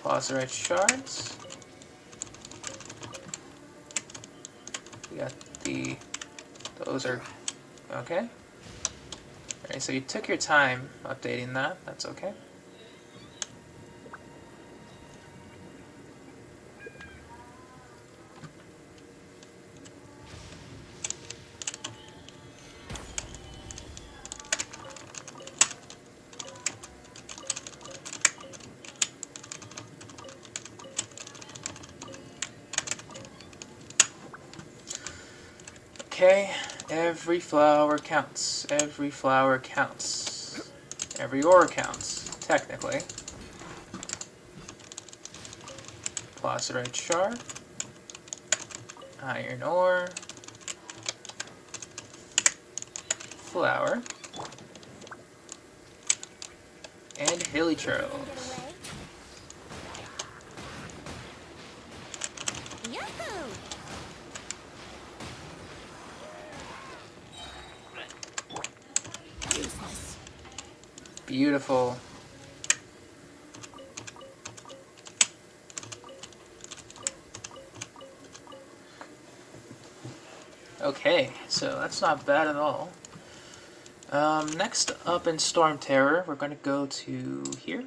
Plazarite shards. We got those are okay. Alright, so you took your time updating that. That's okay. Okay, every flower counts. Every flower counts. Every ore counts, technically. Plazarite shard. Iron ore. Flower. And hilly churls. Beautiful. Okay, so that's not bad at all. Next up in Storm Terror, we're going to go to here.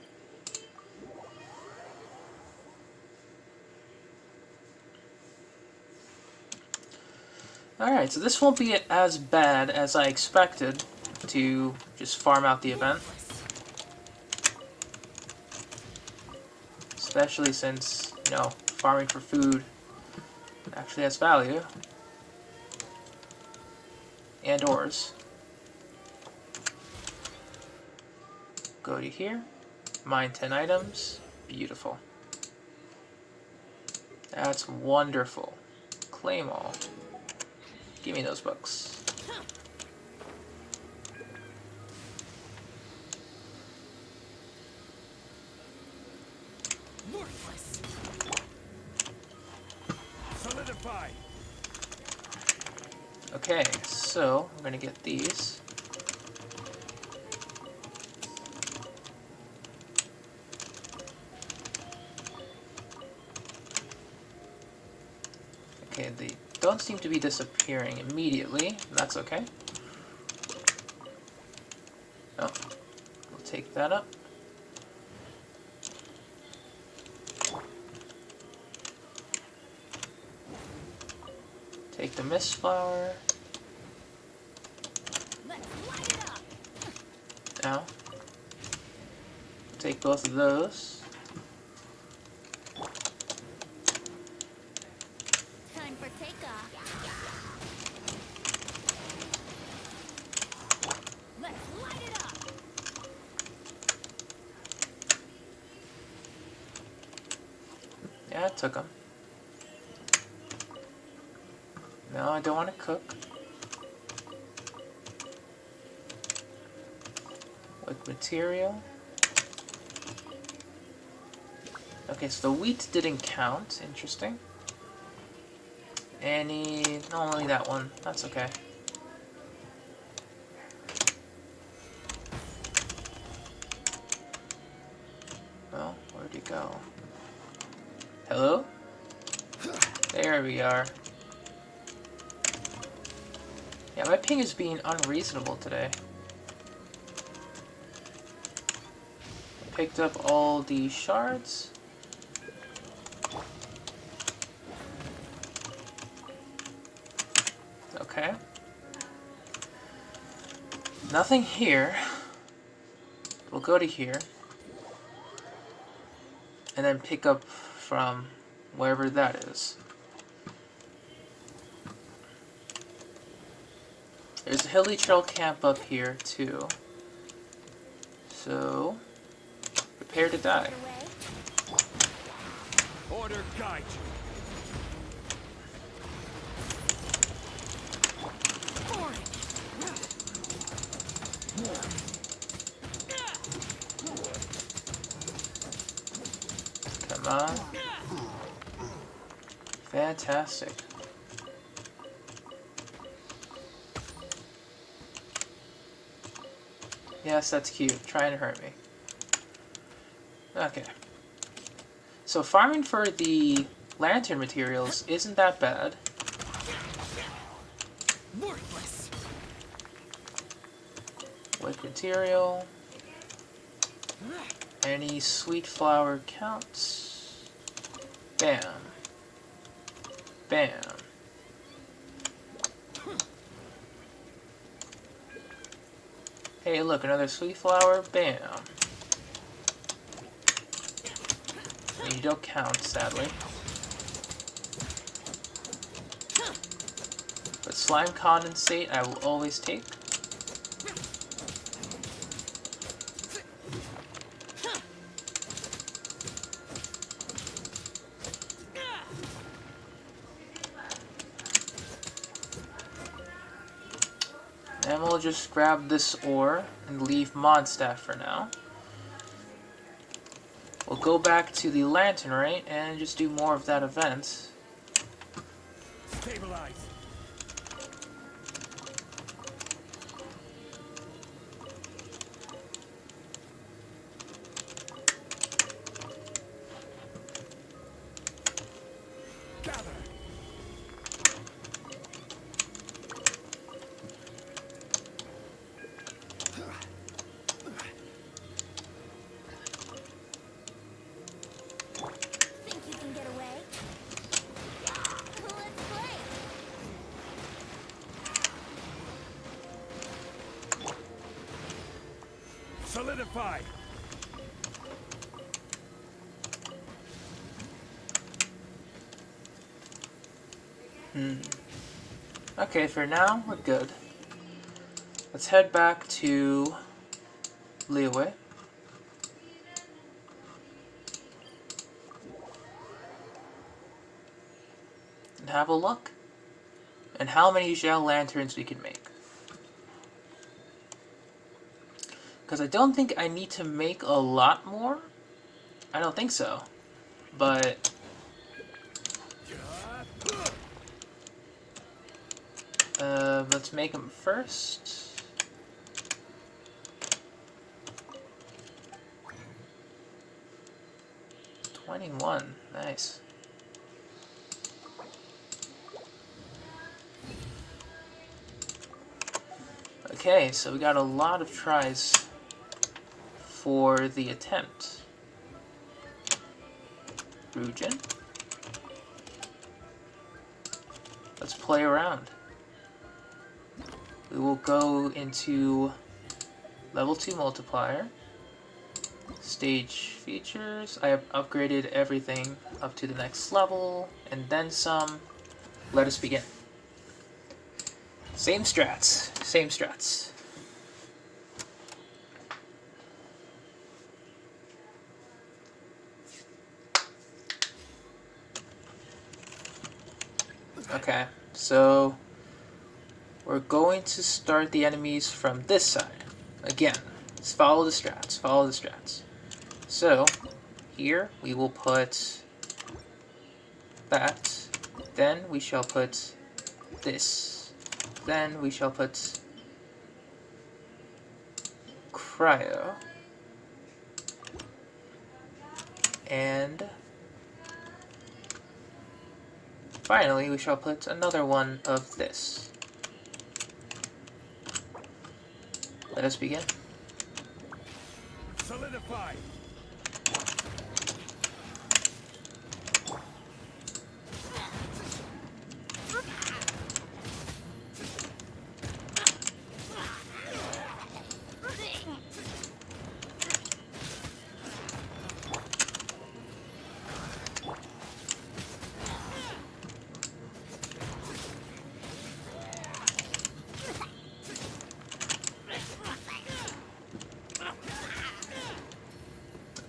Alright, so this won't be as bad as I expected to just farm out the event. Especially since, you know, farming for food actually has value. And ores. Go to here. Mine 10 items. Beautiful. That's wonderful. Claim all. Give me those books. Solidify. Okay, so I'm gonna get these. Okay, they don't seem to be disappearing immediately. That's okay. Oh, we'll take that up. Take the mist flower. Now, take both of those. Time for takeoff. Let's light it up. Yeah, I took them. No, I don't want to cook. With material. Okay, so the wheat didn't count. Interesting. Only that one. That's okay. Well, where'd he go? Hello? There we are. Yeah, my ping is being unreasonable today. Picked up all the shards. Okay. Nothing here. We'll go to here. And then pick up from wherever that is. There's a hilly trail camp up here too. So prepare to die. Order guide you. huh? Fantastic. Yes, that's cute. Trying to hurt me. Okay. So farming for the lantern materials isn't that bad. Worthless. Wick material. Any sweet flower counts. Bam. Bam. Hey, look, another sweet flower. Bam. You don't count, sadly. But slime condensate I will always take. And we'll just grab this ore and leave Mondstaff for now. We'll go back to the lantern, right, and just do more of that event. Stabilize. Gather. Think you can get away? Let's play. Solidify. Okay, for now, we're good. Let's head back to Liyue. And have a look. And how many gel lanterns we can make. Because I don't think I need to make a lot more. I don't think so. But let's make them first. $21. Nice. Okay, so we got a lot of tries for the attempt. Rujin. Let's play around. We will go into level 2 multiplier, stage features. I have upgraded everything up to the next level, and then some. Let us begin. Same strats, same strats. Okay, so we're going to start the enemies from this side. Again, let's follow the strats, follow the strats. So, here we will put that, then we shall put this, then we shall put cryo, and finally we shall put another one of this. Let us begin. Solidify.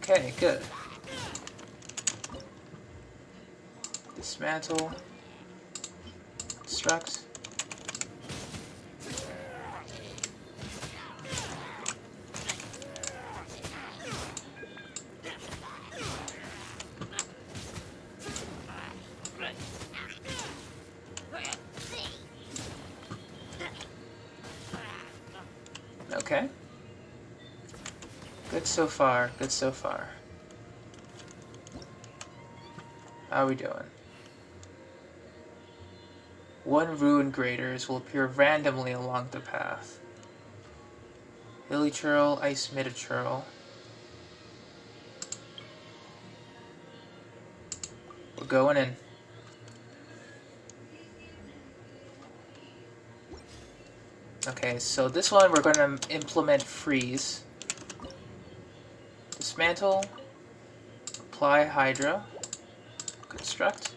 Okay, good. Dismantle. Destruct. Okay. Good so far, good so far. How are we doing? 1 rune graders will appear randomly along the path. Hilly churl, ice mid-churl. We're going in. Okay, so this one we're going to implement freeze. Dismantle. Apply Hydra. Construct.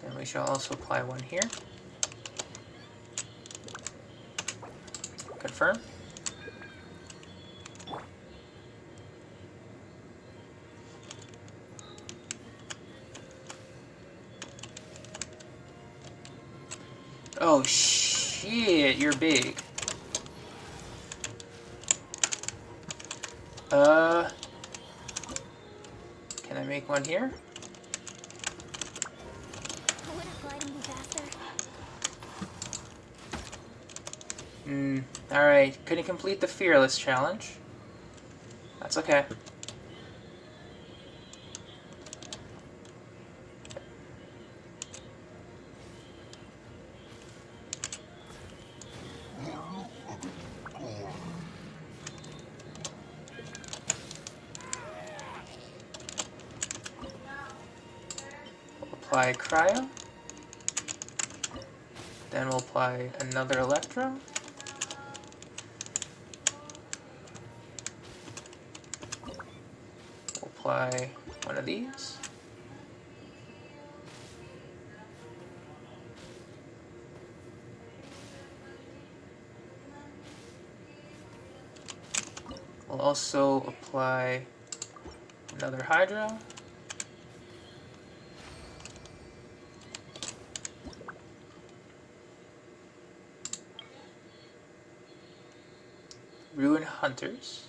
Then we shall also apply one here. Confirm. Oh shit, you're big. Can I make one here? Wouldn't gliding be faster? Alright. Couldn't complete the Fearless challenge. That's okay. Apply Cryo. Then we'll apply another Electro. We'll apply one of these. We'll also apply another Hydra. Ruin Hunters.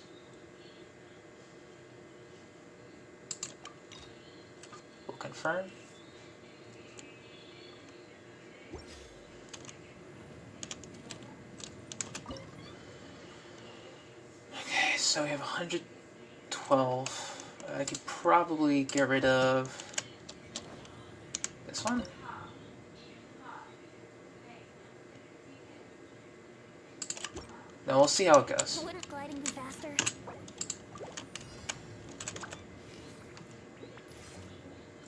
We'll confirm. Okay, so we have 112. I could probably get rid of this one. No, we'll see how it goes. Wouldn't gliding be faster?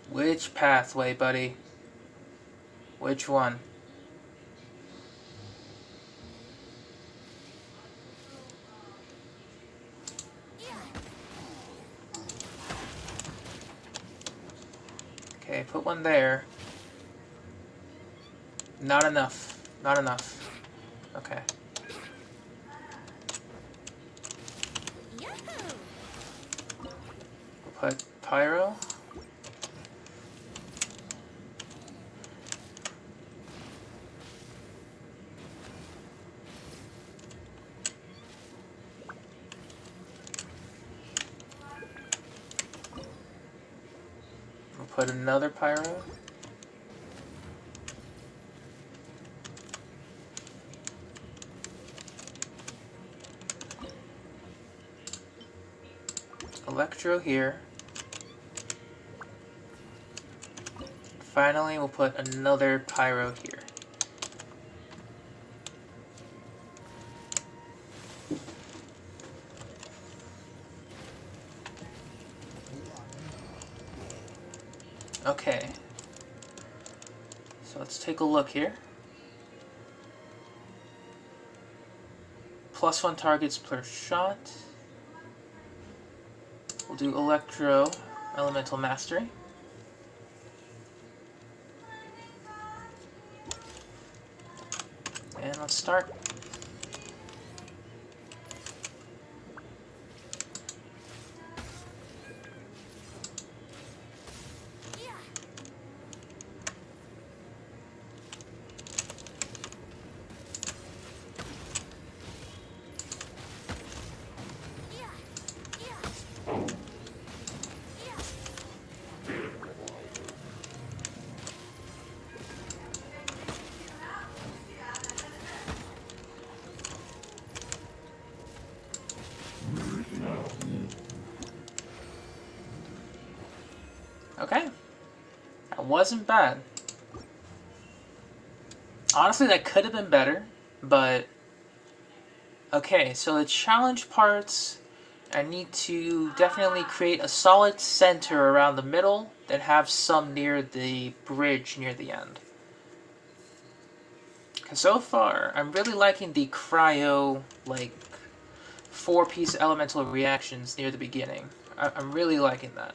Which pathway, buddy? Which one? Okay, put one there. Not enough. Not enough. Okay. We'll put Pyro. We'll put another Pyro. Electro here. Finally, we'll put another Pyro here. Okay. So let's take a look here. +1 targets per shot. We'll do Electro, Elemental Mastery. And let's start. wasn't bad. Honestly, that could have been better, but... Okay, so the challenge parts, I need to definitely create a solid center around the middle, then have some near the bridge near the end. Because so far, I'm really liking the cryo, like, 4-piece elemental reactions near the beginning. I'm really liking that.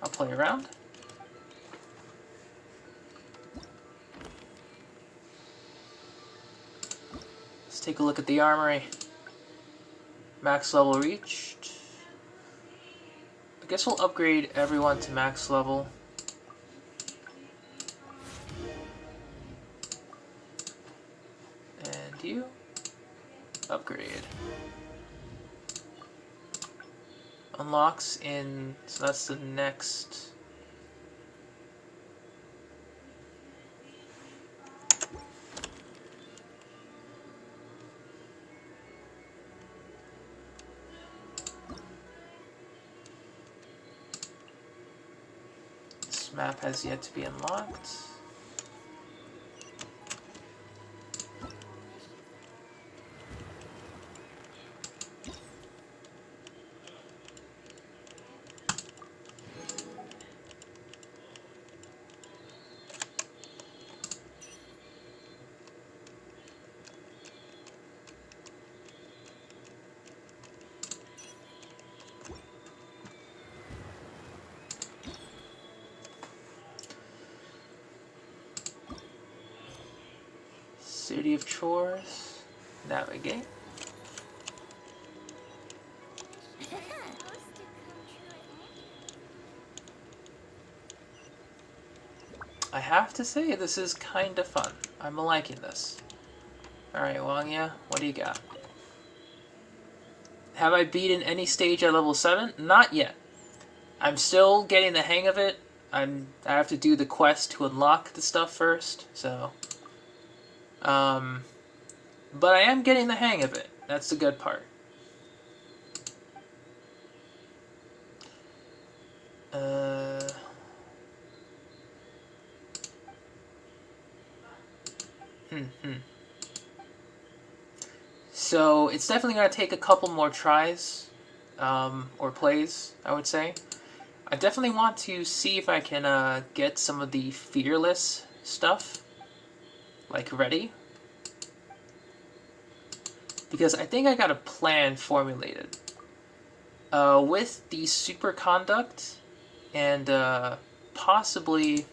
I'll play around. Let's take a look at the armory. Max level reached. I guess we'll upgrade everyone to max level. And you? Upgrade. Unlocks in... so that's the next... This map has yet to be unlocked. City of Chores. Navigate. I have to say, this is kind of fun. I'm liking this. Alright, Wangya, what do you got? Have I beaten any stage at level 7? Not yet. I'm still getting the hang of it. I have to do the quest to unlock the stuff first, so... but I am getting the hang of it. That's the good part. So it's definitely going to take a couple more tries, or plays, I would say. I definitely want to see if I can get some of the fearless stuff, like, ready. Because I think I got a plan formulated. With the superconduct and possibly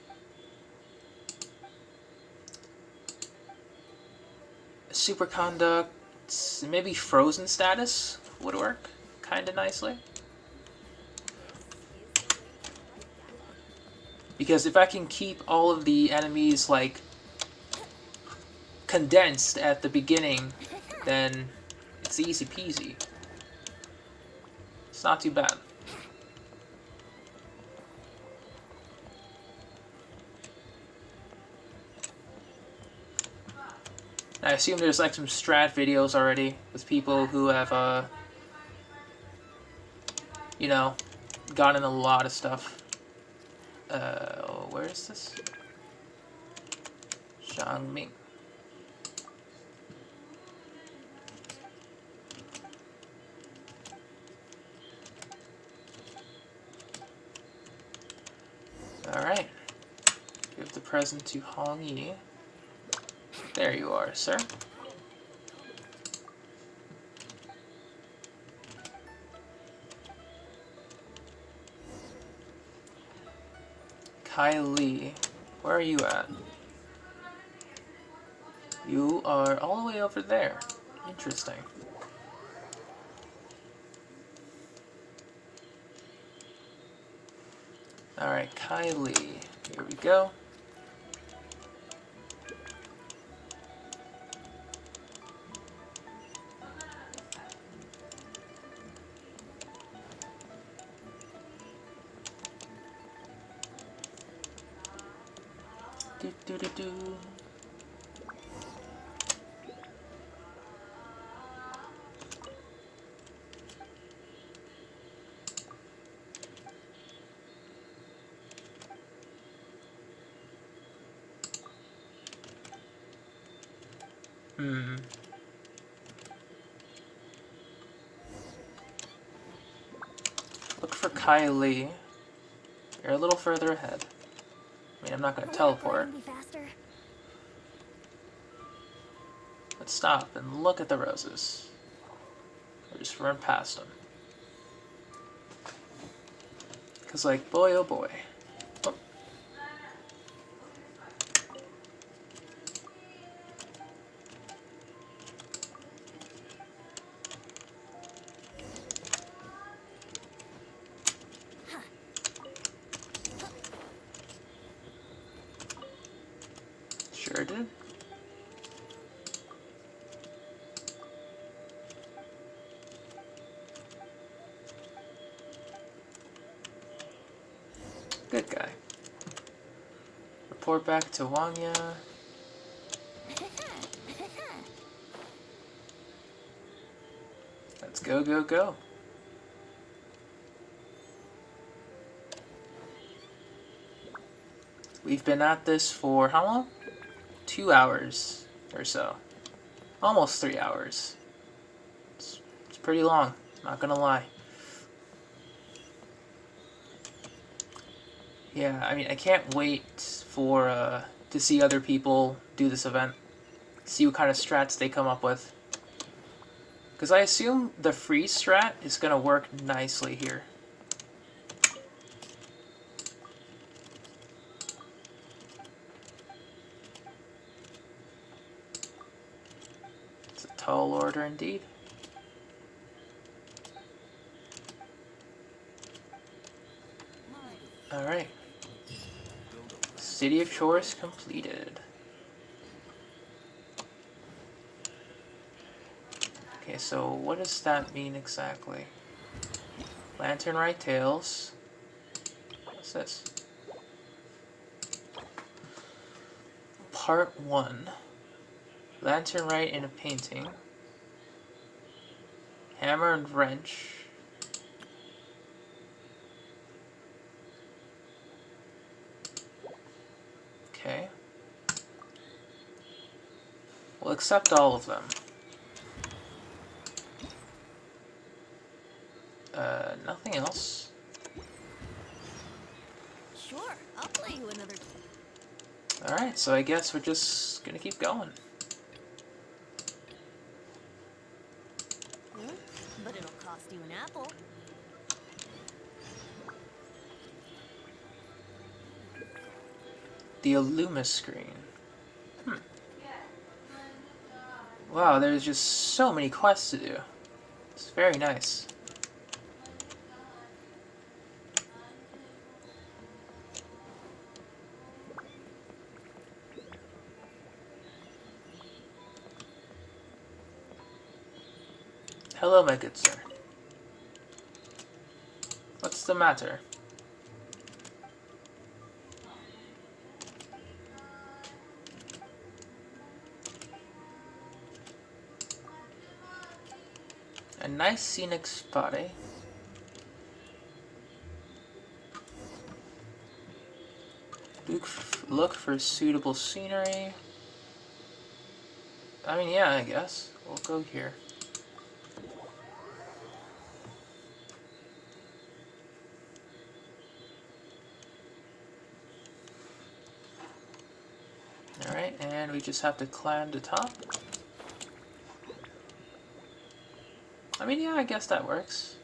superconduct, maybe frozen status would work kind of nicely. Because if I can keep all of the enemies, like, condensed at the beginning, then it's easy peasy. It's not too bad. I assume there's like some strat videos already with people who have, you know, gotten a lot of stuff. Where is this? Shangming. Alright. Give the present to Hong Yi. There you are, sir. Kylie, where are you at? You are all the way over there. Interesting. Alright, Kylie. Here we go. Do. Look for Kylie. You're a little further ahead. I mean, I'm not going to teleport. Let's stop and look at the roses. Or just run past them. Because, like, boy oh boy. Oh. Sure did. Good guy. Report back to Wanya. Let's go, go, go. We've been at this for how long? 2 hours or so. Almost 3 hours. It's pretty long, not gonna lie. Yeah, I mean, I can't wait for to see other people do this event. See what kind of strats they come up with. Because I assume the freeze strat is going to work nicely here. It's a tall order indeed. Alright. City of Chores completed. Okay, so what does that mean exactly? Lantern Rite Tales. What's this? Part 1. Lantern Rite in a painting. Hammer and wrench. Okay. We'll accept all of them. Nothing else. Sure, I'll play you another. Alright, so I guess we're just gonna keep going. But it'll cost you an apple. The Illuma screen. Wow, there's just so many quests to do. It's very nice. Hello, my good sir. What's the matter? A nice scenic spot, eh? Look for suitable scenery. I mean, yeah, I guess. We'll go here. Alright, and we just have to climb the top. I mean, yeah, I guess that works.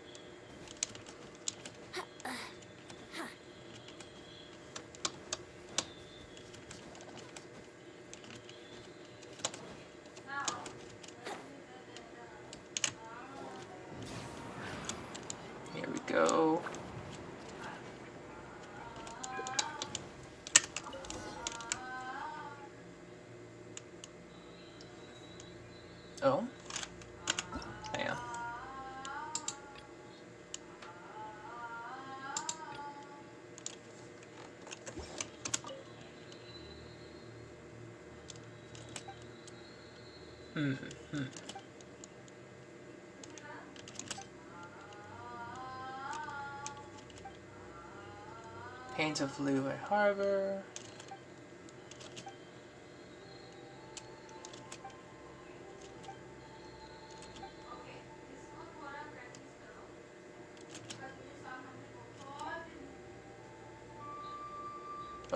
Here we go. Oh? Hang on. Paint of Liyue Harbor.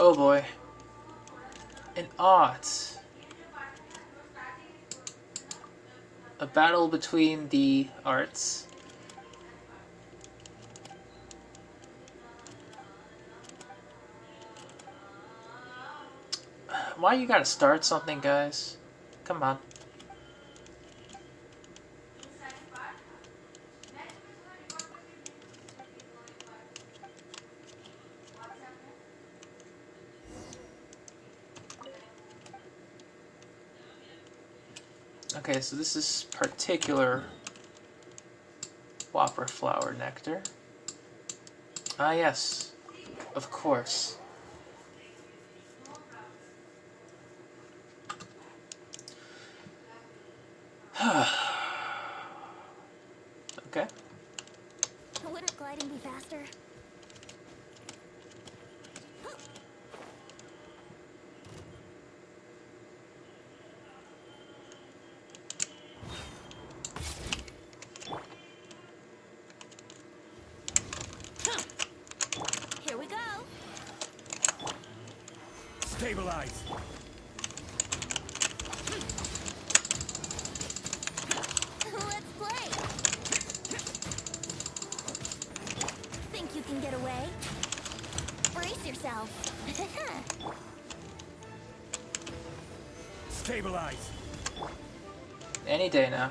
Oh boy. An art. A battle between the arts. Why you gotta start something, guys? Come on. Okay, so this is particular Whopper flower nectar. Ah, yes. Of course. Okay. Wouldn't gliding be faster? Here we go. Stabilize. Let's play. Think you can get away? Brace yourself. Stabilize. Any day now.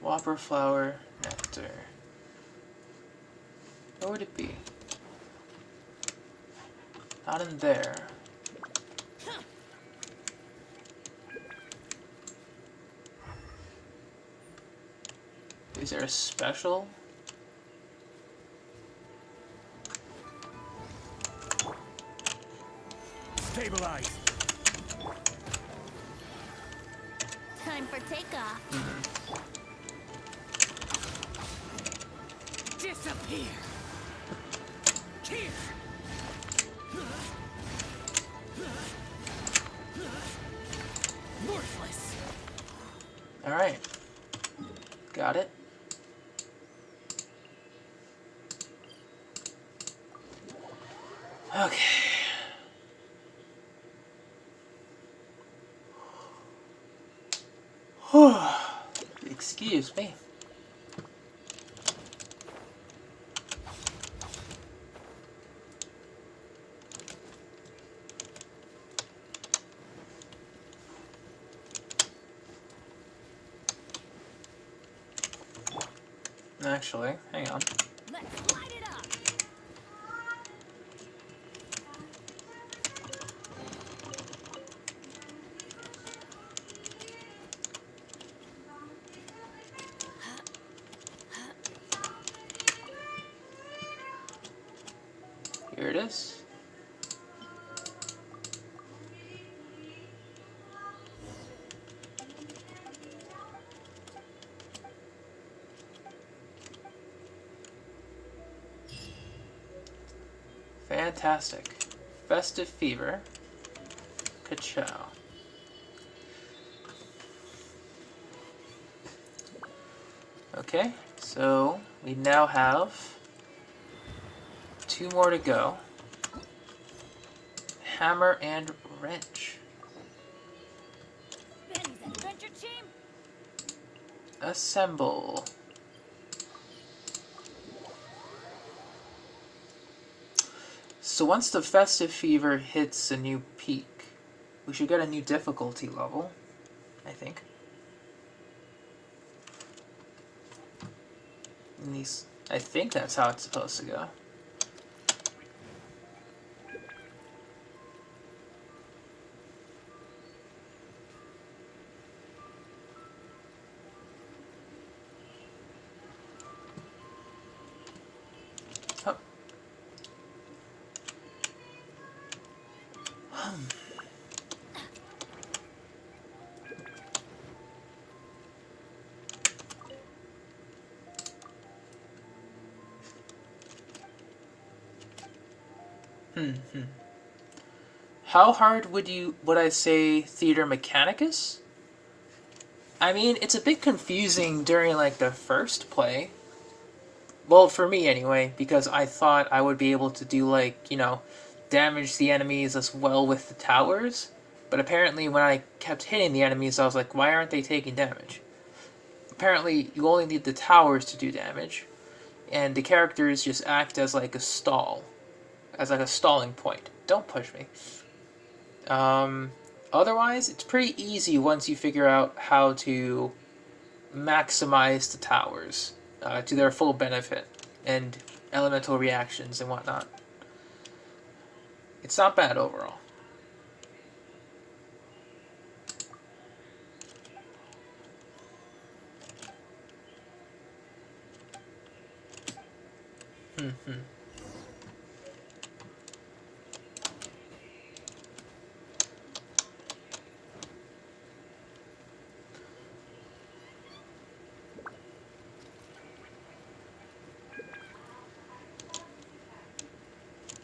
Whopper flower nectar. Where would it be? Not in there. Is there a special? Stabilize. Time for takeoff. Disappear. Here. Worthless. Alright. Got it. Okay. Excuse me. Actually, hang on. Let's light it up. Here it is. Fantastic. Festive Fever. Ka-chow. Okay, so we now have 2 more to go. Hammer and wrench. Benny's adventure team. Assemble. So once the Festive Fever hits a new peak, we should get a new difficulty level, I think. At least, I think that's how it's supposed to go. How hard would I say Theater Mechanicus? I mean, it's a bit confusing during like the first play. Well, for me anyway, because I thought I would be able to do like, you know, damage the enemies as well with the towers. But apparently when I kept hitting the enemies, I was like, why aren't they taking damage? Apparently, you only need the towers to do damage. And the characters just act as like a stall. As like a stalling point. Don't push me. Otherwise, it's pretty easy once you figure out how to maximize the towers to their full benefit and elemental reactions and whatnot. It's not bad overall.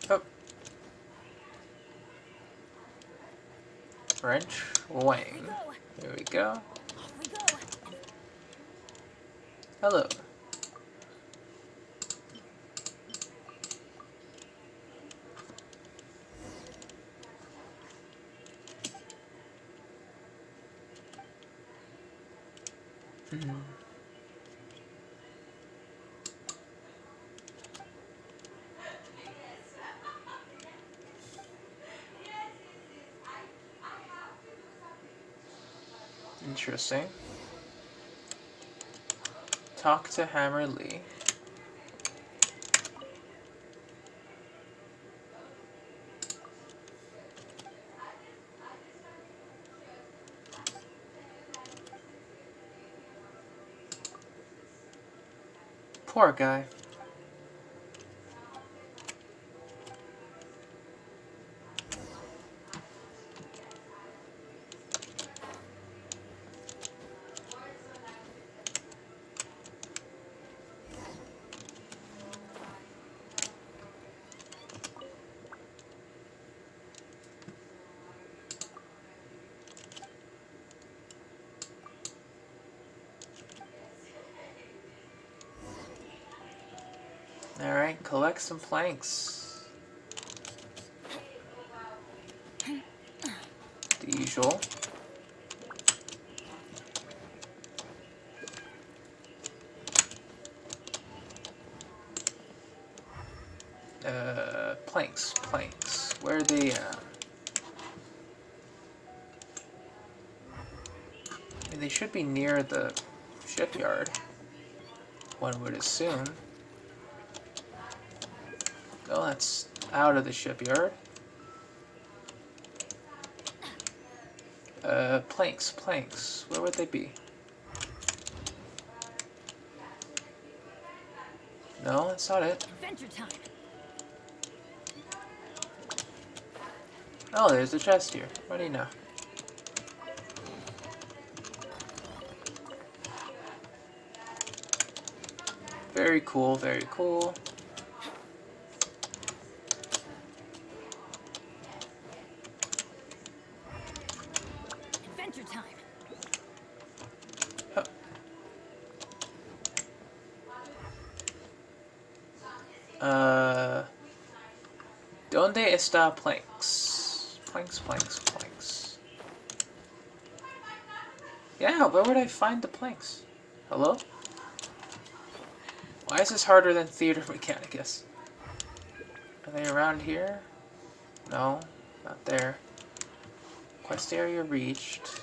Oh. Wrench, wang. There we go. Hello. Interesting. Talk to Hammer Lee. Poor guy. Alright, collect some planks. The usual. Planks. Where are they at? I mean, they should be near the shipyard, one would assume. Oh, that's out of the shipyard. Planks. Where would they be? No, that's not it. Adventure time. Oh, there's the chest here. What do you know? Very cool, very cool. Adventure time. ¿Dónde está planks? Planks. Yeah, where would I find the planks? Hello? Why is this harder than Theater Mechanicus? Are they around here? No, not there. Quest area reached.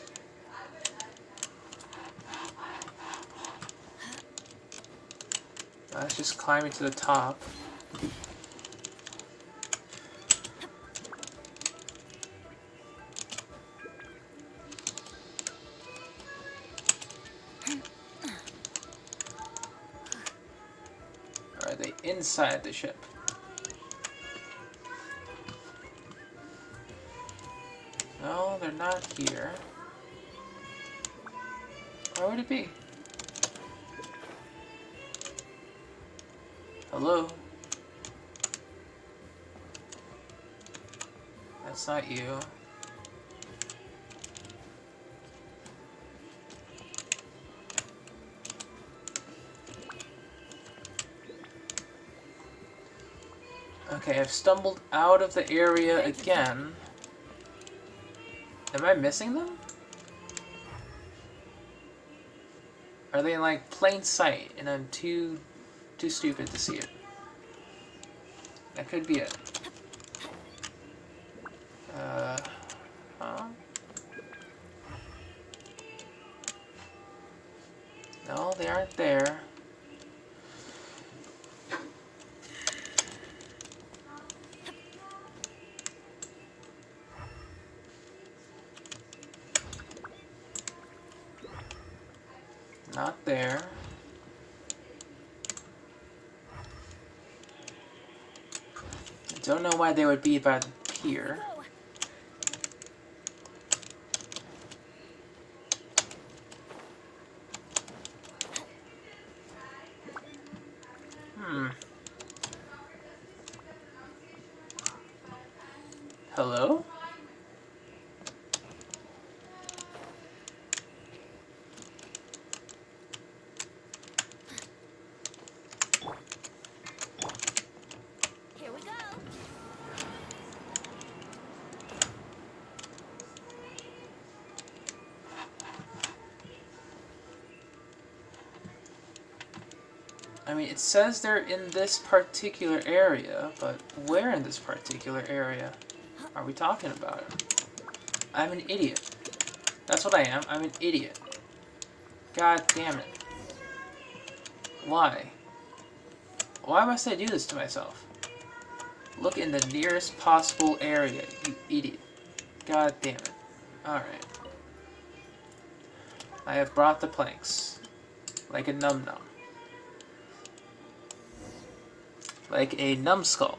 Let's just climb into the top. Are they inside the ship? No, they're not here. Where would it be? Hello? That's not you. Okay, I've stumbled out of the area again. Am I missing them? Are they in like plain sight and I'm too stupid to see it? That could be it. Huh? No, they aren't there. Not there. I don't know why they would be by the pier. Hello? Here we go. I mean, it says they're in this particular area, but where in this particular area are we talking about? I'm an idiot. That's what I am. I'm an idiot. God damn it. Why? Why must I do this to myself? Look in the nearest possible area, you idiot. God damn it. Alright. I have brought the planks. Like a num-num. Like a numbskull.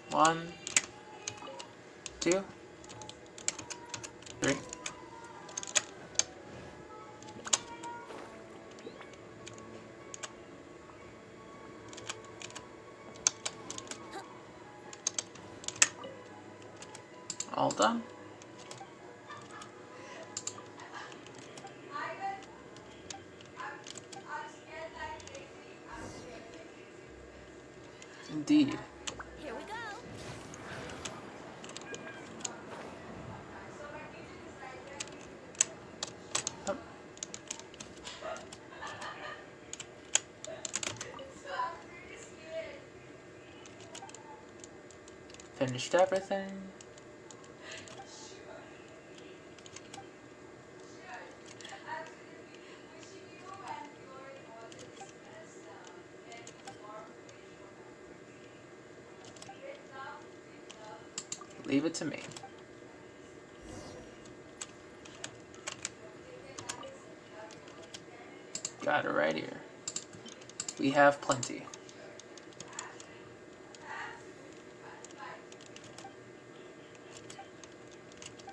One, 2, 3. All done. Indeed. Here we go. Hup. Finished everything. Leave it to me. Got it right here. We have plenty.